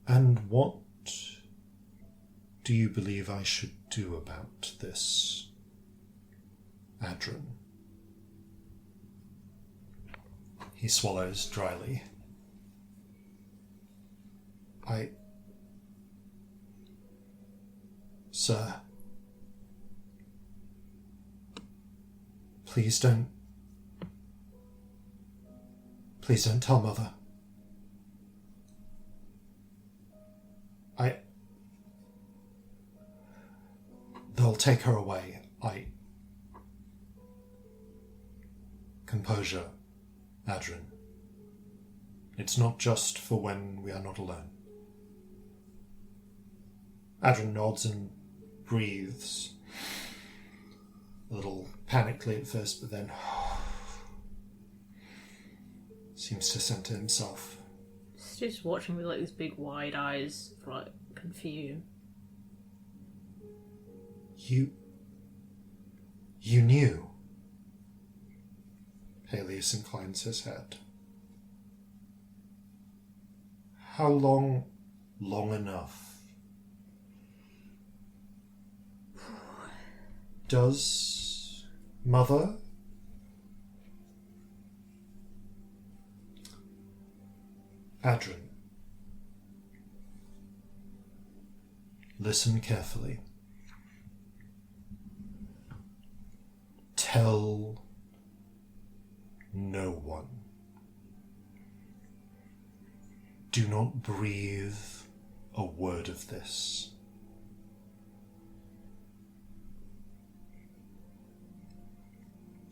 And what do you believe I should do about this, Adrin? He swallows dryly. Sir, please don't tell Mother. They'll take her away. Composure, Adrin. It's not just for when we are not alone. Adrin nods and breathes. A little panically at first, but then seems to center himself. He's just watching with these big wide eyes, confused. You knew? Peleus inclines his head. How long? Long enough. Does Mother? Adrin. Listen carefully. Tell no one. Do not breathe a word of this.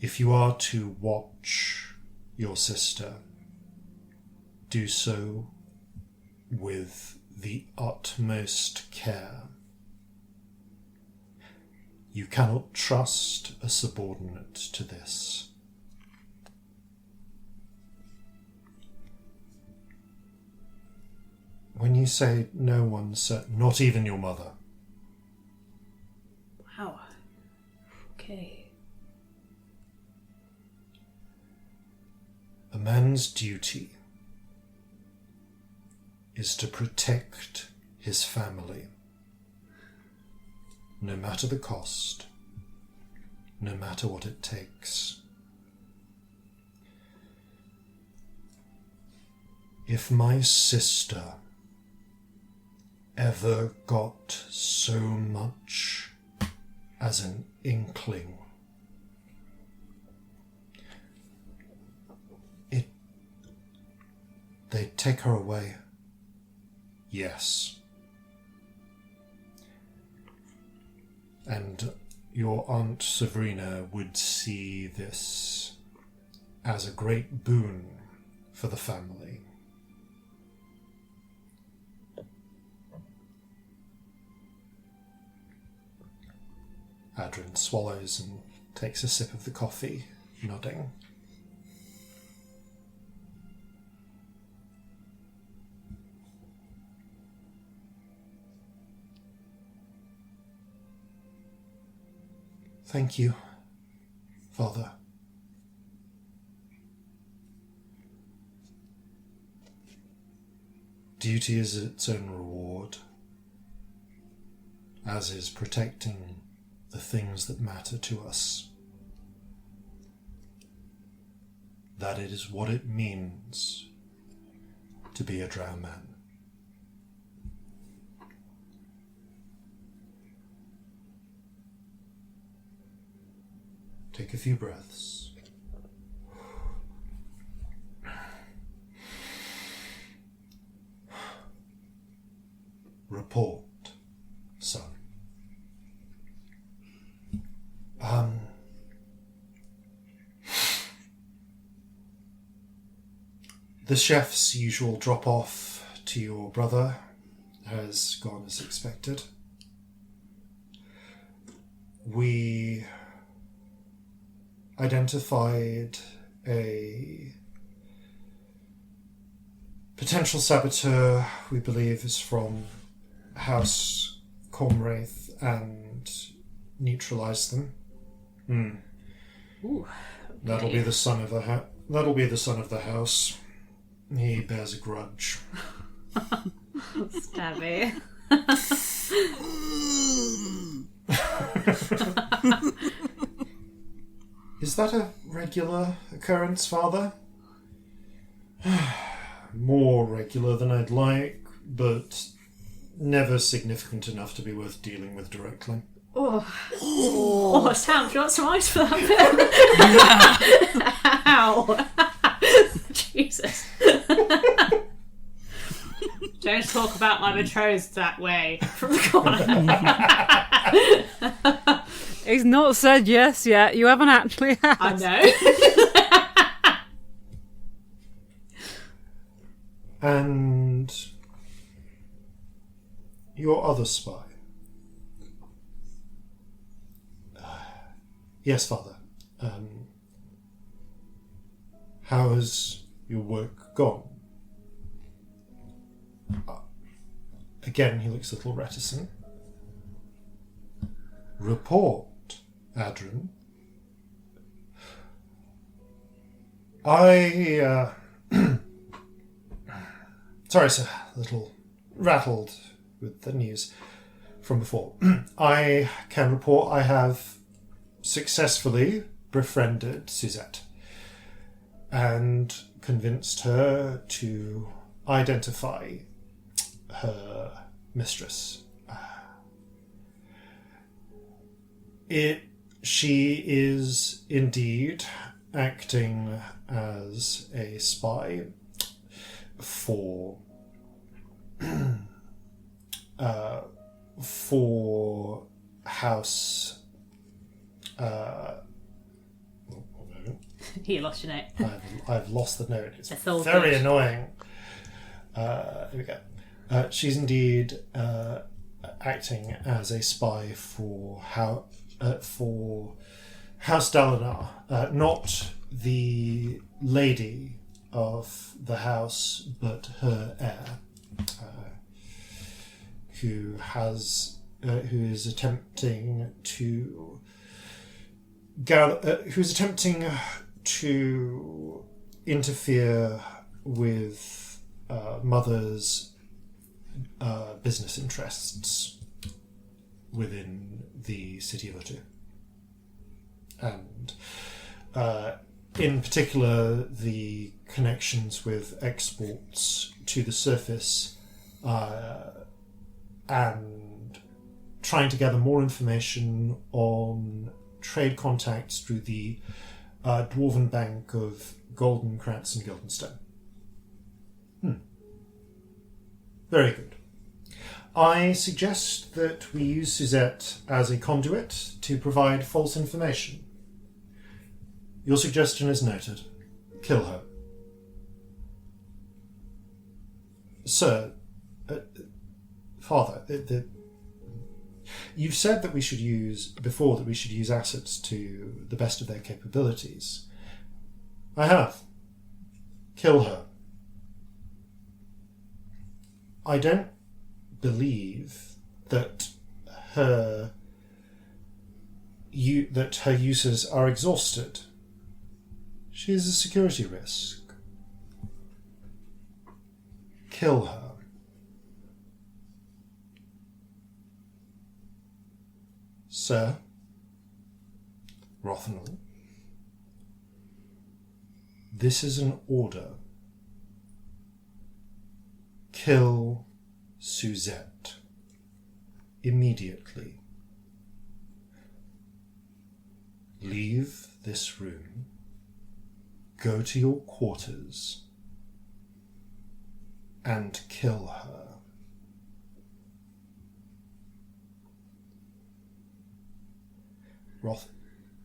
If you are to watch your sister, do so with the utmost care. You cannot trust a subordinate to this. When you say no one, not even your mother. Wow. Okay. A man's duty is to protect his family, no matter the cost, no matter what it takes. If my sister ever got so much as an inkling, they'd take her away. Yes. And your Aunt Sabrina would see this as a great boon for the family. Adrin swallows and takes a sip of the coffee, nodding. Thank you, Father. Duty is its own reward, as is protecting the things that matter to us. That it is what it means to be a drow man. Take a few breaths. Report, son. The chef's usual drop-off to your brother has gone as expected. We identified a potential saboteur we believe is from House Comwraith and neutralized them. Ooh, okay. That'll be the son of the that'll be the son of the house. He bears a grudge. Stabby. Is that a regular occurrence, Father? More regular than I'd like, but never significant enough to be worth dealing with directly. Oh, Sam, do you want some ice for that bit? Ow. Jesus. Don't talk about my betrothed that way from the corner. He's not said yes yet. You haven't actually asked. I know. And your other spy. Yes, Father. How has your work gone? Again, he looks a little reticent. Report, Adrian. Sorry, sir. A little rattled with the news from before. I can report I have successfully befriended Suzette and convinced her to identify her mistress. She is indeed acting as a spy for House. You lost your note. I've lost the note. It's all very good. annoying. Here we go. She's indeed acting as a spy for House Dalinar, not the lady of the house, but her heir, who is attempting to interfere with Mother's business interests within the city of Utu. And in particular, the connections with exports to the surface and trying to gather more information on trade contacts through the Dwarven Bank of Golden Krantz and Guildenstone. Very good. I suggest that we use Suzette as a conduit to provide false information. Your suggestion is noted. Kill her. Sir, Father, you've said that we should use assets to the best of their capabilities. I have. Kill her. I don't believe that her that her users are exhausted. She is a security risk. Kill her. Sir, Rothnell, this is an order. Kill Suzette immediately. Leave this room. Go to your quarters and kill her.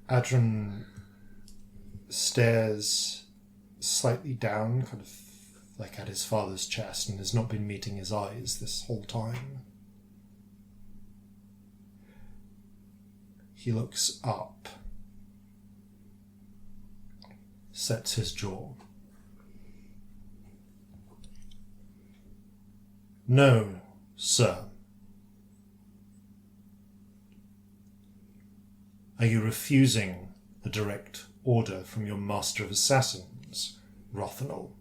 Adren stares slightly down, kind of like at his father's chest, and has not been meeting his eyes this whole time. He looks up, sets his jaw. No, sir. Are you refusing a direct order from your Master of Assassins, Rothnell?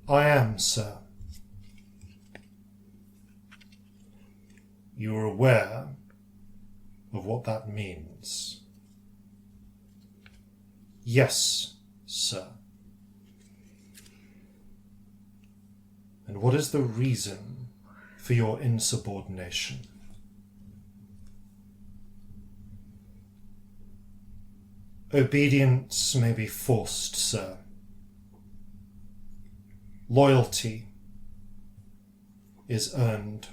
I am, sir. You are aware of what that means? Yes, sir. And what is the reason for your insubordination? Obedience may be forced, sir. Loyalty is earned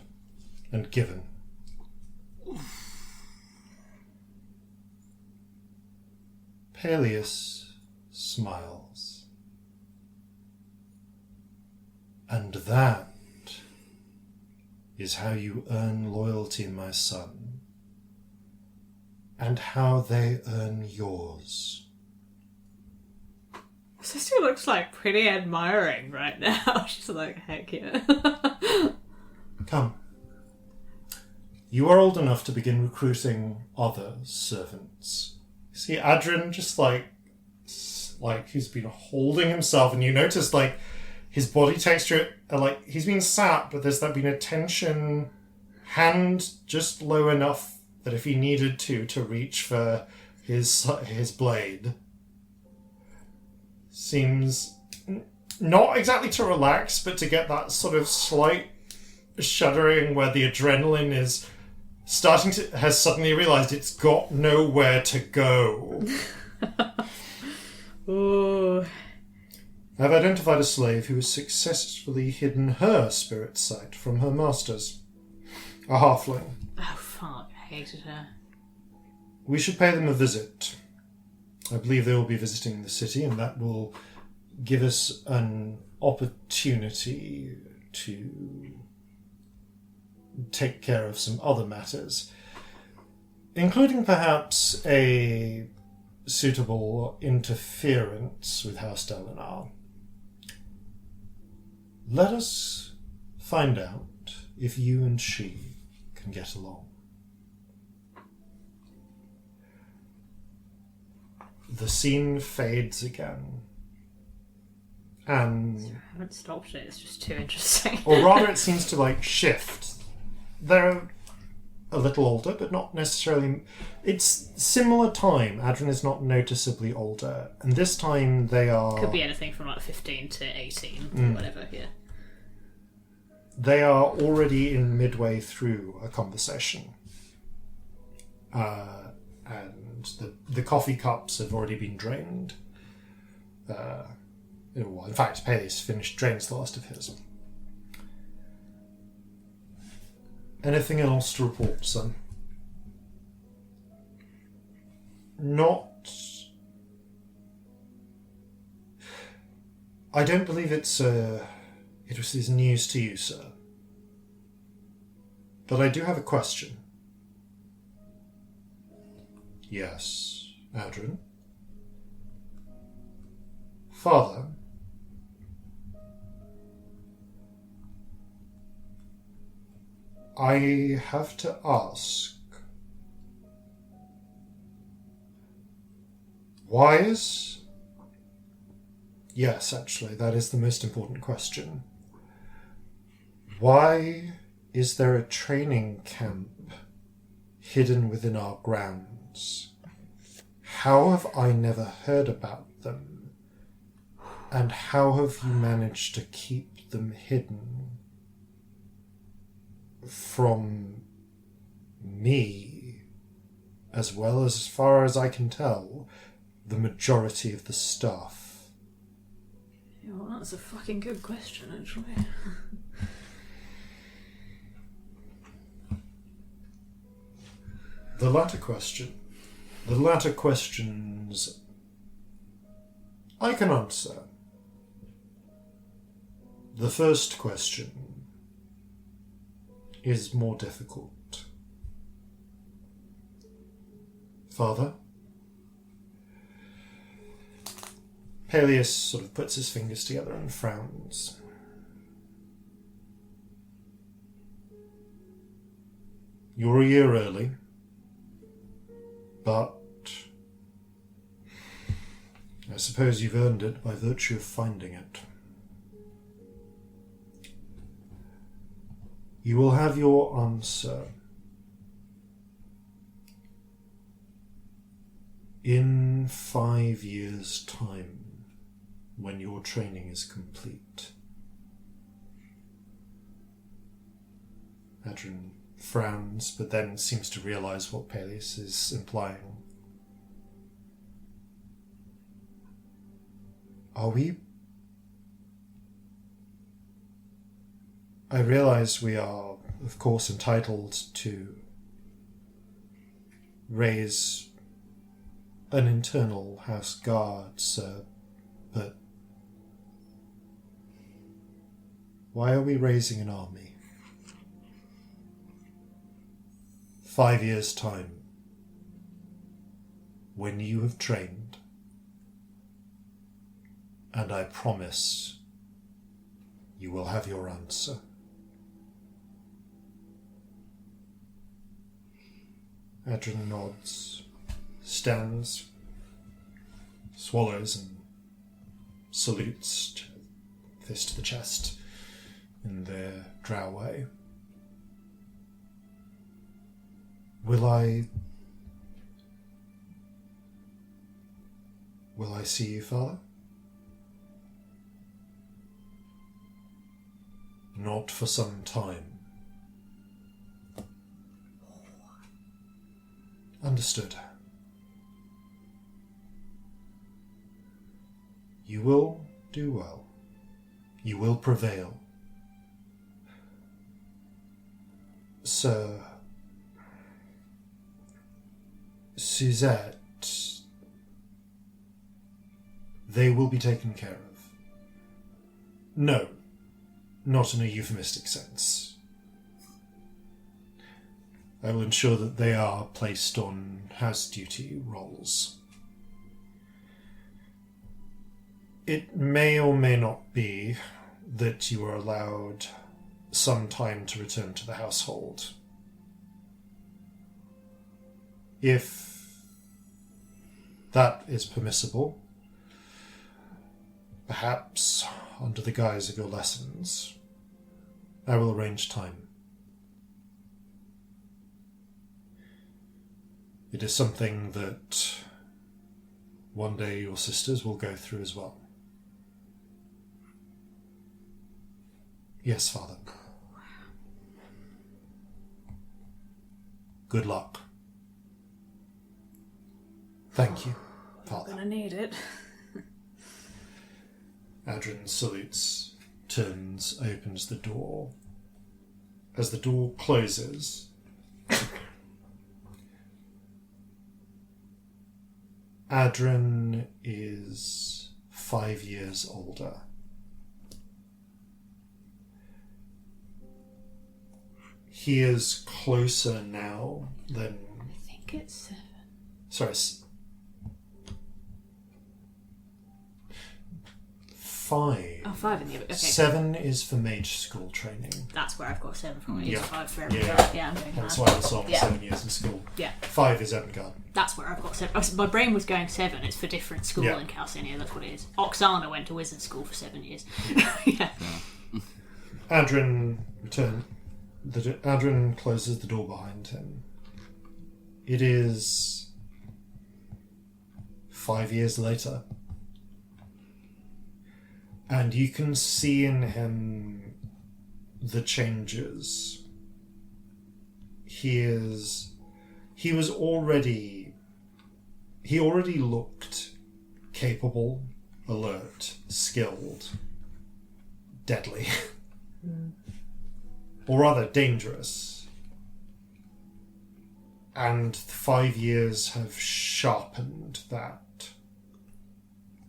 and given. Peleus smiles. And that is how you earn loyalty, my son, and how they earn yours. Sister looks like pretty admiring right now. She's like, heck yeah. Come. You are old enough to begin recruiting other servants. You see Adren just like he's been holding himself, and you notice like his body texture, like he's been sat, but there's been a tension, hand just low enough that if he needed to reach for his blade. Seems not exactly to relax, but to get that sort of slight shuddering where the adrenaline is has suddenly realised it's got nowhere to go. Ooh. I've identified a slave who has successfully hidden her spirit sight from her masters. A halfling. Oh fuck, I hated her. We should pay them a visit. I believe they will be visiting the city, and that will give us an opportunity to take care of some other matters, including perhaps a suitable interference with House Dalinar. Let us find out if you and she can get along. The scene fades again. And I haven't stopped it, it's just too interesting. Or rather it seems to shift. They're a little older, but not necessarily. It's similar time. Adren is not noticeably older. And this time they are... Could be anything from 15 to 18, or whatever, yeah. They are already in midway through a conversation. And the coffee cups have already been drained. In fact, Peleus drains the last of his. Anything else to report, son? Not... I don't believe it was news to you, sir. But I do have a question. Yes, Adren? Father? I have to ask Wise? Yes, actually, that is the most important question. Why is there a training camp hidden within our grounds? How have I never heard about them? And how have you managed to keep them hidden from me, as well as far as I can tell, the majority of the staff? Yeah, well, that's a fucking good question, actually. The latter questions I can answer. The first question is more difficult. Father? Peleus sort of puts his fingers together and frowns. You're a year early, but I suppose you've earned it by virtue of finding it. You will have your answer in 5 years' time, when your training is complete. Adrian frowns, but then seems to realize what Peleus is implying. Are we? I realize we are, of course, entitled to raise an internal house guard, sir, but why are we raising an army? 5 years' time, when you have trained, and I promise you will have your answer. Adrian nods, stands, swallows, and salutes, fist to the chest in their drow way. Will I see you, Father? Not for some time. Understood. You will do well. You will prevail. Sir, Suzette, they will be taken care of. No, not in a euphemistic sense. I will ensure that they are placed on house duty roles. It may or may not be that you are allowed some time to return to the household. If that is permissible, perhaps under the guise of your lessons, I will arrange time. It is something that one day your sisters will go through as well. Yes, Father. Good luck. Thank you, Father. I'm gonna need it. Adrian salutes, turns, opens the door. As the door closes, Adrian is 5 years older. He is closer now than... I think it's 7. Sorry. 5. Oh, 5 in the okay. 7 is for mage school training. That's where I've got 7 from. It's 5 for every Yeah. Yeah, I'm going That's mad. why I saw 7 years in school. Yeah. 5 is Evangard. That's where I've got 7. My brain was going 7. It's for different school in Calcinea. That's what it is. Oksana went to wizard school for 7 years. Yeah. Adrian Adrian closes the door behind him. It is 5 years later. And you can see in him the changes. He already looked capable, alert, skilled, deadly. Or rather, dangerous. And 5 years have sharpened that.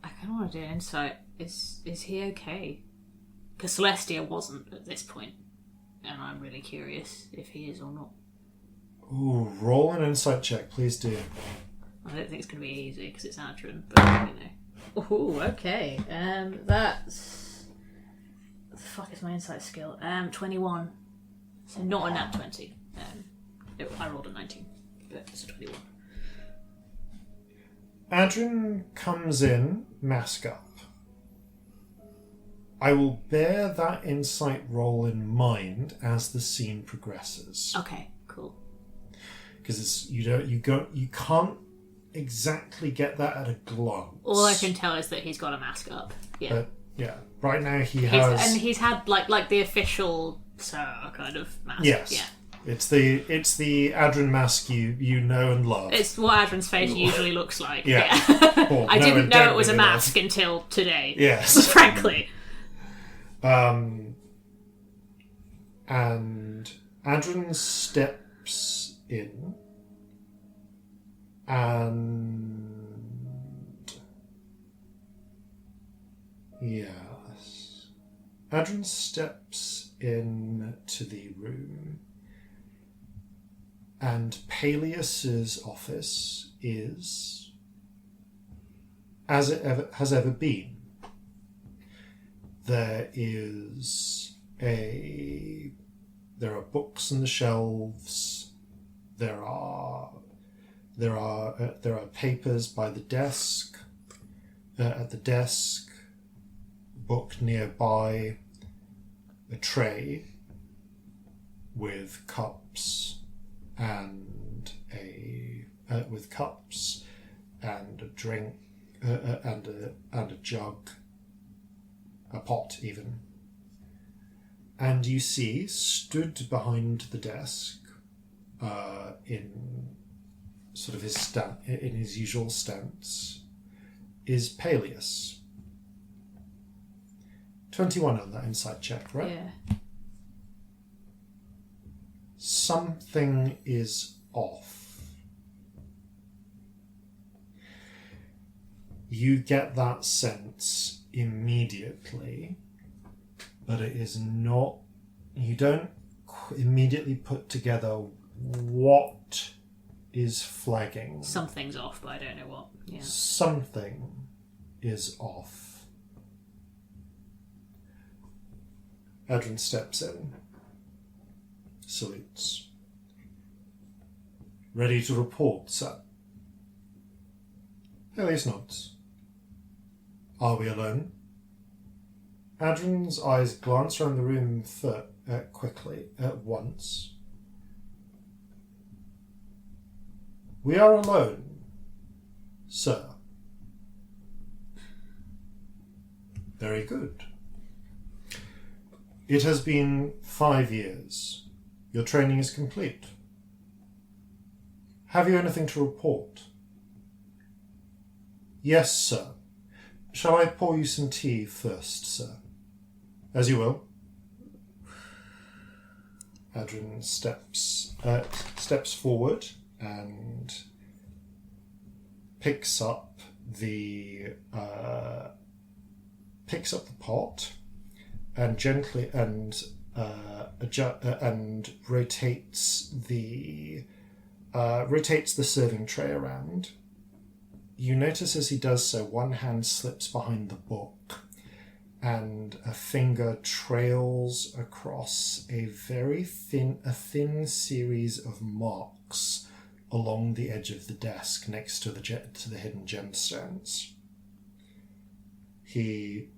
I kind of want to do an insight. Is he okay? Because Celestia wasn't at this point, and I'm really curious if he is or not. Ooh, roll an insight check, please do. I don't think it's going to be easy because it's Adrian, but you know. Ooh, okay. That's. What the fuck is my insight skill? 21. So not a nat 20. I rolled a 19, but it's a 21. Adrian comes in, mask up. I will bear that insight roll in mind as the scene progresses. Okay, cool. Because you can't exactly get that at a glance. All I can tell is that he's got a mask up. Yeah. But yeah, right now he's had like the official kind of mask. Yes. Yeah. It's the Adrian mask you know and love. It's what Adrian's face usually looks like. Yeah. Well, I didn't know it was a really mask until today. Yes. Frankly. And Adrian steps in and yes. Adrian steps into the room. And Peleus's office is as it has ever been. There are books on the shelves. There are papers by the desk. At the desk, book nearby, a tray with cups and a drink and a jug, a pot even. And you see, stood behind the desk, in sort of in his usual stance, is Peleus. 21 on that insight check, right? Yeah. Something is off. You get that sense immediately, but it is not. You don't immediately put together what is flagging. Something's off, but I don't know what. Yeah. Something is off. Adrian steps in. Salutes. Ready to report, sir? Peleus nods. Are we alone? Adrian's eyes glance around the room quickly, at once. We are alone, sir. Very good. It has been 5 years. Your training is complete. Have you anything to report? Yes, sir. Shall I pour you some tea first, sir? As you will. Adrian steps forward and picks up the pot and gently and rotates the serving tray around. You notice as he does so, one hand slips behind the book a finger trails across a thin series of marks along the edge of the desk next to the hidden gemstones. He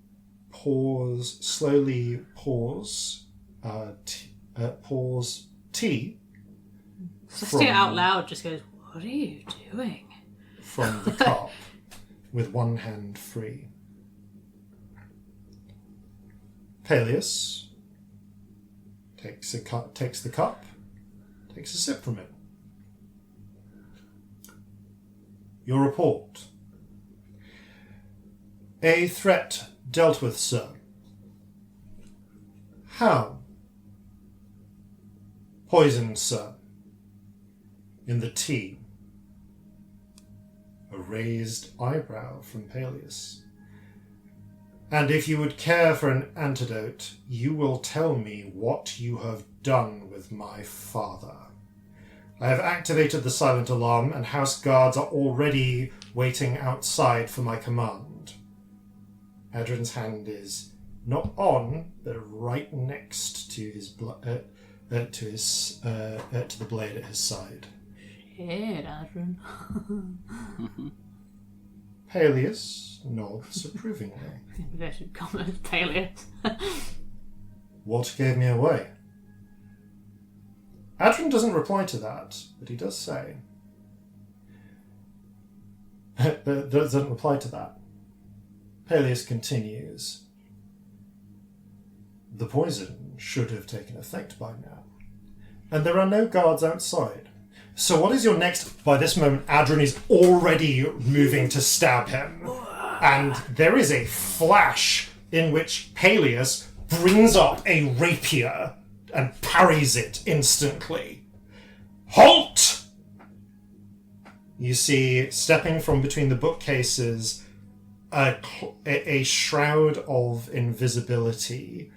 slowly pours tea. Celestia out loud just goes, "What are you doing?" From the cup, with one hand free. Peleus takes the cup, takes a sip from it. Your report. A threat dealt with, sir. How? Poisoned, sir. In the tea. A raised eyebrow from Peleus. And if you would care for an antidote, you will tell me what you have done with my father. I have activated the silent alarm, and house guards are already waiting outside for my command. Adrian's hand is not on, but right next to to the blade at his side. Shit, Adrian. Peleus nods approvingly. Inverted commas, Peleus. What gave me away? Adrian doesn't reply to that, but he does say. Doesn't reply to that. Peleus continues. The poison should have taken effect by now. And there are no guards outside. So what is your next... By this moment, Adrian is already moving to stab him. And there is a flash in which Peleus brings up a rapier and parries it instantly. Halt! You see, stepping from between the bookcases, a shroud of invisibility.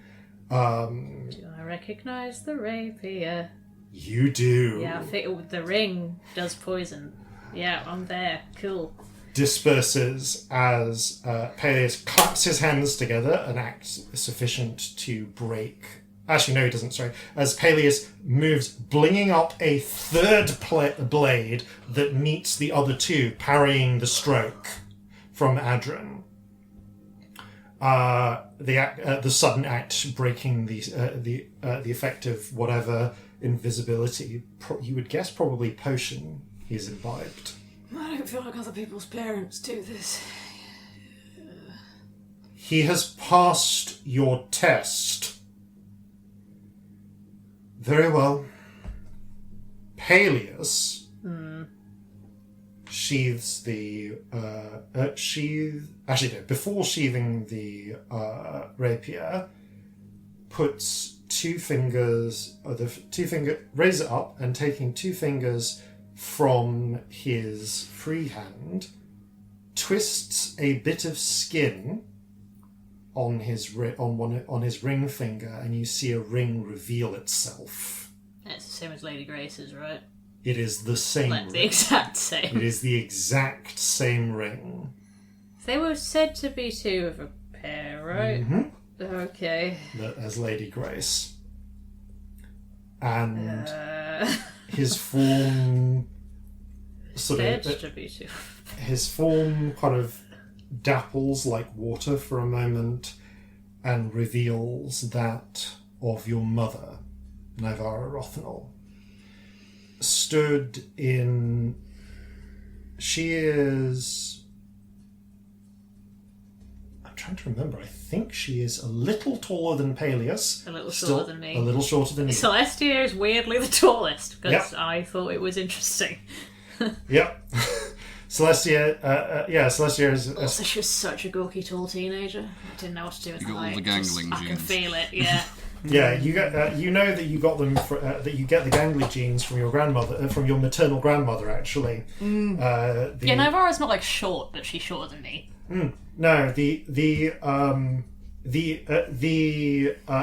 Do I recognise the rapier? You do. Yeah, I think the ring does poison. Yeah, I'm there. Cool. Disperses as Peleus claps his hands together, an act sufficient to break... Actually, no, he doesn't, sorry. As Peleus moves, blinging up a third blade that meets the other two, parrying the stroke from Adrian. The sudden act breaking the effect of whatever invisibility, you would guess probably potion he's imbibed. I don't feel like other people's parents do this. He has passed your test. Very well. Peleus sheathes the before sheathing the rapier, puts raise it up, and taking two fingers from his free hand, twists a bit of skin on his ring finger, and you see a ring reveal itself. It's the same as Lady Grace's, right? It is the same ring. The exact same. It is the exact same ring. They were said to be two of a pair, right? Mm-hmm. Okay. As Lady Grace. And his form his form kind of dapples like water for a moment and reveals that of your mother, Nivara Rothnal. She is... I'm trying to remember. I think she is a little taller than Peleus. A little shorter than me. A little shorter than you. Celestia is weirdly the tallest, because Yep. I thought it was interesting. Yep. Celestia is... Also, she was such a gawky tall teenager. I didn't know what to do with You got all height. the gangling I can genes. feel it, yeah. Yeah, you get you know that you got them that you get the gangly genes from your grandmother, from your maternal grandmother, actually. Yeah, Nivara's not like short, but she's shorter than me. No, the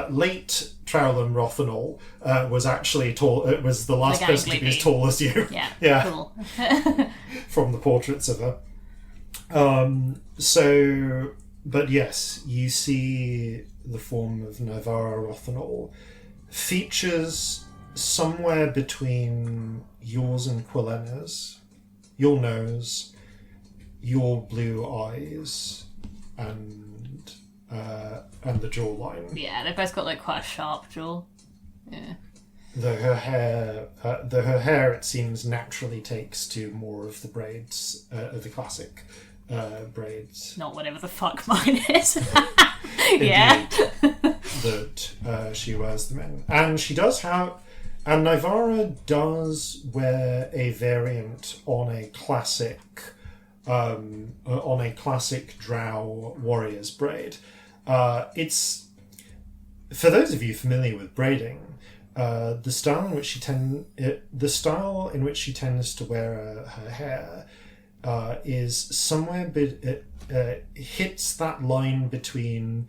late Trowlan Rothanol was actually tall. It was the last person to be as tall as you. Yeah, cool. From the portraits of her. So But yes, you see the form of Navara Rothanol. Features somewhere between yours and Quilena's, your nose, your blue eyes, and the jawline. Yeah, they've both got like quite a sharp jaw. Yeah. Though her hair, it seems, naturally takes to more of the braids, of the classic braids. Not whatever the fuck mine is. Yeah. That she wears them in. And she does have... And Nivara does wear a variant on a classic drow warrior's braid. It's... For those of you familiar with braiding, the style in which she tends to wear her hair is somewhere it hits that line between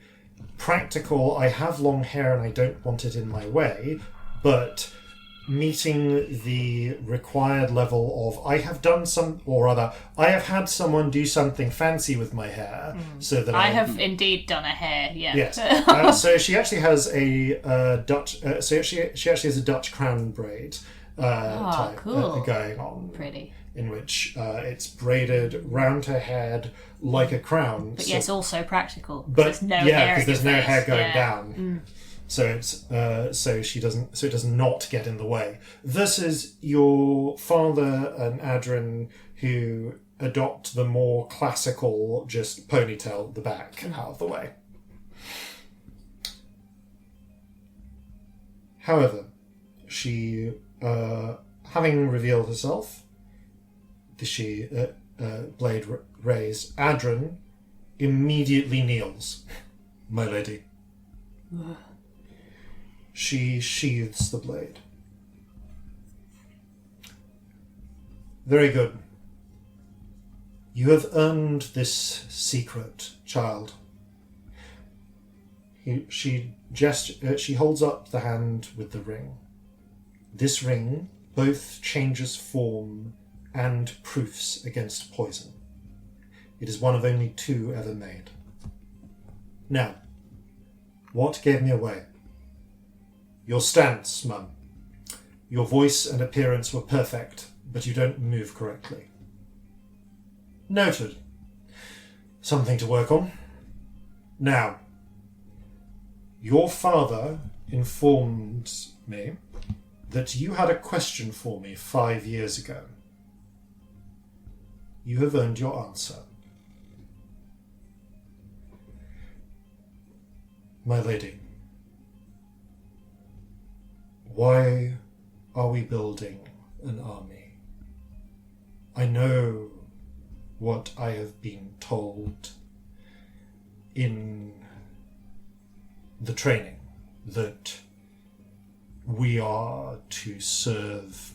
practical, I have long hair and I don't want it in my way, but meeting the required level of I have had someone do something fancy with my hair, so that I have indeed done a hair. Yeah. Yes. So she actually has a Dutch. She actually has a Dutch crown braid type cool. going on. Pretty. In which it's braided round her head like a crown. But yes, also practical. But there's no hair. Because there's no hair going down. Mm. So it's so it does not get in the way. Versus your father and Adrin, who adopt the more classical, just ponytail at the back out of the way. However, she, having revealed herself, she blade raised, Adrin immediately kneels. My lady. She sheathes the blade. Very good. You have earned this secret, child. She holds up the hand with the ring. This ring both changes form and proofs against poison. It is one of only 2 ever made. Now, what gave me away? Your stance, Mum. Your voice and appearance were perfect, but you don't move correctly. Noted. Something to work on. Now, your father informed me that you had a question for me 5 years ago. You have earned your answer. My lady, why are we building an army? I know what I have been told in the training, that we are to serve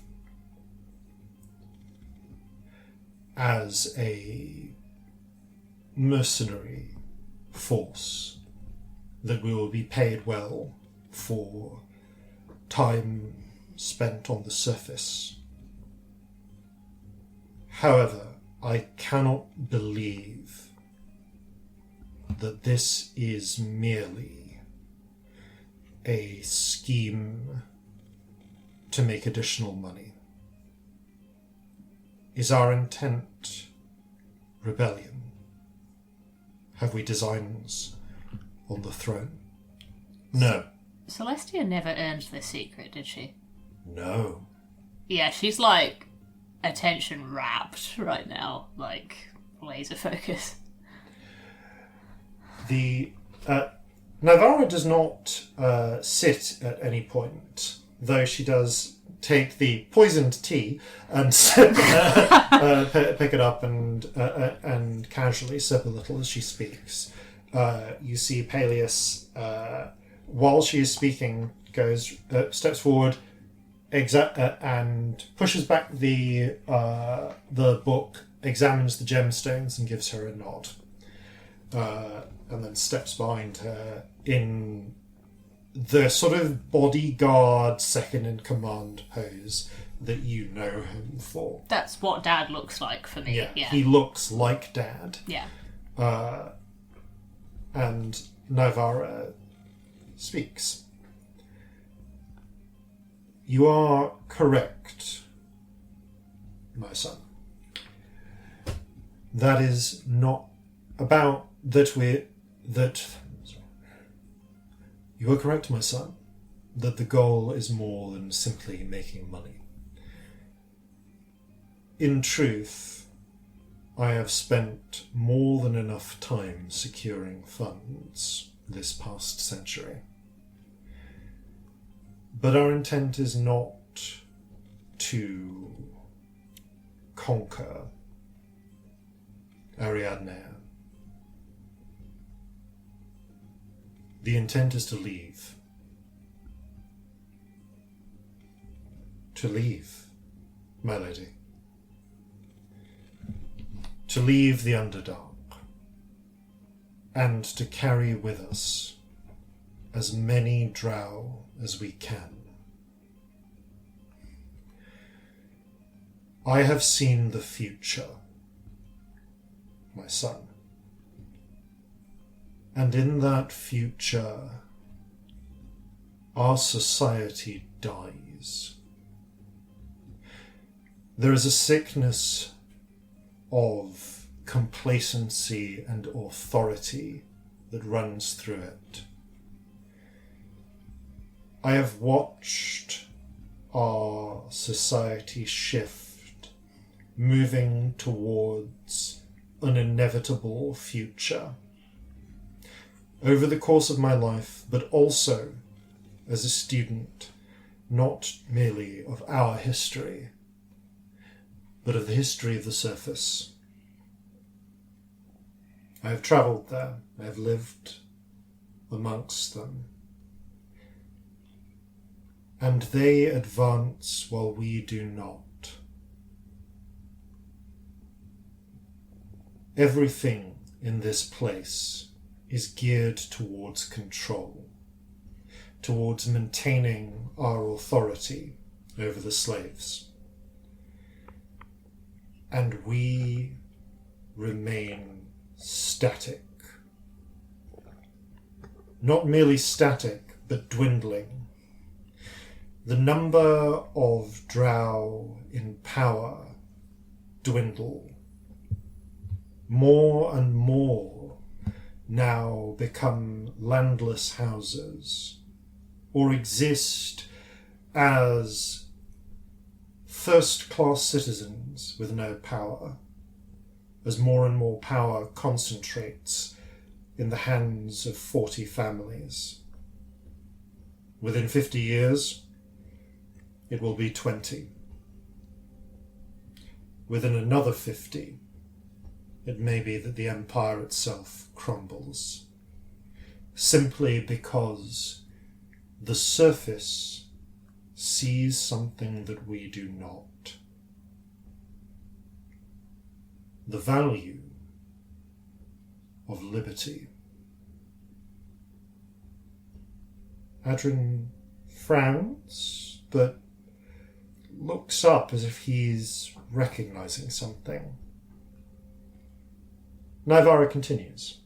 as a mercenary force, that we will be paid well for time spent on the surface. However, I cannot believe that this is merely a scheme to make additional money. Is our intent rebellion? Have we designs on the throne? No. Celestia never earned the secret, did she? No. Yeah, she's like attention wrapped right now, like laser focus. The Navara does not sit at any point, though she does take the poisoned tea and pick it up and casually sip a little as she speaks. You see Peleus, while she is speaking, steps forward, and pushes back the book, examines the gemstones, and gives her a nod. And then steps behind her in the sort of bodyguard second-in-command pose that you know him for. That's what Dad looks like for me. Yeah. He looks like Dad. Yeah. And Nivara speaks. You are correct, my son. That is not about You are correct, my son, that the goal is more than simply making money. In truth, I have spent more than enough time securing funds this past century. But our intent is not to conquer Ariadne. The intent is to leave. To leave, my lady. To leave the Underdark. And to carry with us as many drow as we can. I have seen the future, my son. And in that future, our society dies. There is a sickness of complacency and authority that runs through it. I have watched our society shift, moving towards an inevitable future. Over the course of my life, but also as a student, not merely of our history, but of the history of the surface. I have travelled there. I have lived amongst them. And they advance while we do not. Everything in this place is geared towards control, towards maintaining our authority over the slaves. And we remain static. Not merely static, but dwindling. The number of drow in power dwindle. More and more now become landless houses, or exist as first-class citizens with no power, as more and more power concentrates in the hands of 40 families. Within 50 years, it will be 20. Within another 50, it may be that the empire itself crumbles, simply because the surface sees something that we do not. The value of liberty. Adrian frowns, but looks up as if he's recognizing something. Nivara continues.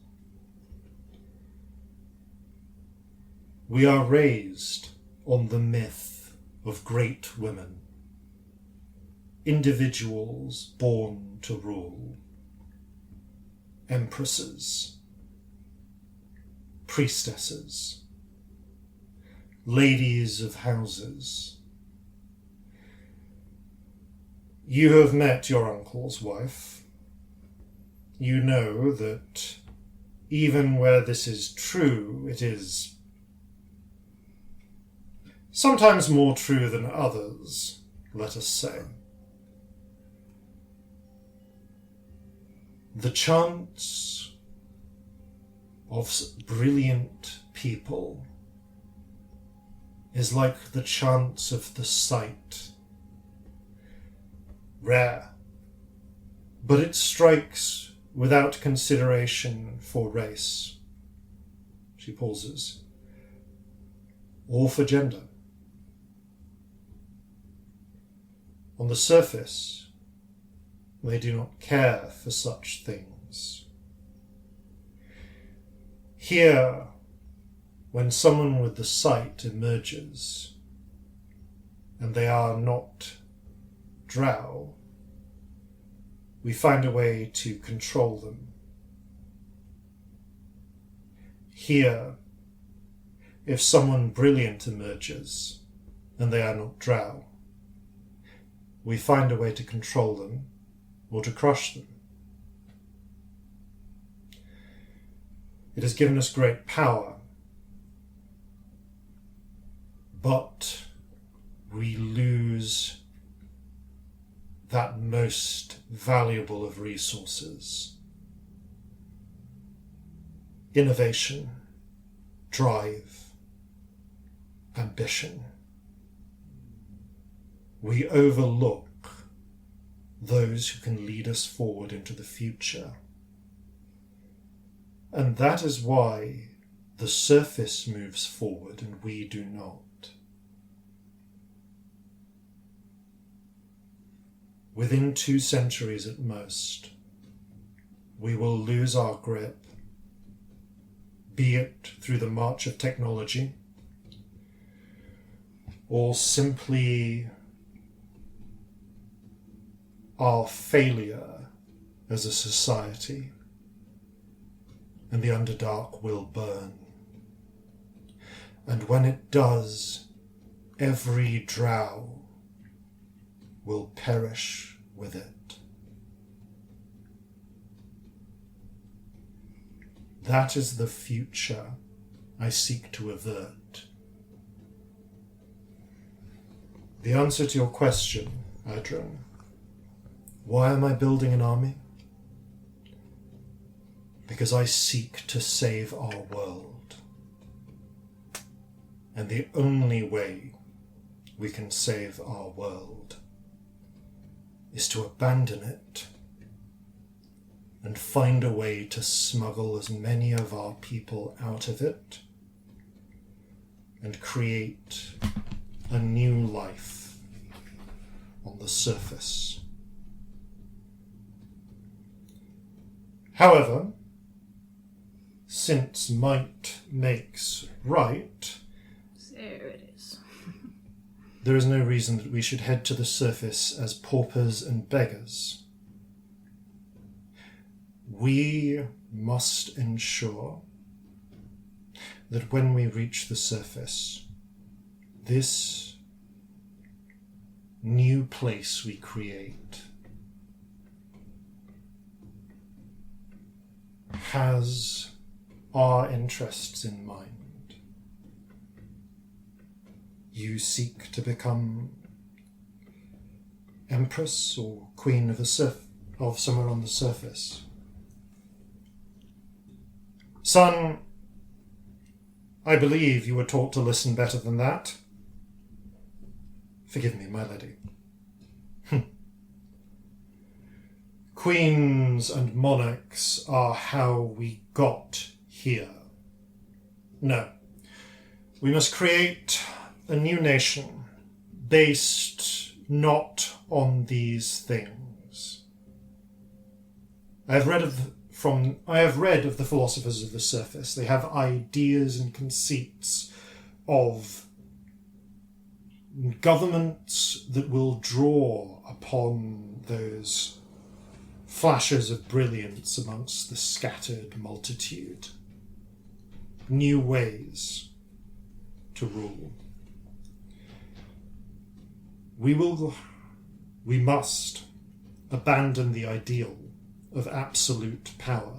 We are raised on the myth of great women, individuals born to rule, empresses, priestesses, ladies of houses. You have met your uncle's wife. You know that even where this is true, it is sometimes more true than others, let us say. The chance of brilliant people is like the chance of the sight. Rare, but it strikes without consideration for race. She pauses. Or for gender. On the surface, they do not care for such things. Here, when someone with the sight emerges, and they are not drow, we find a way to control them. Here, if someone brilliant emerges, and they are not drow, we find a way to control them or to crush them. It has given us great power, but we lose that most valuable of resources: innovation, drive, ambition. We overlook those who can lead us forward into the future. And that is why the surface moves forward and we do not. Within 2 centuries at most, we will lose our grip, be it through the march of technology, or simply our failure as a society, and the Underdark will burn. And when it does, every drow will perish with it. That is the future I seek to avert. The answer to your question, Adrian, why am I building an army? Because I seek to save our world. And the only way we can save our world is to abandon it and find a way to smuggle as many of our people out of it and create a new life on the surface. However, since might makes right, there it is. There is no reason that we should head to the surface as paupers and beggars. We must ensure that when we reach the surface, this new place we create has our interests in mind. You seek to become Empress or Queen of somewhere on the surface. Son, I believe you were taught to listen better than that. Forgive me, my lady. Queens and monarchs are how we got here. No. We must create a new nation based not on these things. I have read of the philosophers of the surface. They have ideas and conceits of governments that will draw upon those flashes of brilliance amongst the scattered multitude. New ways to rule. We must abandon the ideal of absolute power.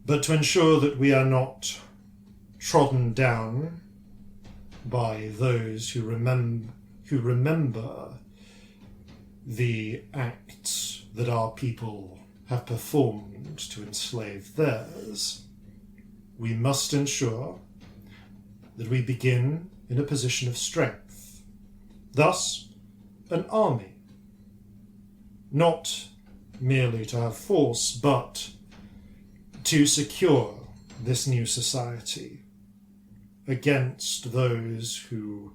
But to ensure that we are not trodden down by those who remember the acts that our people have performed to enslave theirs, we must ensure that we begin in a position of strength. Thus, an army. Not merely to have force, but to secure this new society against those who,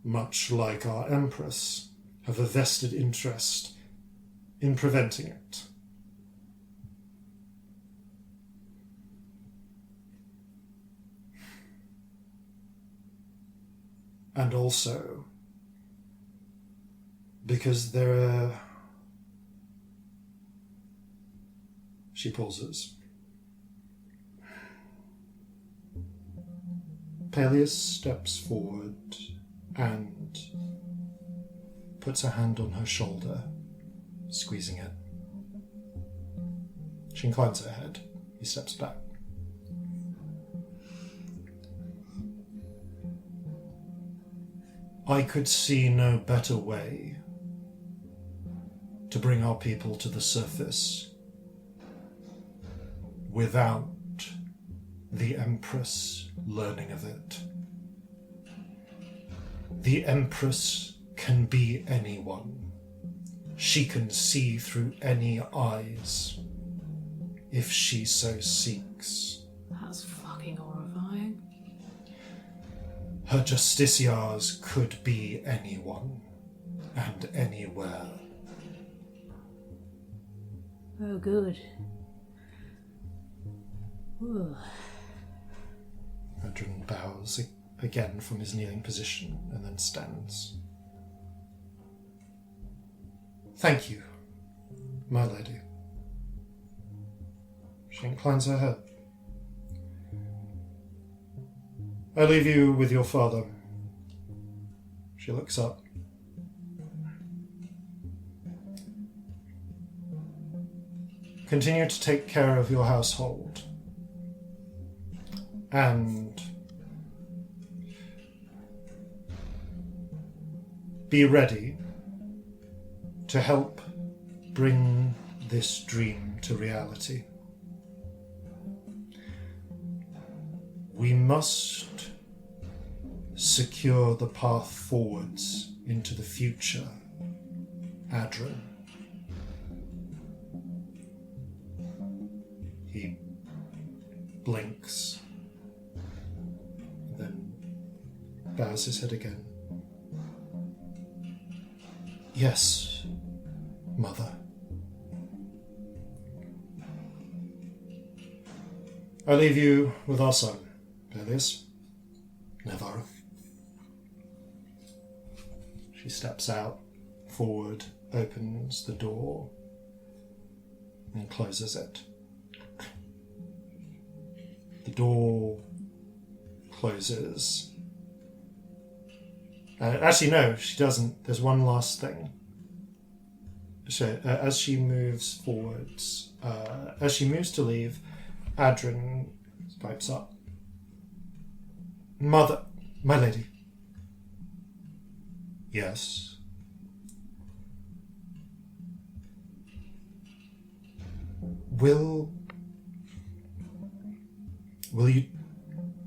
much like our Empress, have a vested interest in preventing it. And also because there are... She pauses. Peleus steps forward and puts a hand on her shoulder, squeezing it. She inclines her head. He steps back. I could see no better way to bring our people to the surface without the Empress learning of it. The Empress can be anyone. She can see through any eyes if she so seeks. That's fucking horrifying. Her justiciars could be anyone and anywhere. Oh, good. Ooh. Adrian bows again from his kneeling position and then stands. Thank you, my lady. She inclines her head. I leave you with your father. She looks up. Continue to take care of your household. And be ready to help bring this dream to reality. We must secure the path forwards into the future, Adrian. He blinks, then bows his head again. Yes, Mother. I leave you with our son, Peleus. Navarro. She steps out, forward, opens the door, and closes it. The door closes. Actually, no, she doesn't. There's one last thing. So, as she moves forwards, as she moves to leave, Adrian pipes up. Mother, my lady. Yes. Will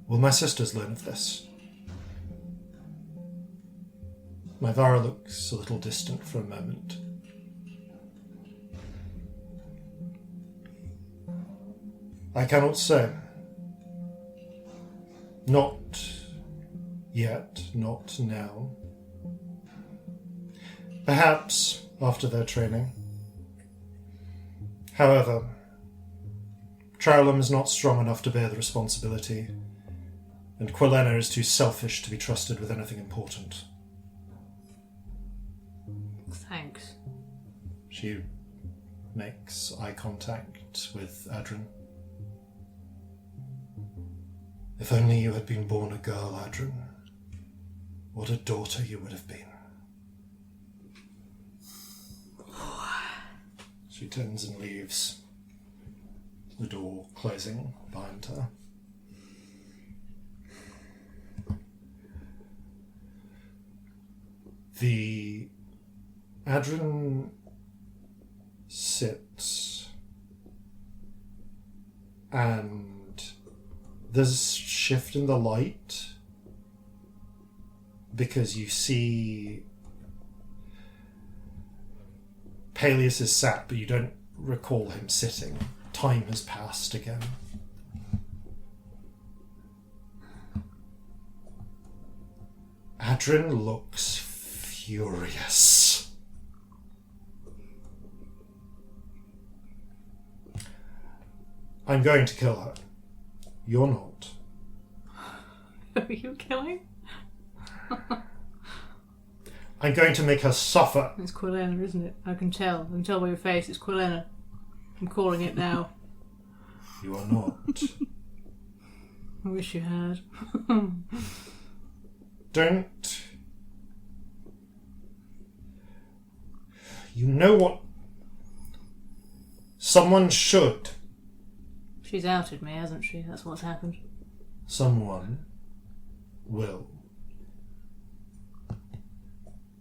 my sisters learn of this? Myvara looks a little distant for a moment. I cannot say. Not yet, not now. Perhaps after their training. However, Trowlam is not strong enough to bear the responsibility, and Quilena is too selfish to be trusted with anything important. Thanks. She makes eye contact with Adrian. If only you had been born a girl, Adrian. What a daughter you would have been. She turns and leaves, the door closing behind her. The Adrian sits, and there's a shift in the light because you see Peleus is sat, but you don't recall him sitting. Time has passed again. Adrian looks furious. I'm going to kill her. You're not. Who are you killing? I'm going to make her suffer. It's Quilena, isn't it? I can tell. I can tell by your face. It's Quilena. I'm calling it now. You are not. I wish you had. Don't. You know what? Someone should. She's outed me, hasn't she? That's what's happened. Someone will.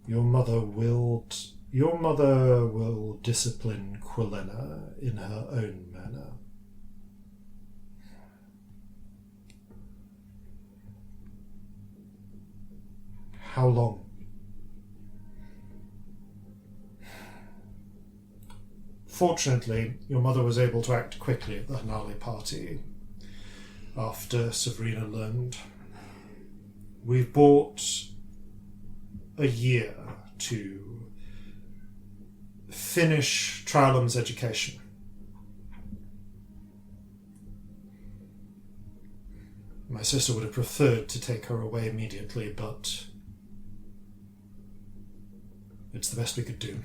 Your mother will discipline Quilena in her own manner. How long? Fortunately, your mother was able to act quickly at the Hanali party after Sabrina learned. We've bought a year to finish Trialem's education. My sister would have preferred to take her away immediately, but it's the best we could do.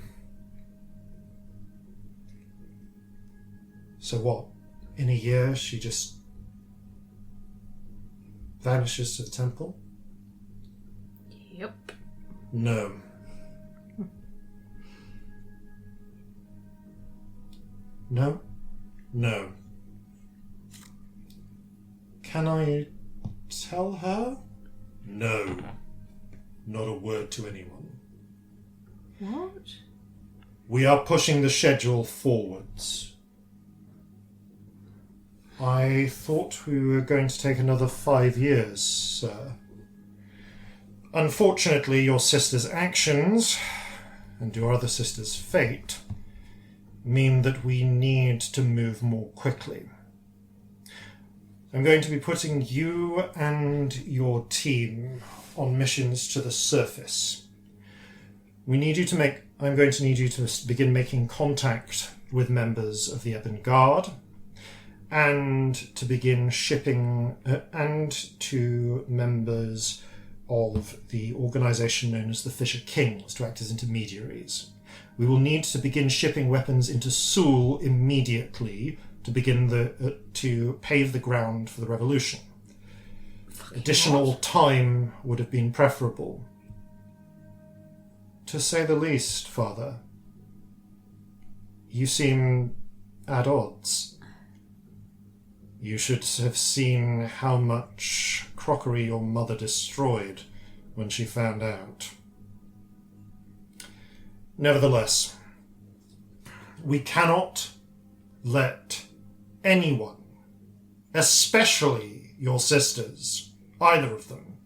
So what? In a year, she just vanishes to the temple? Yep. No. No? No. Can I tell her? No. Not a word to anyone. What? We are pushing the schedule forwards. I thought we were going to take another 5 years, sir. Unfortunately, your sister's actions, and your other sister's fate, mean that we need to move more quickly. I'm going to be putting you and your team on missions to the surface. I'm going to need you to begin making contact with members of the Ebon Guard, and to begin shipping, and to members of the organisation known as the Fisher Kings to act as intermediaries. We will need to begin shipping weapons into Seoul immediately to begin to pave the ground for the revolution. Additional time would have been preferable. To say the least, Father. You seem at odds. You should have seen how much crockery your mother destroyed when she found out. Nevertheless, we cannot let anyone, especially your sisters, either of them,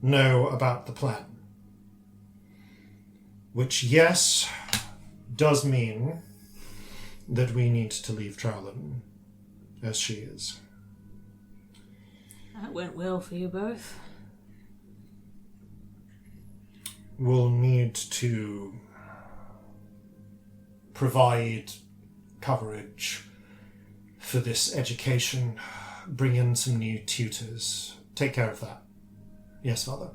know about the plan. Which, yes, does mean that we need to leave Trialem as she is. That went well for you both. We'll need to provide coverage for this education, bring in some new tutors, take care of that. Yes, Father.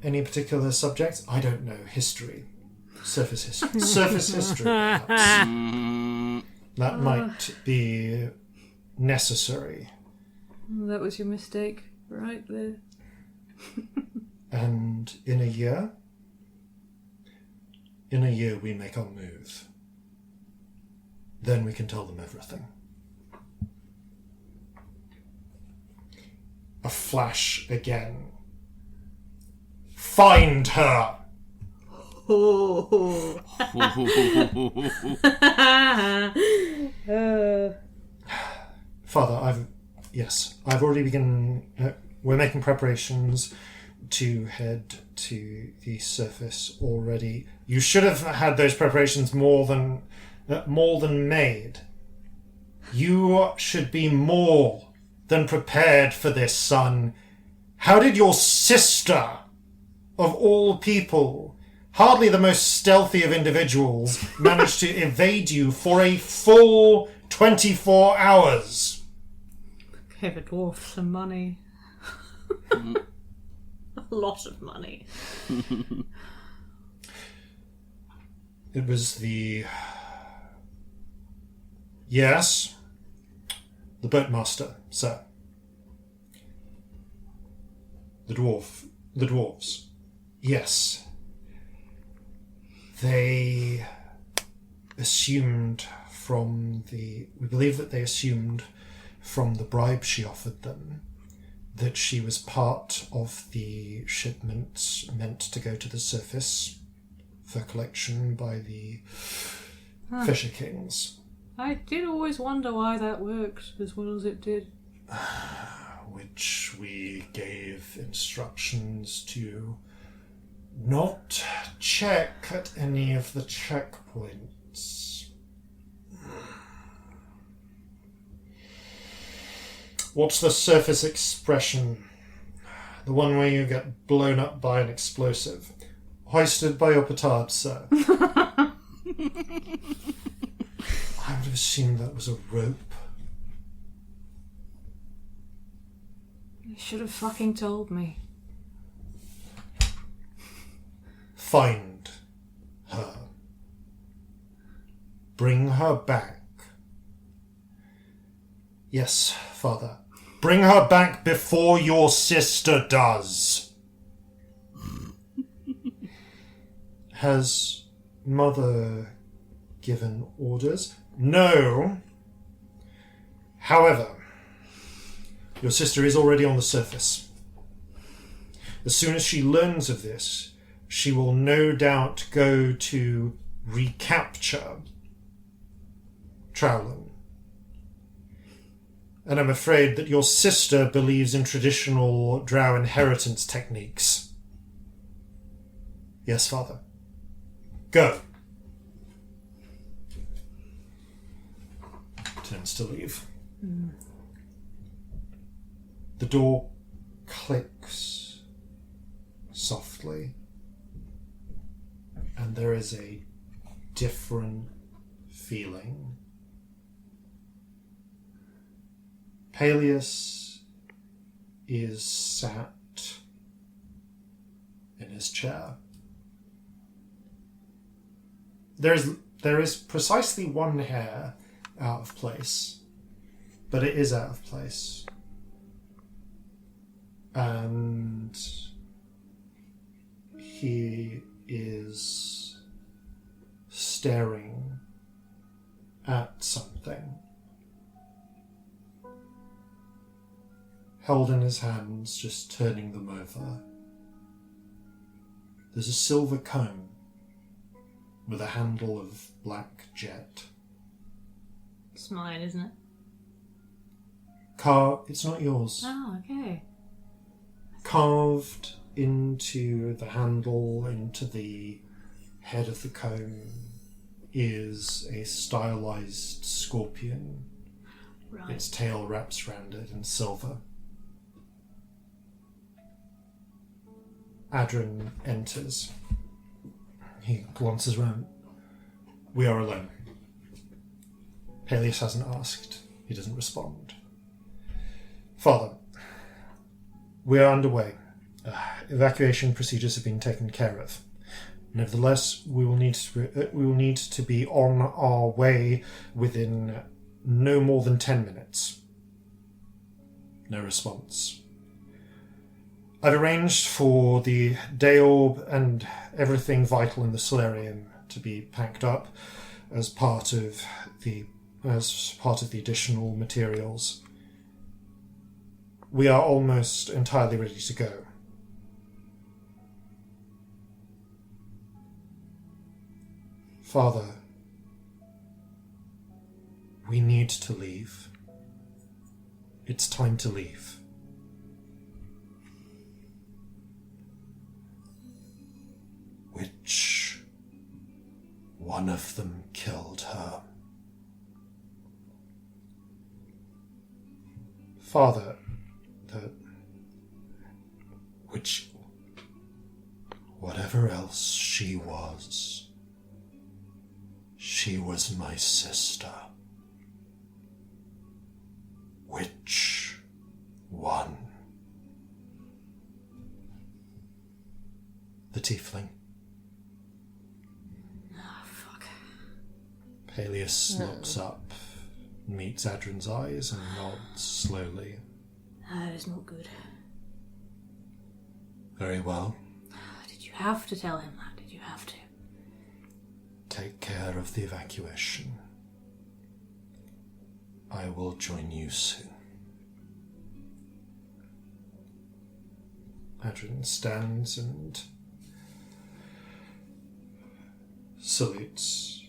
Any particular subjects? I don't know. History. Surface history. Surface history, perhaps. That might be necessary. That was your mistake right there. And in a year we make our move. Then we can tell them everything. A flash again. Find her! Oh. Father, I've already begun. We're making preparations to head to the surface already. You should have had those preparations more than made. You should be more than prepared for this, son. How did your sister, of all people, hardly the most stealthy of individuals, manage to evade you for a full 24 hours? Gave a dwarf some money. A lot of money. It was the... Yes? The boatmaster, sir. The dwarves. Yes. They assumed from the... We believe that they assumed from the bribe she offered them that she was part of the shipment meant to go to the surface for collection by the Fisher Kings. I did always wonder why that worked as well as it did. Which we gave instructions to not check at any of the checkpoints. What's the surface expression? The one where you get blown up by an explosive. Hoisted by your petard, sir. I would have assumed that was a rope. You should have fucking told me. Find her. Bring her back. Yes, Father. Bring her back before your sister does. Has Mother given orders? No. However, your sister is already on the surface. As soon as she learns of this, she will no doubt go to recapture Trowland. And I'm afraid that your sister believes in traditional drow inheritance techniques. Yes, Father. Go. Turns to leave. The door clicks softly, and there is a different feeling. Peleus is sat in his chair. There is precisely one hair out of place, but it is out of place. And he is staring at something. Held in his hands, just turning them over. There's a silver comb with a handle of black jet. It's mine, isn't it? It's not yours. Oh, okay. Carved into the handle, into the head of the comb, is a stylized scorpion. Right. Its tail wraps around it in silver. Adrin enters. He glances round. We are alone. Peleus hasn't asked. He doesn't respond. Father, we are underway. Evacuation procedures have been taken care of. Nevertheless, we will need to be on our way within no more than 10 minutes. No response. I've arranged for the day orb and everything vital in the solarium to be packed up as part of the additional materials. We are almost entirely ready to go. Father, we need to leave. It's time to leave. Which one of them killed her? Father, whatever else she was my sister. Which one? tiefling. Oh, fuck. Peleus looks up, meets Adrin's eyes, and nods slowly. That is not good. Very well. Did you have to tell him that? Did you have to? Take care of the evacuation. I will join you soon. Adrin stands and salutes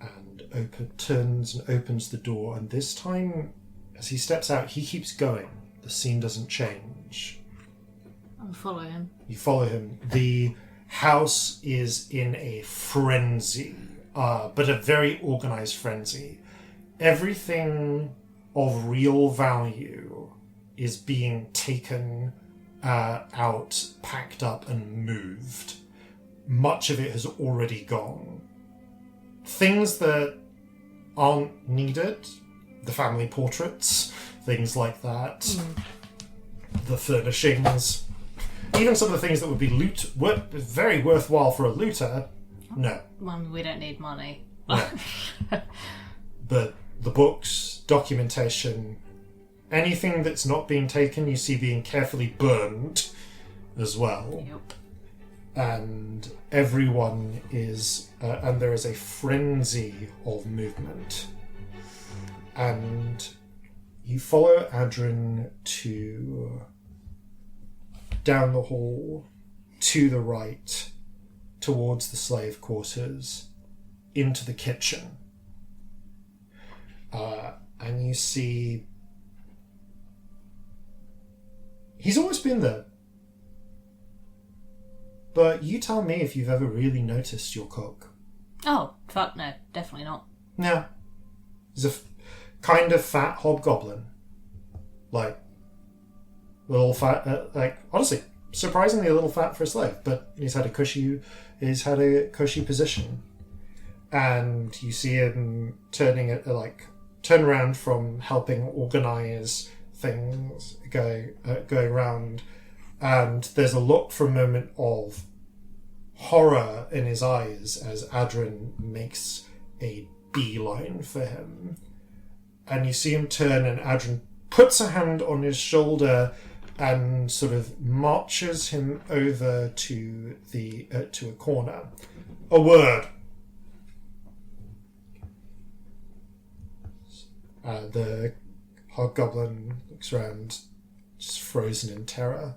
and turns and opens the door, and this time as he steps out he keeps going. The scene doesn't change. I'll follow him. You follow him. The house is in a frenzy, but a very organized frenzy. Everything of real value is being taken out, packed up, and moved. Much of it has already gone. Things that aren't needed, the family portraits, things like that, the furnishings, even some of the things that would be very worthwhile for a looter, no. Well, we don't need money. No. But the books, documentation, anything that's not being taken, you see being carefully burned as well. Yep. And everyone is... and there is a frenzy of movement. And you follow Adrin down the hall, to the right, towards the slave quarters, into the kitchen. And you see... He's always been there. But you tell me if you've ever really noticed your cook. Oh, fuck no. Definitely not. No. He's a kind of fat hobgoblin. Like, little fat, honestly, surprisingly a little fat for a slave, but he's had a cushy position. And you see him turn around from helping organize things, going around, and there's a look for a moment of horror in his eyes as Adrin makes a beeline for him. And you see him turn, and Adrin puts a hand on his shoulder and sort of marches him over to a corner. A word. The hobgoblin looks around, just frozen in terror.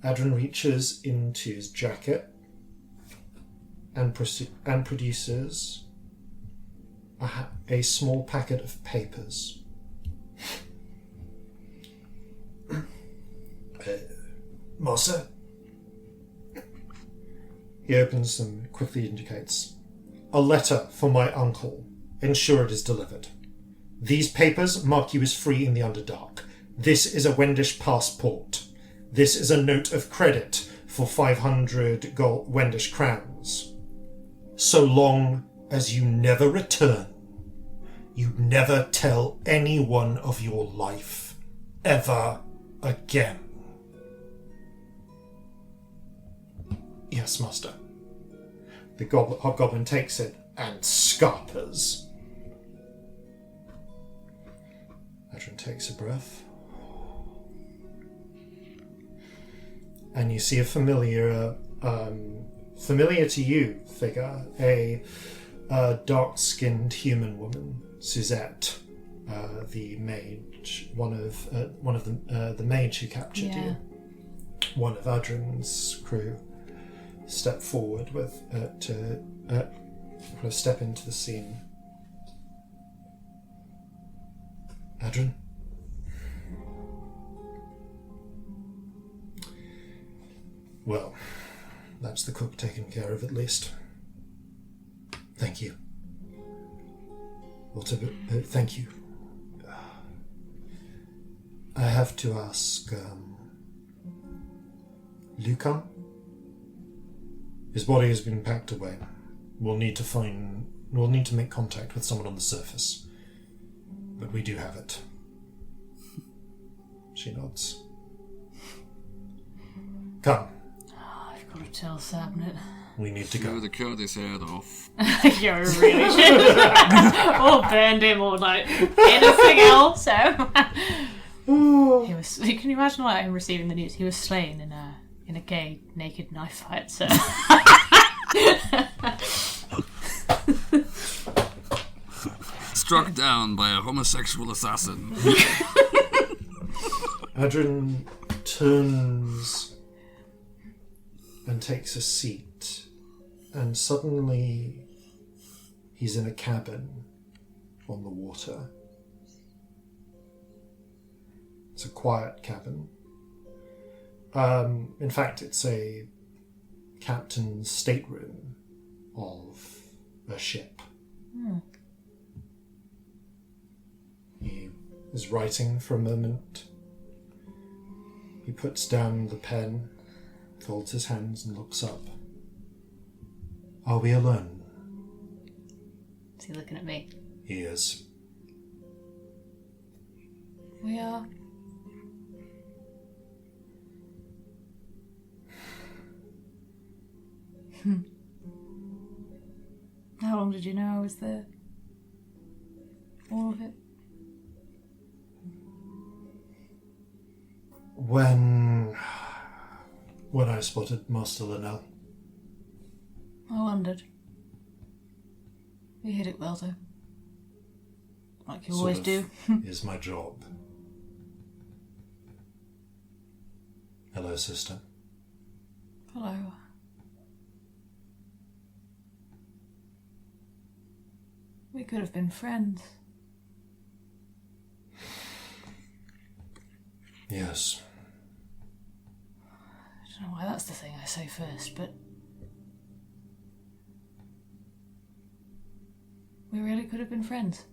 Adrin reaches into his jacket and produces a small packet of papers. Master? He opens and quickly indicates. A letter for my uncle. Ensure it is delivered. These papers mark you as free in the Underdark. This is a Wendish passport. This is a note of credit for 500 gold Wendish crowns. So long as you never return, you never tell anyone of your life ever again. Yes, master. The hobgoblin takes it and scarpers. Adrin takes a breath. And you see a familiar to you figure, a dark-skinned human woman, Suzette, the mage, one of the mage who captured you, one of Adrin's crew, step forward to step into the scene. Adrin? Well, that's the cook taken care of at least. Thank you. Thank you. I have to ask, Lucan? His body has been packed away. We'll need to make contact with someone on the surface. But we do have it. She nods. Come. Gotta tell Sabnet. We need to go. Show the cut his head off. You really should. Or burned him, or like anything else. So he was. Can you imagine like him receiving the news? He was slain in a gay naked knife fight. So. Struck down by a homosexual assassin. Adrian turns and takes a seat, and suddenly he's in a cabin on the water. It's a quiet cabin. In fact, it's a captain's stateroom of a ship. He is writing for a moment. He puts down the pen, folds his hands and looks up. Are we alone? Is he looking at me? He is. We are. How long did you know I was there? All of it? When I spotted Master Linnell. I wondered. You hit it well, though. Like you always do. Is my job. Hello, sister. Hello. We could have been friends. Yes. I don't know why that's the thing I say first, but... we really could have been friends.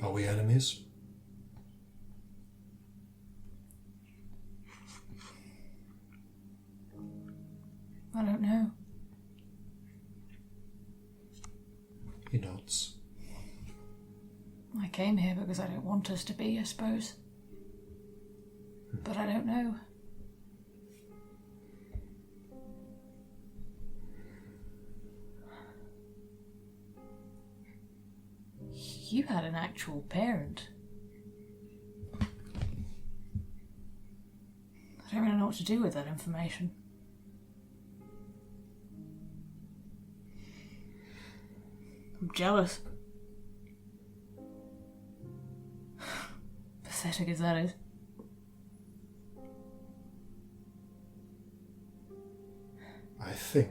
Are we enemies? I don't know. He nods. I came here because I don't want us to be, I suppose. But I don't know. You had an actual parent. I don't really know what to do with that information. I'm jealous. Pathetic as that is. I think...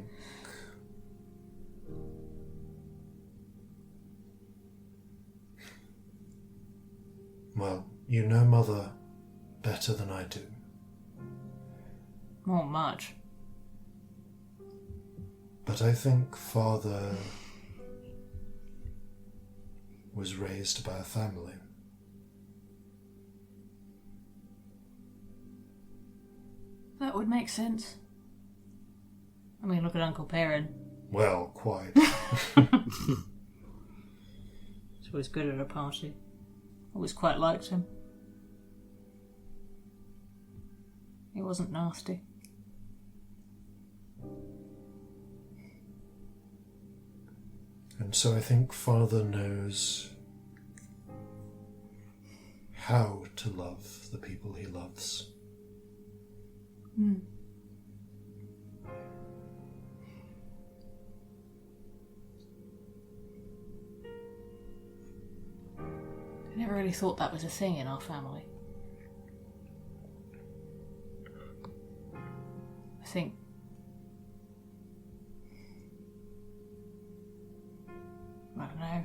well, you know Mother better than I do. Not much. But I think Father was raised by a family. That would make sense. I mean, look at Uncle Perrin. Well, quite. He's always good at a party. Always quite liked him. He wasn't nasty. And so I think Father knows how to love the people he loves. I never really thought that was a thing in our family. I think... I don't know.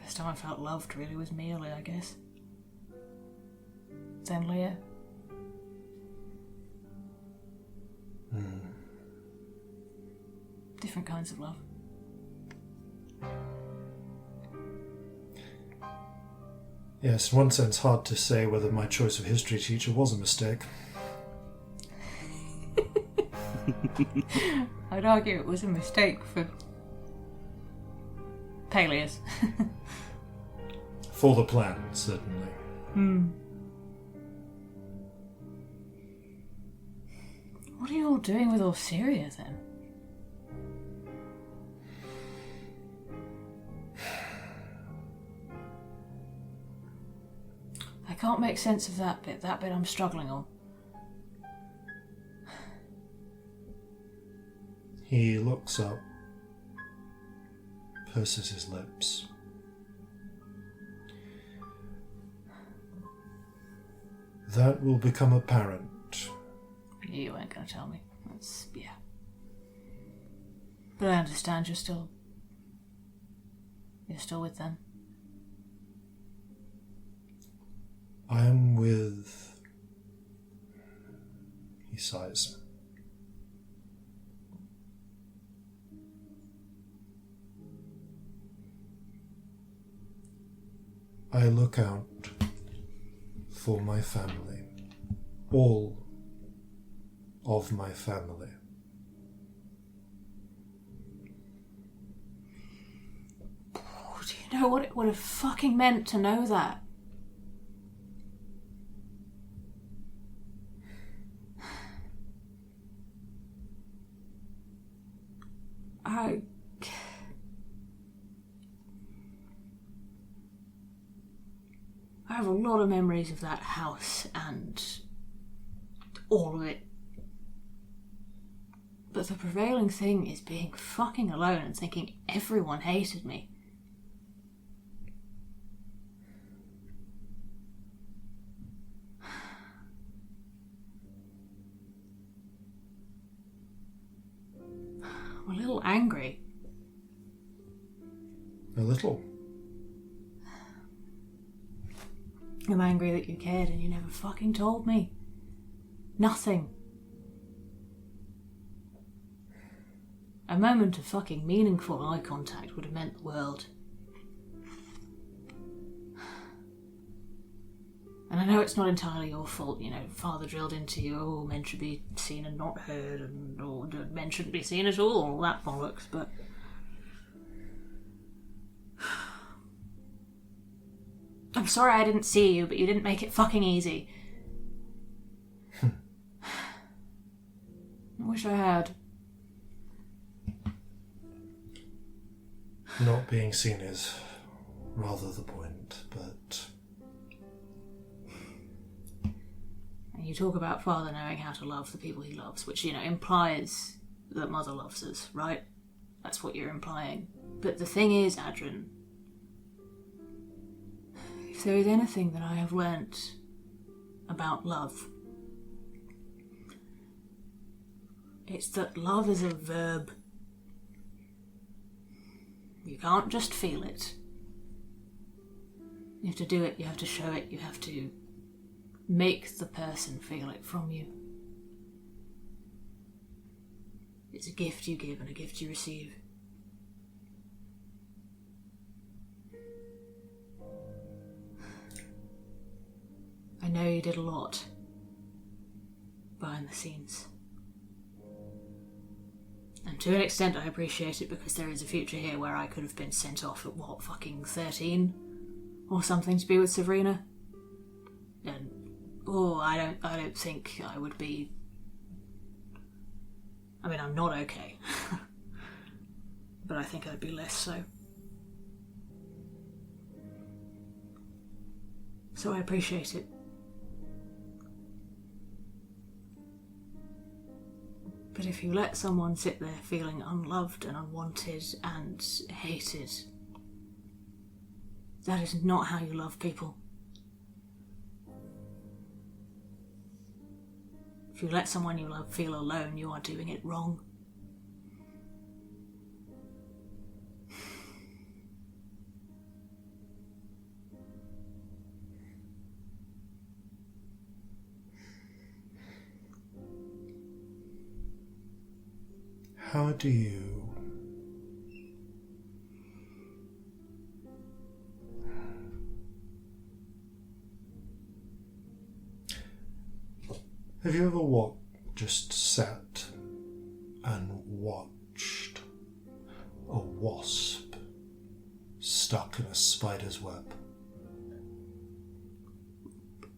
First time I felt loved really was Mealy, I guess. Then Leah. Different kinds of love. Yes, in one sense, hard to say whether my choice of history teacher was a mistake. I'd argue it was a mistake for Peleus. For the plan, certainly. What are you all doing with Orsyria, then? I can't make sense of that bit. That bit I'm struggling on. He looks up, purses his lips. That will become apparent. You weren't going to tell me. Yeah. But I understand you're still with them. I am with... He sighs. I look out for my family. All of my family. Oh, do you know what it would have fucking meant to know that? I have a lot of memories of that house and all of it. But the prevailing thing is being fucking alone and thinking everyone hated me. I'm a little angry. A little. I'm angry that you cared and you never fucking told me. Nothing. A moment of fucking meaningful eye contact would have meant the world. And I know it's not entirely your fault, you know, father drilled into you, oh, men should be seen and not heard, and or men shouldn't be seen at all that bollocks, but... I'm sorry I didn't see you, but you didn't make it fucking easy. I wish I had. Not being seen is rather the point, but... And you talk about father knowing how to love the people he loves, which, you know, implies that mother loves us, right? That's what you're implying. But the thing is, Adrian, if there is anything that I have learnt about love, it's that love is a verb. You can't just feel it. You have to do it, you have to show it, you have to make the person feel it from you. It's a gift you give and a gift you receive. I know you did a lot behind the scenes. And to an extent I appreciate it because there is a future here where I could have been sent off at what, fucking 13? Or something to be with Sabrina. And I don't think I would be... I mean, I'm not okay. But I think I'd be less so. So I appreciate it. But if you let someone sit there feeling unloved and unwanted and hated, that is not how you love people. If you let someone you love feel alone, you are doing it wrong. How do you... Have you ever just sat and watched a wasp stuck in a spider's web?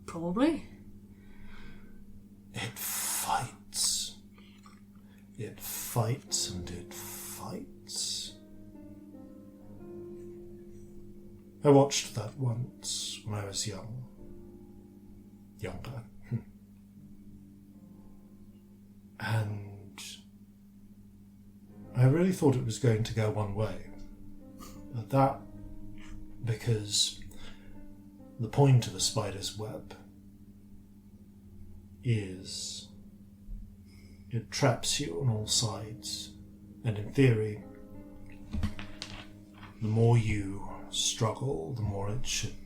Probably. It fights. It fights and it fights. I watched that once when I was younger. And I really thought it was going to go one way. Because the point of a spider's web is it traps you on all sides, and in theory, the more you struggle, the more it should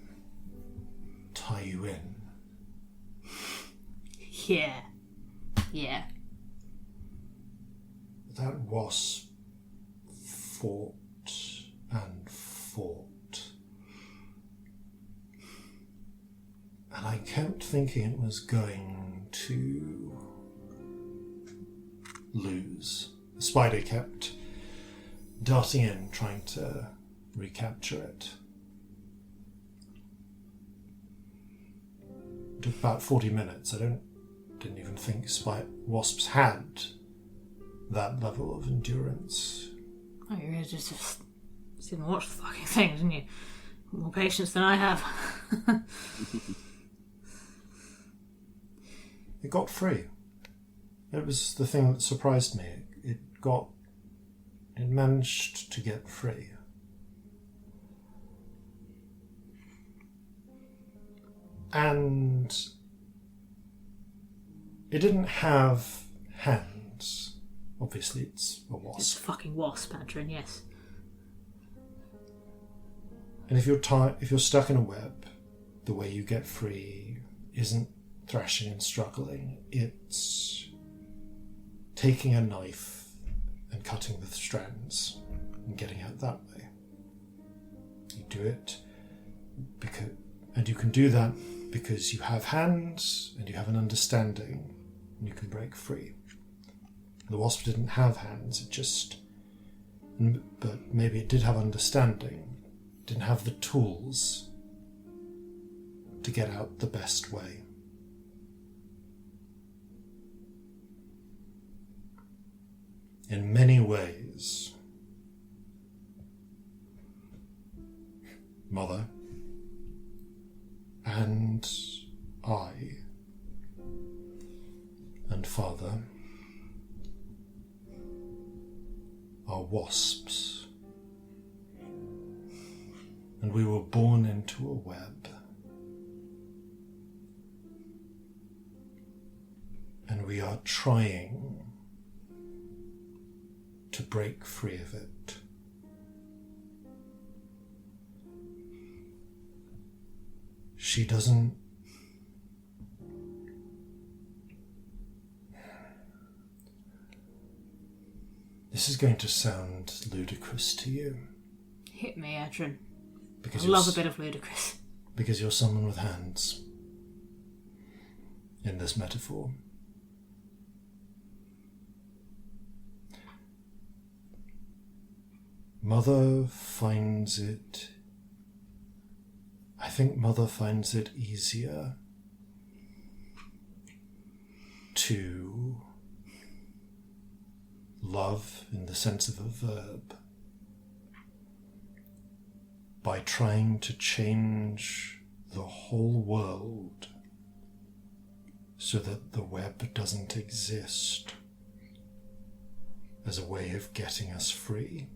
tie you in. Yeah. That wasp fought and fought. And I kept thinking it was going to lose. The spider kept darting in, trying to recapture it. It took about 40 minutes. I didn't even think wasps had that level of endurance. Oh, you really just didn't watch the fucking thing, didn't you? More patience than I have. It got free. It was the thing that surprised me. It managed to get free. And it didn't have hands. Obviously, it's a wasp. It's a fucking wasp, Adrian, yes. And if you're stuck in a web, the way you get free isn't thrashing and struggling. It's taking a knife and cutting the strands and getting out that way. You do it and you can do that because you have hands and you have an understanding and you can break free. The wasp didn't have hands, but maybe it did have understanding, didn't have the tools to get out the best way. In many ways, Mother and I and Father are wasps, and we were born into a web, and we are trying to break free of it. She doesn't. This is going to sound ludicrous to you. Hit me, Adrian. Because I love a bit of ludicrous. Because you're someone with hands. In this metaphor. Mother finds it easier to love in the sense of a verb by trying to change the whole world so that the web doesn't exist as a way of getting us free.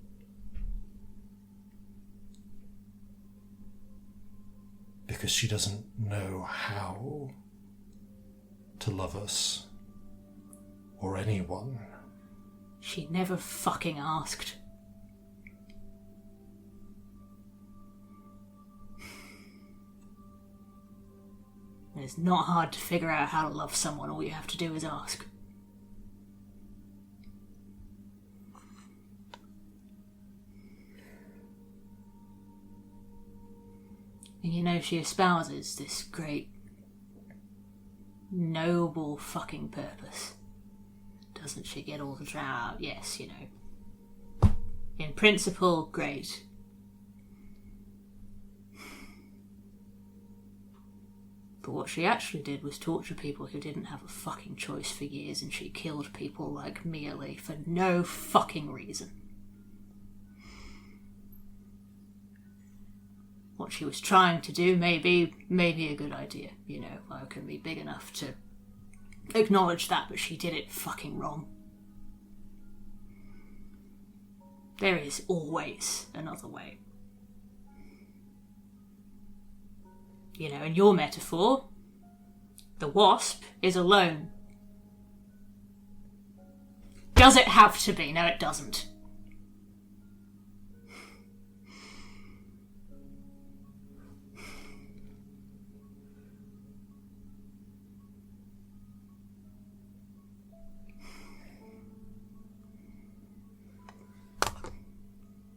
Because she doesn't know how to love us or anyone. She never fucking asked. It's not hard to figure out how to love someone. All you have to do is ask. And you know, she espouses this great, noble fucking purpose. Doesn't she get all the drown out? Yes, you know. In principle, great. But what she actually did was torture people who didn't have a fucking choice for years, and she killed people like merely for no fucking reason. What she was trying to do may be a good idea, you know, I can be big enough to acknowledge that, but she did it fucking wrong. There is always another way. You know, in your metaphor, the wasp is alone. Does it have to be? No, it doesn't.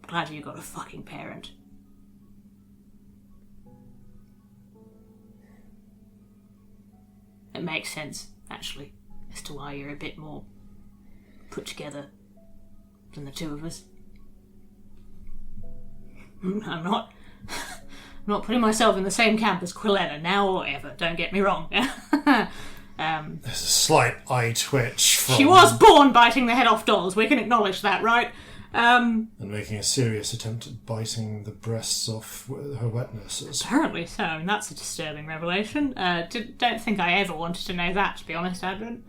Glad you got a fucking parent. It makes sense, actually, as to why you're a bit more put together than the two of us. I'm not putting myself in the same camp as Quilletta now or ever, don't get me wrong. There's a slight eye twitch from... She was born biting the head off dolls, we can acknowledge that, right? And making a serious attempt at biting the breasts off her wetness. Apparently so, and that's a disturbing revelation. Don't think I ever wanted to know that, to be honest, Adrian.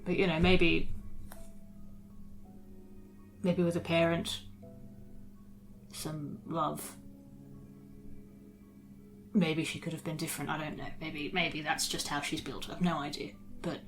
But, you know, maybe with a parent, some love, maybe she could have been different, I don't know. Maybe that's just how she's built. I've no idea. But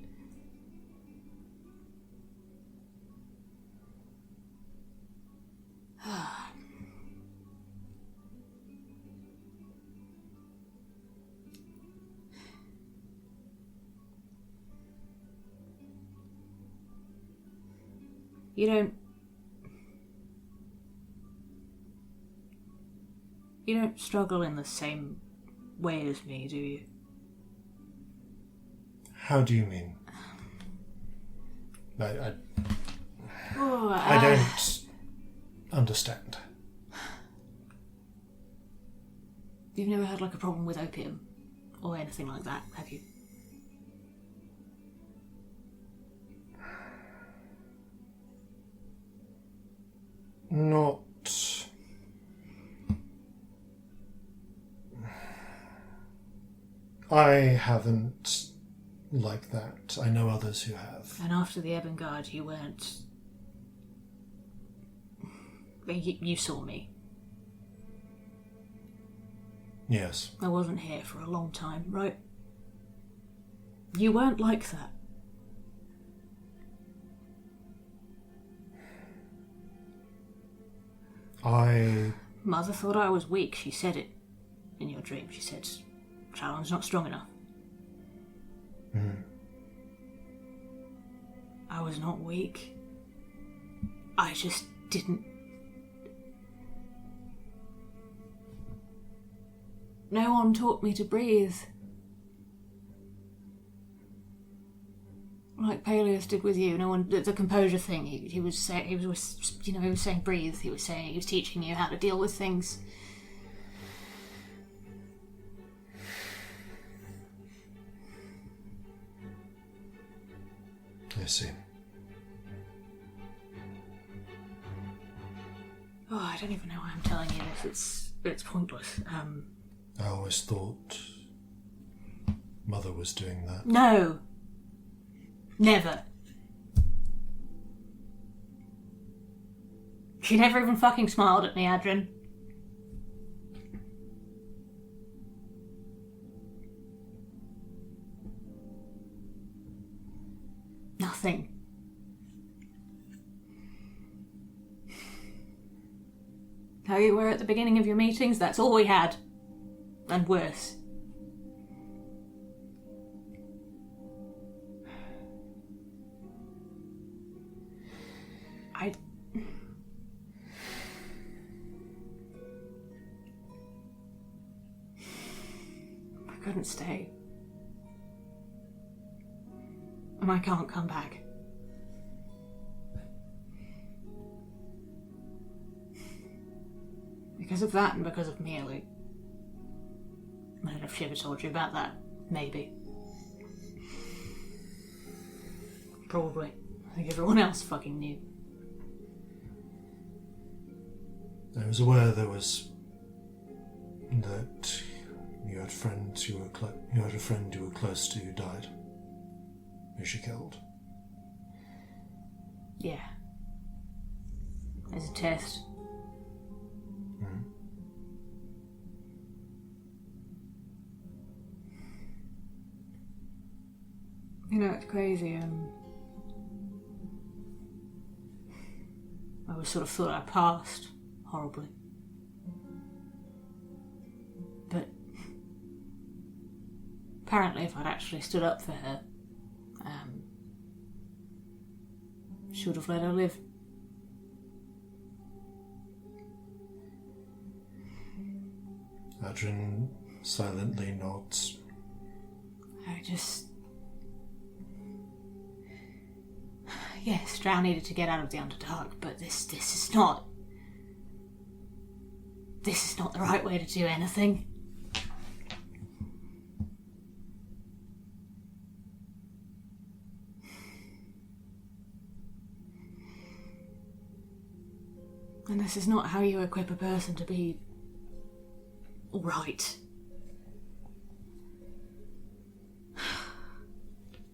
you don't struggle in the same way as me, do you? How do you mean? I don't understand. You've never had like a problem with opium or anything like that, have you? Not... I haven't like that. I know others who have. And after the Ebengard, you weren't... You saw me. Yes. I wasn't here for a long time, right? You weren't like that. Mother thought I was weak. She said it in your dream. She said, Talon's not strong enough. I was not weak. I just didn't... No one taught me to breathe. Like Peleus did with you. No one... The composure thing. He was saying... He was saying breathe. He was teaching you how to deal with things. I see. Oh, I don't even know why I'm telling you this. It's pointless. I always thought Mother was doing that. No. Never. She never even fucking smiled at me, Adrian. Nothing. How you were at the beginning of your meetings, that's all we had. And worse. I couldn't stay. And I can't come back. Because of that and because of me, Ellie. I don't know if she ever told you about that. Maybe. Probably. I think everyone else fucking knew. I was aware that you had friends you had a friend you were close to who died. Who she killed. Yeah. As a test. You know, it's crazy. I always sort of thought I passed horribly. But apparently if I'd actually stood up for her, she would have let her live. Adrian silently nods. Yes, Drow needed to get out of the Underdark, but this is not... This is not the right way to do anything. And this is not how you equip a person to be... alright.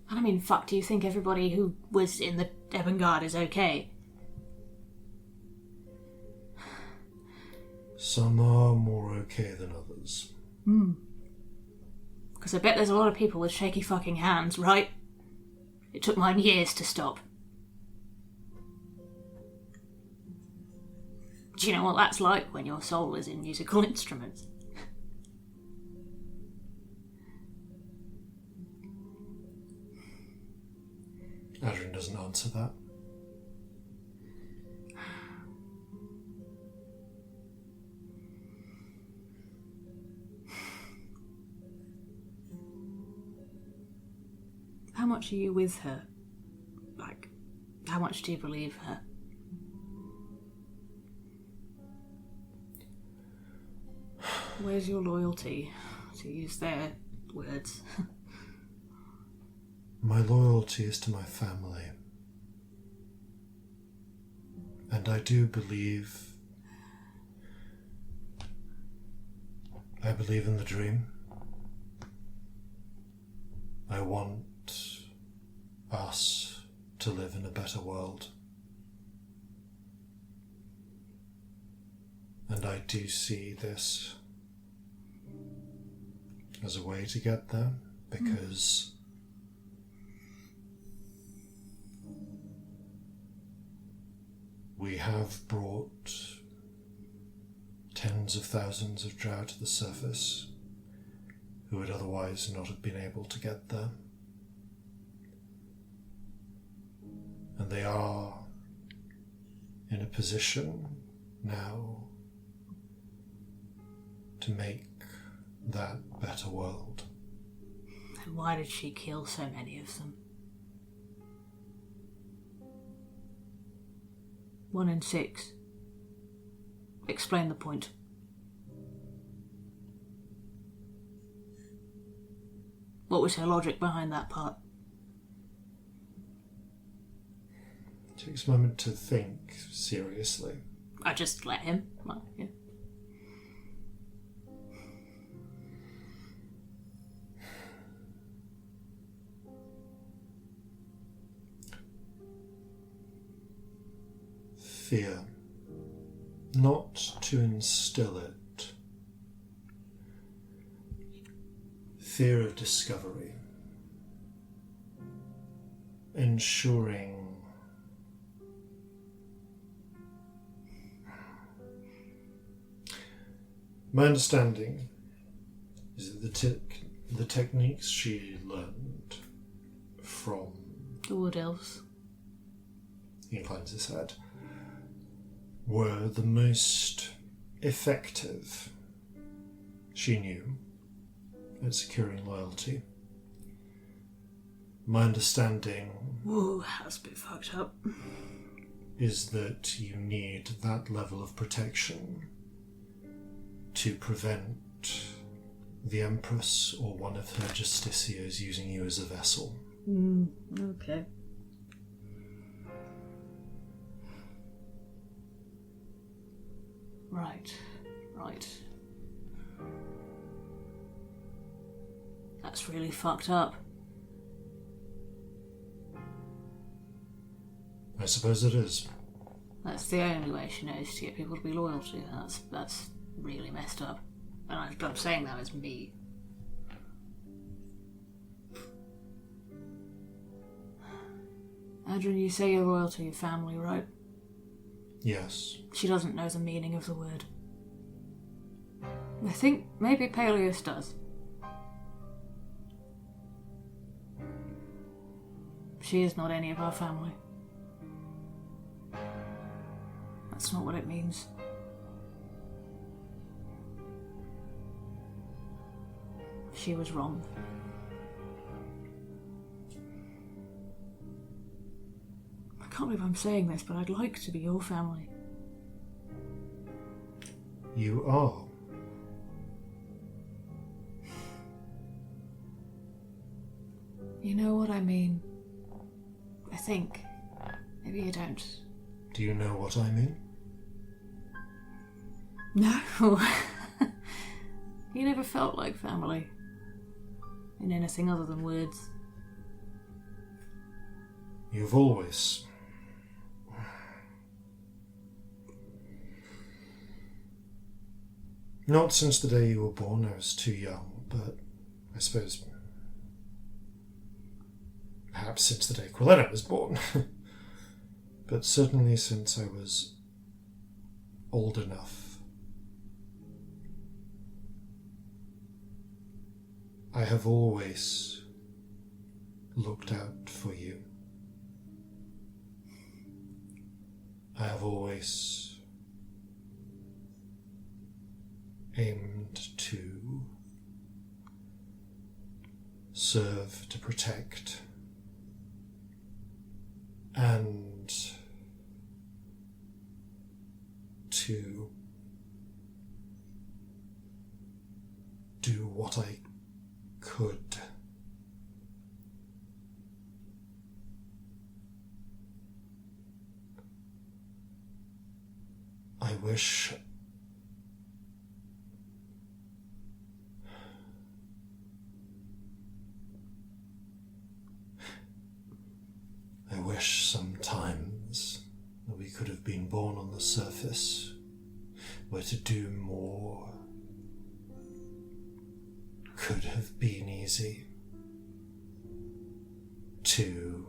And I mean, fuck, do you think everybody who was in the Ebon Guard is okay? Some are more okay than others. Because I bet there's a lot of people with shaky fucking hands, right? It took mine years to stop. Do you know what that's like when your soul is in musical instruments? Adrian doesn't answer that. How much are you with her? Like, how much do you believe her? Where's your loyalty, to use their words? My loyalty is to my family. And I do believe... I believe in the dream. I want us to live in a better world. And I do see this as a way to get there, because we have brought tens of thousands of drow to the surface who would otherwise not have been able to get there. And they are in a position now to make that better world. And why did she kill so many of them? 1 in 6. Explain the point. What was her logic behind that part? It takes a moment to think seriously. I just let him. Well, yeah. Fear. Not to instill it. Fear of discovery. Ensuring my understanding is that the techniques she learned from The Wood Elves. he inclines his head, were the most effective she knew at securing loyalty. My understanding Whoa, that's a bit fucked up. is that you need that level of protection to prevent the Empress or one of her justiciars using you as a vessel. Okay. Right. That's really fucked up. I suppose it is. That's the only way she knows to get people to be loyal to her. That's really messed up. And I'm saying that as me. Adrian, you say you're loyal to your family, right? Yes. She doesn't know the meaning of the word. I think maybe Peleus does. She is not any of our family. That's not what it means. She was wrong. I can't believe I'm saying this, but I'd like to be your family. You are. You know what I mean? I think. Maybe you don't. Do you know what I mean? No. You never felt like family. In anything other than words. You've always... Not since the day you were born. I was too young, but I suppose perhaps since the day Quilena was born. But certainly since I was old enough. I have always looked out for you. I have always aimed to serve, to protect, and to do what I could. I wish sometimes that we could have been born on the surface, where to do more could have been easy. To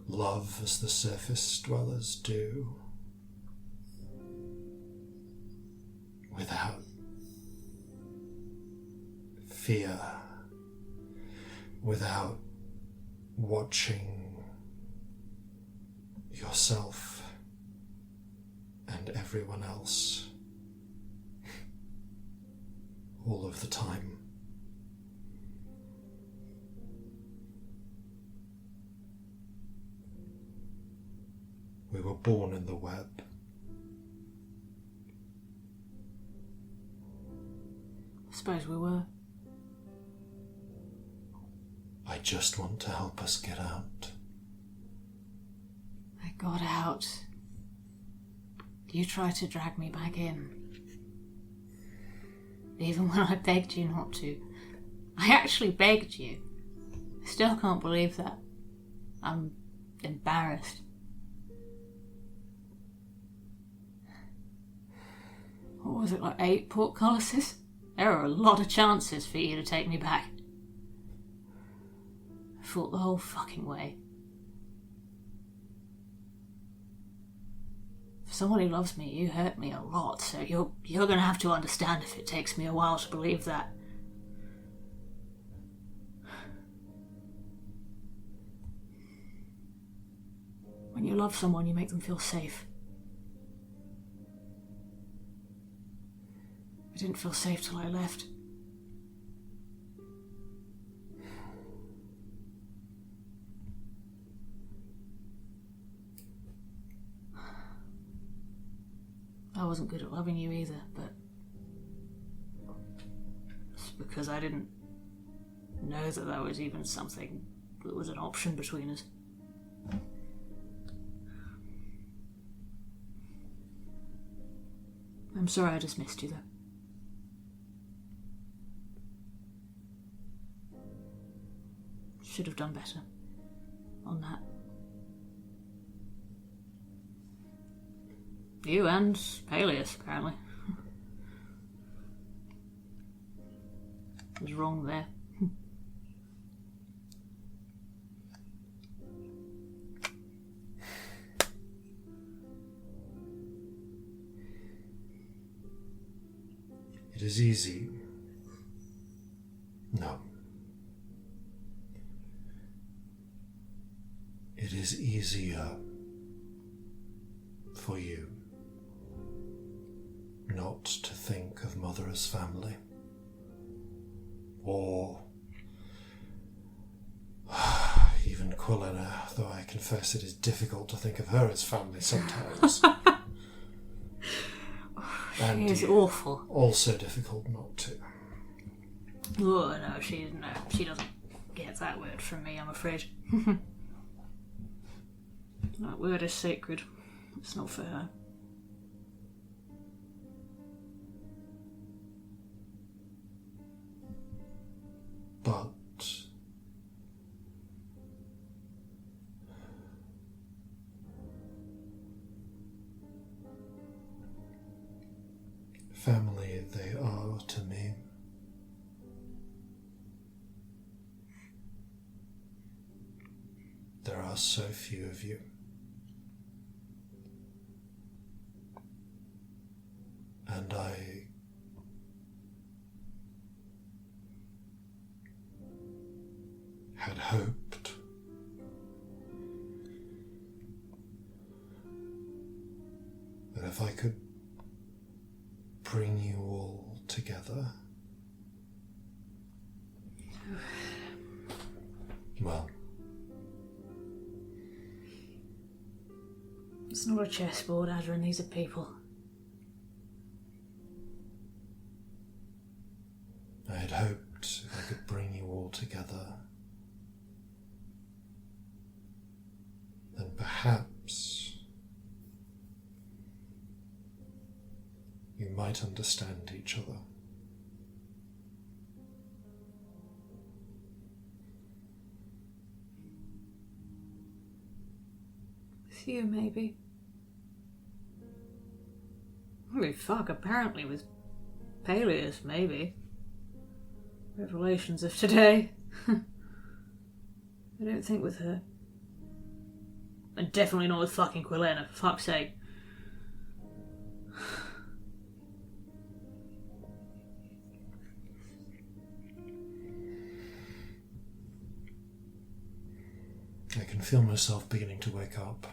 love as the surface dwellers do, without fear, without watching yourself and everyone else all of the time. We were born in the web. I suppose we were. I just want to help us get out. I got out. You tried to drag me back in. Even when I begged you not to. I actually begged you. I still can't believe that. I'm embarrassed. What was it, like 8 portcullises? There are a lot of chances for you to take me back. I fought the whole fucking way. For someone who loves me, you hurt me a lot, so you're gonna have to understand if it takes me a while to believe that. When you love someone, you make them feel safe. I didn't feel safe till I left. I wasn't good at loving you either, but it's because I didn't know that was even something that was an option between us. I'm sorry I dismissed you, though. Should have done better on that. You and Peleus, apparently. I was wrong there. It is easy. No. It is easier for you not to think of Mother as family. Or even Quilena, though I confess it is difficult to think of her as family sometimes. She is awful. Also difficult not to. Oh, no, she doesn't get that word from me, I'm afraid. That word is sacred. It's not for her. But family they are to me. There are so few of you. And I had hoped that if I could bring you all together, well, it's not a chessboard, Adrian, these are people. I had hoped if I could bring you all together, then perhaps you might understand each other. With you, maybe. Holy fuck, apparently with Peleus, maybe. Revelations of today. I don't think with her. And definitely not with fucking Quilena, for fuck's sake. I can feel myself beginning to wake up.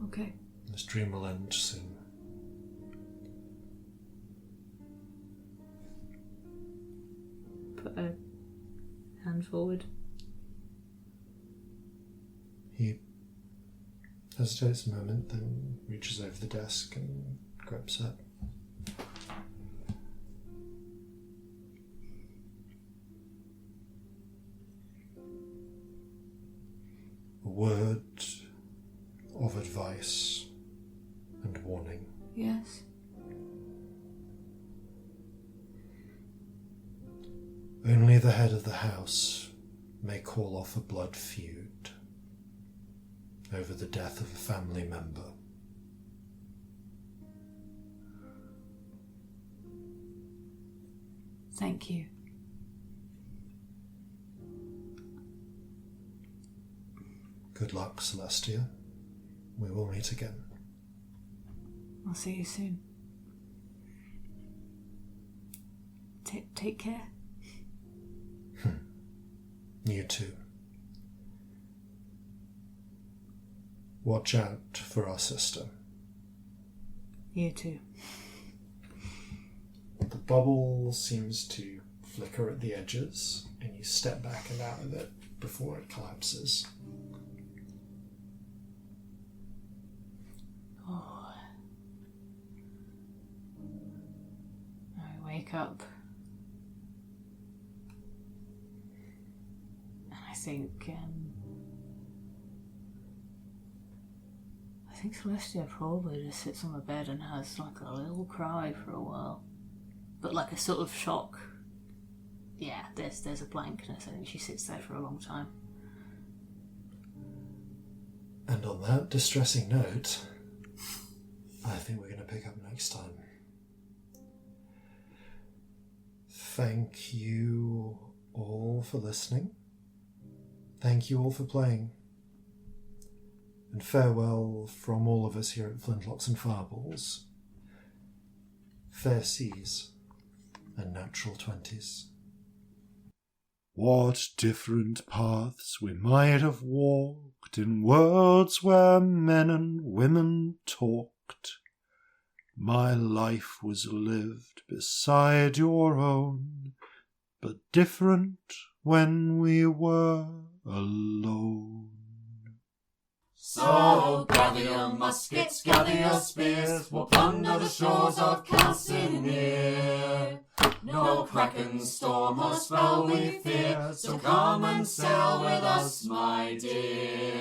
Okay. This dream will end soon. Put a hand forward. He hesitates a moment, then reaches over the desk and grabs it. A word of advice and warning. Yes. Only the head of the house may call off a blood feud over the death of a family member. Thank you. Good luck, Celestia. We will meet again. I'll see you soon. Take care. You too. Watch out for our sister. You too. The bubble seems to flicker at the edges, and you step back and out of it before it collapses. Oh. pick up. And I think Celestia probably just sits on the bed and has like a little cry for a while. But like a sort of shock. Yeah, there's a blankness. I think she sits there for a long time. And on that distressing note, I think we're going to pick up next time. Thank you all for listening. Thank you all for playing. And farewell from all of us here at Flintlocks and Fireballs. Fair seas and natural 20s. What different paths we might have walked in worlds where men and women talked. My life was lived beside your own, but different when we were alone. So gather your muskets, gather your spears, we'll plunder the shores of Calcinea. No kraken, storm or spell we fear, so come and sail with us, my dear.